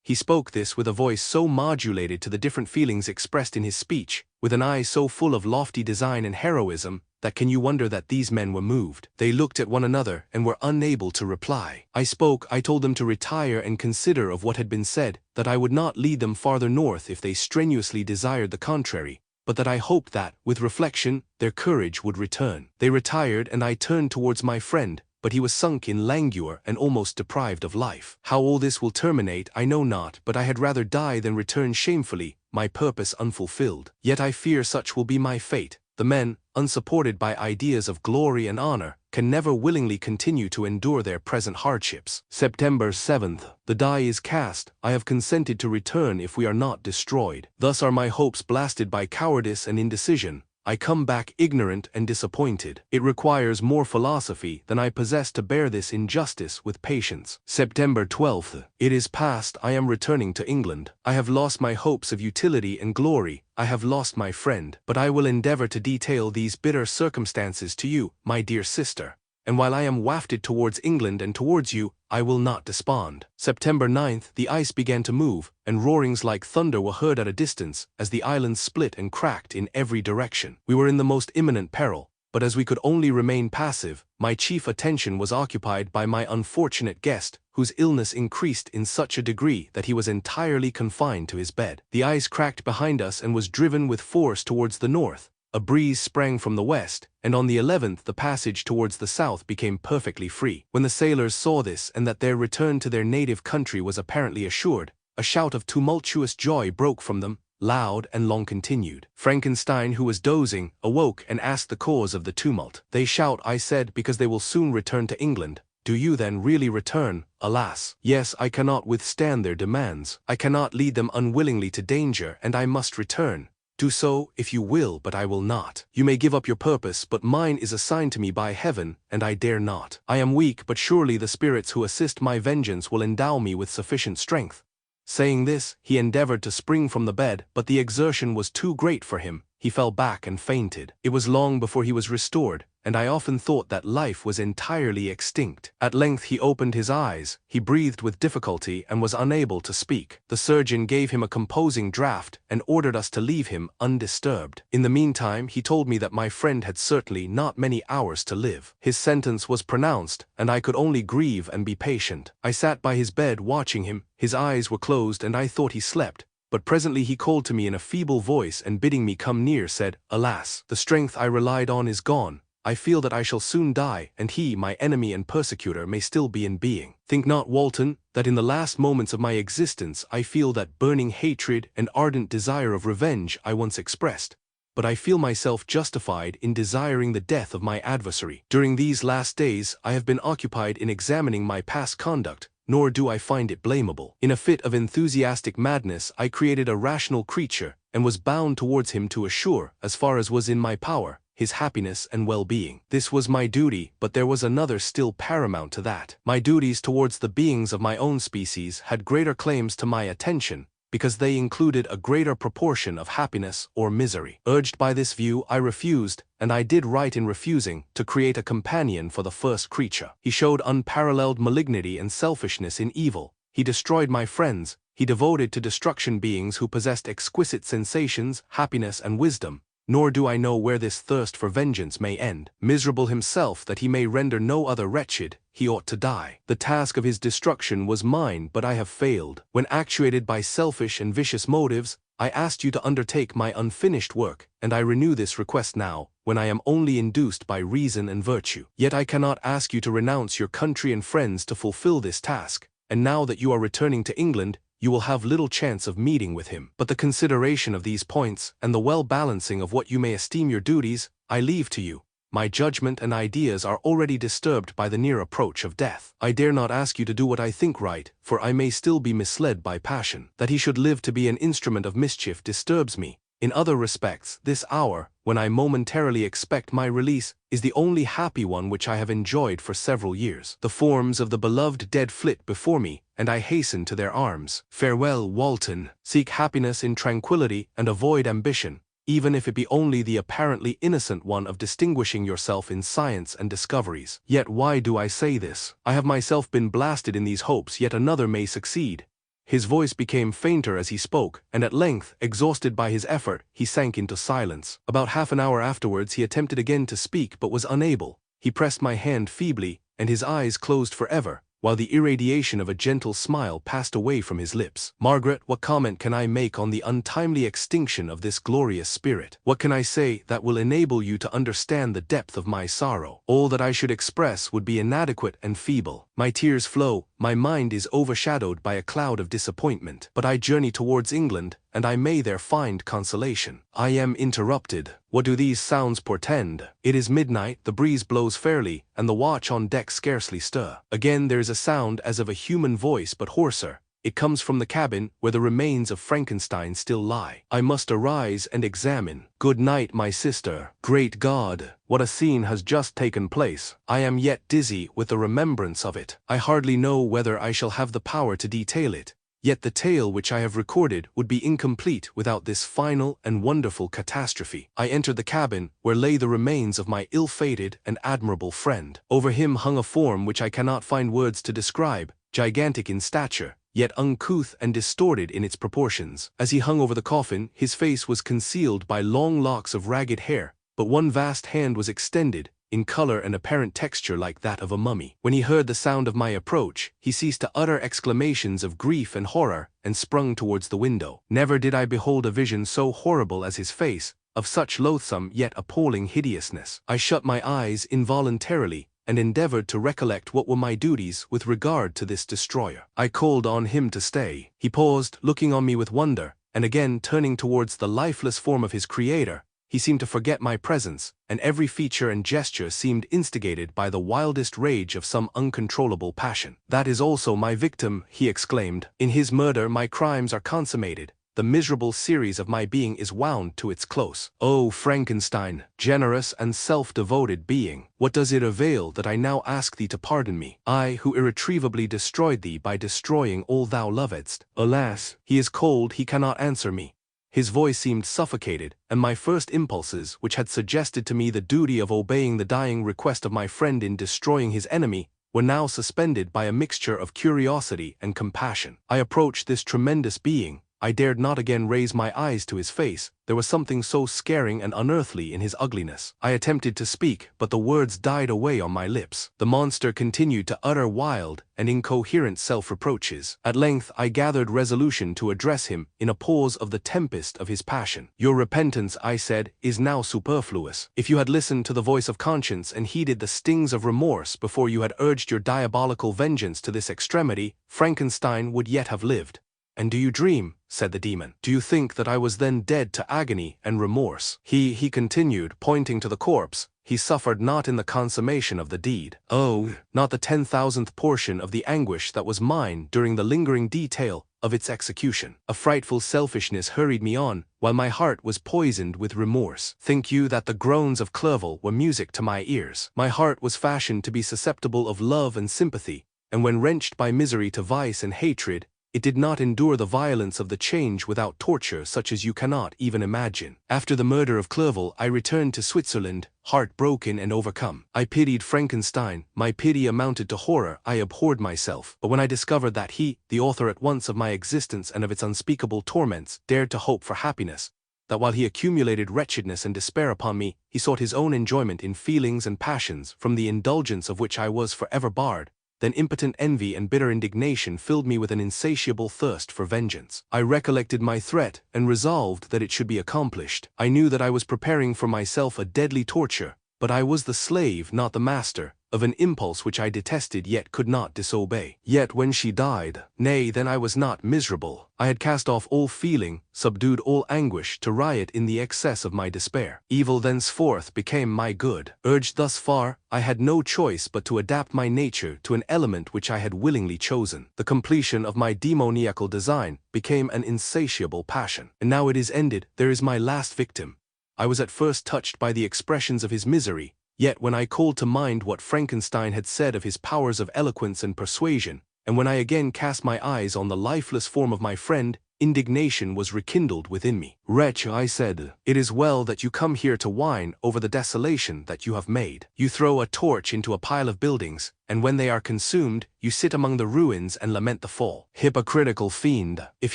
He spoke this with a voice so modulated to the different feelings expressed in his speech, with an eye so full of lofty design and heroism, that can you wonder that these men were moved? They looked at one another and were unable to reply. I told them to retire and consider of what had been said, that I would not lead them farther north if they strenuously desired the contrary, but that I hoped that, with reflection, their courage would return. They retired and I turned towards my friend, but he was sunk in languor and almost deprived of life. How all this will terminate I know not, but I had rather die than return shamefully, my purpose unfulfilled. Yet I fear such will be my fate. The men, unsupported by ideas of glory and honor, can never willingly continue to endure their present hardships. September 7th. The die is cast. I have consented to return if we are not destroyed. Thus are my hopes blasted by cowardice and indecision. I come back ignorant and disappointed. It requires more philosophy than I possess to bear this injustice with patience. September 12th. It is past. I am returning to England. I have lost my hopes of utility and glory. I have lost my friend. But I will endeavor to detail these bitter circumstances to you, my dear sister. And while I am wafted towards England and towards you, I will not despond. September 9th. The ice began to move, and roarings like thunder were heard at a distance, as the island split and cracked in every direction. We were in the most imminent peril, but as we could only remain passive, my chief attention was occupied by my unfortunate guest, whose illness increased in such a degree that he was entirely confined to his bed. The ice cracked behind us and was driven with force towards the north. A breeze sprang from the west, and on the 11th the passage towards the south became perfectly free. When the sailors saw this and that their return to their native country was apparently assured, a shout of tumultuous joy broke from them, loud and long continued. Frankenstein, who was dozing, awoke and asked the cause of the tumult. They shout, I said, because they will soon return to England. Do you then really return? Alas, yes, I cannot withstand their demands. I cannot lead them unwillingly to danger, and I must return. Do so, if you will, but I will not. You may give up your purpose, but mine is assigned to me by heaven, and I dare not. I am weak, but surely the spirits who assist my vengeance will endow me with sufficient strength. Saying this, he endeavored to spring from the bed, but the exertion was too great for him. He fell back and fainted. It was long before he was restored, and I often thought that life was entirely extinct. At length he opened his eyes, he breathed with difficulty and was unable to speak. The surgeon gave him a composing draught and ordered us to leave him undisturbed. In the meantime he told me that my friend had certainly not many hours to live. His sentence was pronounced, and I could only grieve and be patient. I sat by his bed watching him. His eyes were closed and I thought he slept. But presently he called to me in a feeble voice and bidding me come near said, Alas, the strength I relied on is gone. I feel that I shall soon die, and he, my enemy and persecutor, may still be in being. Think not, Walton, that in the last moments of my existence I feel that burning hatred and ardent desire of revenge I once expressed, but I feel myself justified in desiring the death of my adversary. During these last days I have been occupied in examining my past conduct, nor do I find it blamable. In a fit of enthusiastic madness I created a rational creature, and was bound towards him to assure, as far as was in my power, his happiness and well-being. This was my duty, but there was another still paramount to that. My duties towards the beings of my own species had greater claims to my attention, because they included a greater proportion of happiness or misery. Urged by this view, I refused, and I did right in refusing, to create a companion for the first creature. He showed unparalleled malignity and selfishness in evil. He destroyed my friends. He devoted to destruction beings who possessed exquisite sensations, happiness, and wisdom. Nor do I know where this thirst for vengeance may end. Miserable himself that he may render no other wretched, he ought to die. The task of his destruction was mine, but I have failed. When actuated by selfish and vicious motives, I asked you to undertake my unfinished work, and I renew this request now, when I am only induced by reason and virtue. Yet I cannot ask you to renounce your country and friends to fulfill this task, and now that you are returning to England, you will have little chance of meeting with him. But the consideration of these points, and the well-balancing of what you may esteem your duties, I leave to you. My judgment and ideas are already disturbed by the near approach of death. I dare not ask you to do what I think right, for I may still be misled by passion. That he should live to be an instrument of mischief disturbs me, In other respects, this hour, when I momentarily expect my release, is the only happy one which I have enjoyed for several years. The forms of the beloved dead flit before me, and I hasten to their arms. Farewell, Walton. Seek happiness in tranquility and avoid ambition, even if it be only the apparently innocent one of distinguishing yourself in science and discoveries. Yet why do I say this? I have myself been blasted in these hopes, yet another may succeed. His voice became fainter as he spoke, and at length, exhausted by his effort, he sank into silence. About half an hour afterwards he attempted again to speak but was unable. He pressed my hand feebly, and his eyes closed forever, while the irradiation of a gentle smile passed away from his lips. Margaret, what comment can I make on the untimely extinction of this glorious spirit? What can I say that will enable you to understand the depth of my sorrow? All that I should express would be inadequate and feeble. My tears flow, my mind is overshadowed by a cloud of disappointment. But I journey towards England, and I may there find consolation. I am interrupted. What do these sounds portend? It is midnight, the breeze blows fairly, and the watch on deck scarcely stir. Again there is a sound as of a human voice but hoarser. It comes from the cabin, where the remains of Frankenstein still lie. I must arise and examine. Good night, my sister. Great God, what a scene has just taken place. I am yet dizzy with the remembrance of it. I hardly know whether I shall have the power to detail it. Yet the tale which I have recorded would be incomplete without this final and wonderful catastrophe. I entered the cabin, where lay the remains of my ill-fated and admirable friend. Over him hung a form which I cannot find words to describe, gigantic in stature, yet uncouth and distorted in its proportions. As he hung over the coffin, his face was concealed by long locks of ragged hair, but one vast hand was extended, in color and apparent texture like that of a mummy. When he heard the sound of my approach, he ceased to utter exclamations of grief and horror, and sprung towards the window. Never did I behold a vision so horrible as his face, of such loathsome yet appalling hideousness. I shut my eyes involuntarily, and endeavored to recollect what were my duties with regard to this destroyer. I called on him to stay. He paused, looking on me with wonder, and again turning towards the lifeless form of his creator, he seemed to forget my presence, and every feature and gesture seemed instigated by the wildest rage of some uncontrollable passion. That is also my victim, he exclaimed. In his murder my crimes are consummated. The miserable series of my being is wound to its close. O Frankenstein, generous and self-devoted being, what does it avail that I now ask thee to pardon me? I who irretrievably destroyed thee by destroying all thou lovedst. Alas, he is cold, he cannot answer me. His voice seemed suffocated, and my first impulses, which had suggested to me the duty of obeying the dying request of my friend in destroying his enemy, were now suspended by a mixture of curiosity and compassion. I approached this tremendous being. I dared not again raise my eyes to his face. There was something so scaring and unearthly in his ugliness. I attempted to speak, but the words died away on my lips. The monster continued to utter wild and incoherent self-reproaches. At length I gathered resolution to address him in a pause of the tempest of his passion. Your repentance, I said, is now superfluous. If you had listened to the voice of conscience and heeded the stings of remorse before you had urged your diabolical vengeance to this extremity, Frankenstein would yet have lived. And do you dream, said the demon, do you think that I was then dead to agony and remorse? He continued, pointing to the corpse, he suffered not in the consummation of the deed. Oh, not the 10,000th portion of the anguish that was mine during the lingering detail of its execution. A frightful selfishness hurried me on, while my heart was poisoned with remorse. Think you that the groans of Clerval were music to my ears? My heart was fashioned to be susceptible of love and sympathy, and when wrenched by misery to vice and hatred, it did not endure the violence of the change without torture such as you cannot even imagine. After the murder of Clerval, I returned to Switzerland, heartbroken and overcome. I pitied Frankenstein. My pity amounted to horror. I abhorred myself. But when I discovered that he, the author at once of my existence and of its unspeakable torments, dared to hope for happiness, that while he accumulated wretchedness and despair upon me, he sought his own enjoyment in feelings and passions from the indulgence of which I was forever barred, then impotent envy and bitter indignation filled me with an insatiable thirst for vengeance. I recollected my threat and resolved that it should be accomplished. I knew that I was preparing for myself a deadly torture, But I was the slave, not the master, of an impulse which I detested yet could not disobey. Yet when she died, nay, then I was not miserable. I had cast off all feeling, subdued all anguish to riot in the excess of my despair. Evil thenceforth became my good. Urged thus far, I had no choice but to adapt my nature to an element which I had willingly chosen. The completion of my demoniacal design became an insatiable passion. And now it is ended, there is my last victim. I was at first touched by the expressions of his misery, yet when I called to mind what Frankenstein had said of his powers of eloquence and persuasion, and when I again cast my eyes on the lifeless form of my friend, indignation was rekindled within me. "Wretch," I said, "it is well that you come here to whine over the desolation that you have made. You throw a torch into a pile of buildings, and when they are consumed, you sit among the ruins and lament the fall. Hypocritical fiend! If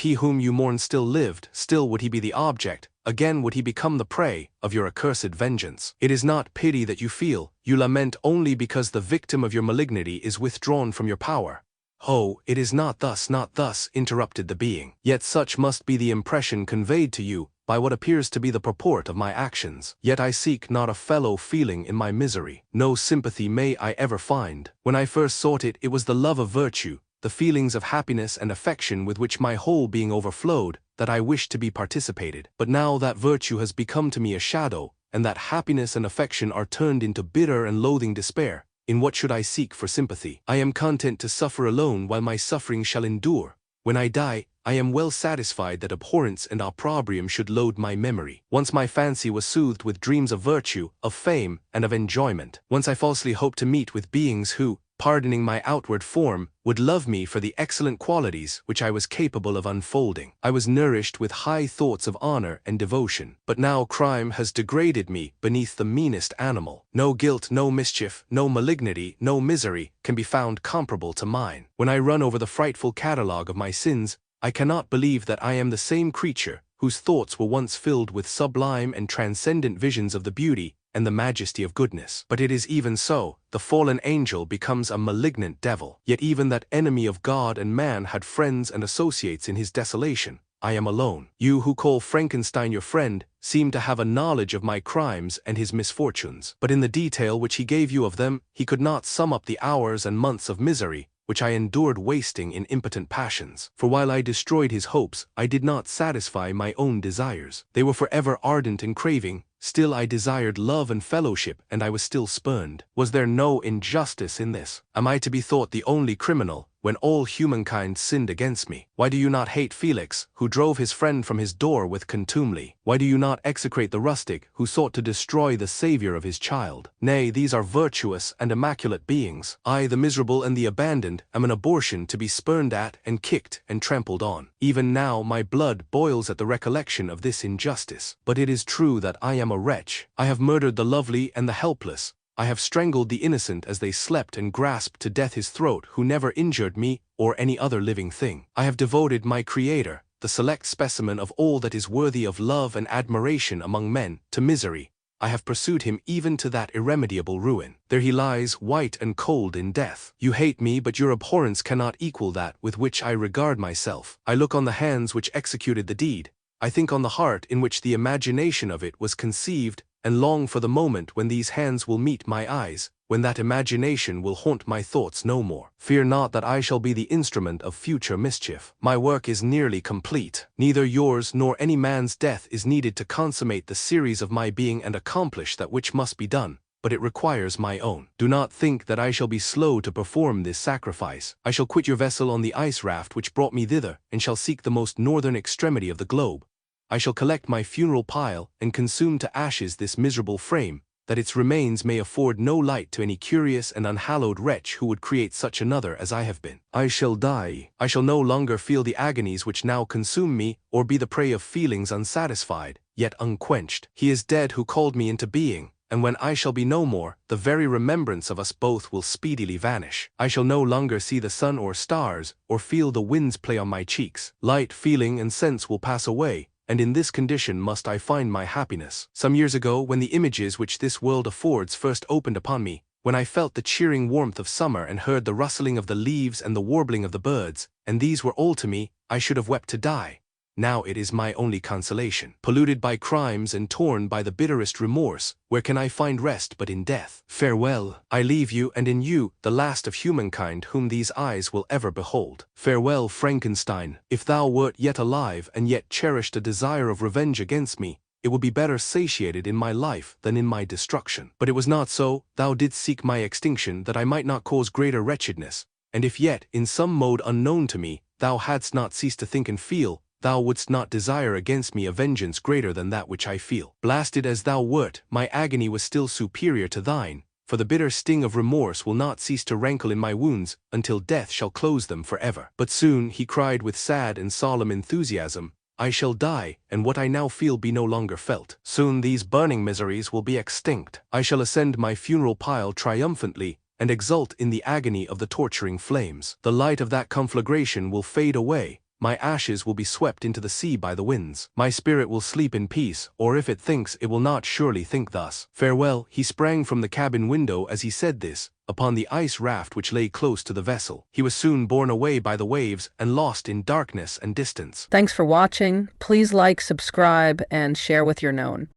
he whom you mourn still lived, still would he be the object, again would he become the prey, of your accursed vengeance. It is not pity that you feel, you lament only because the victim of your malignity is withdrawn from your power." "Oh, it is not thus," interrupted the being. "Yet such must be the impression conveyed to you, by what appears to be the purport of my actions. Yet I seek not a fellow feeling in my misery. No sympathy may I ever find. When I first sought it, it was the love of virtue, the feelings of happiness and affection with which my whole being overflowed, that I wished to be participated. But now that virtue has become to me a shadow, and that happiness and affection are turned into bitter and loathing despair, in what should I seek for sympathy? I am content to suffer alone while my suffering shall endure. When I die, I am well satisfied that abhorrence and opprobrium should load my memory. Once my fancy was soothed with dreams of virtue, of fame, and of enjoyment. Once I falsely hoped to meet with beings who, pardoning my outward form, would love me for the excellent qualities which I was capable of unfolding. I was nourished with high thoughts of honor and devotion. But now crime has degraded me beneath the meanest animal. No guilt, no mischief, no malignity, no misery can be found comparable to mine. When I run over the frightful catalogue of my sins, I cannot believe that I am the same creature whose thoughts were once filled with sublime and transcendent visions of the beauty and the majesty of goodness. But it is even so, the fallen angel becomes a malignant devil. Yet even that enemy of God and man had friends and associates in his desolation. I am alone. You who call Frankenstein your friend, seem to have a knowledge of my crimes and his misfortunes. But in the detail which he gave you of them, he could not sum up the hours and months of misery which I endured wasting in impotent passions. For while I destroyed his hopes, I did not satisfy my own desires. They were forever ardent and craving. Still I desired love and fellowship, and I was still spurned. Was there no injustice in this? Am I to be thought the only criminal, when all humankind sinned against me? Why do you not hate Felix, who drove his friend from his door with contumely? Why do you not execrate the rustic, who sought to destroy the savior of his child? Nay, these are virtuous and immaculate beings. I, the miserable and the abandoned, am an abortion to be spurned at and kicked and trampled on. Even now my blood boils at the recollection of this injustice. But it is true that I am a wretch. I have murdered the lovely and the helpless. I have strangled the innocent as they slept and grasped to death his throat who never injured me or any other living thing. I have devoted my Creator, the select specimen of all that is worthy of love and admiration among men, to misery. I have pursued him even to that irremediable ruin. There he lies, white and cold in death. You hate me, but your abhorrence cannot equal that with which I regard myself. I look on the hands which executed the deed. I think on the heart in which the imagination of it was conceived, and long for the moment when these hands will meet my eyes, when that imagination will haunt my thoughts no more. Fear not that I shall be the instrument of future mischief. My work is nearly complete. Neither yours nor any man's death is needed to consummate the series of my being and accomplish that which must be done, but it requires my own. Do not think that I shall be slow to perform this sacrifice. I shall quit your vessel on the ice raft which brought me thither, and shall seek the most northern extremity of the globe. I shall collect my funeral pile and consume to ashes this miserable frame, that its remains may afford no light to any curious and unhallowed wretch who would create such another as I have been. I shall die. I shall no longer feel the agonies which now consume me, or be the prey of feelings unsatisfied, yet unquenched. He is dead who called me into being, and when I shall be no more, the very remembrance of us both will speedily vanish. I shall no longer see the sun or stars, or feel the winds play on my cheeks. Light, feeling, and sense will pass away, and in this condition must I find my happiness. Some years ago, when the images which this world affords first opened upon me, when I felt the cheering warmth of summer and heard the rustling of the leaves and the warbling of the birds, and these were all to me, I should have wept to die. now it is my only consolation. Polluted by crimes and torn by the bitterest remorse, where can I find rest but in death? Farewell, I leave you, and in you, the last of humankind whom these eyes will ever behold. Farewell, Frankenstein, if thou wert yet alive and yet cherished a desire of revenge against me, it would be better satiated in my life than in my destruction. But it was not so, thou didst seek my extinction that I might not cause greater wretchedness, and if yet, in some mode unknown to me, thou hadst not ceased to think and feel, thou wouldst not desire against me a vengeance greater than that which I feel. Blasted as thou wert, my agony was still superior to thine, for the bitter sting of remorse will not cease to rankle in my wounds until death shall close them forever. But soon, he cried with sad and solemn enthusiasm, I shall die, and what I now feel be no longer felt. Soon these burning miseries will be extinct. I shall ascend my funeral pile triumphantly, and exult in the agony of the torturing flames. The light of that conflagration will fade away, my ashes will be swept into the sea by the winds. My spirit will sleep in peace, or if it thinks, it will not surely think thus. Farewell. He sprang from the cabin window as he said this, upon the ice raft which lay close to the vessel. He was soon borne away by the waves and lost in darkness and distance. Thanks for watching. Please like, subscribe, and share with your known.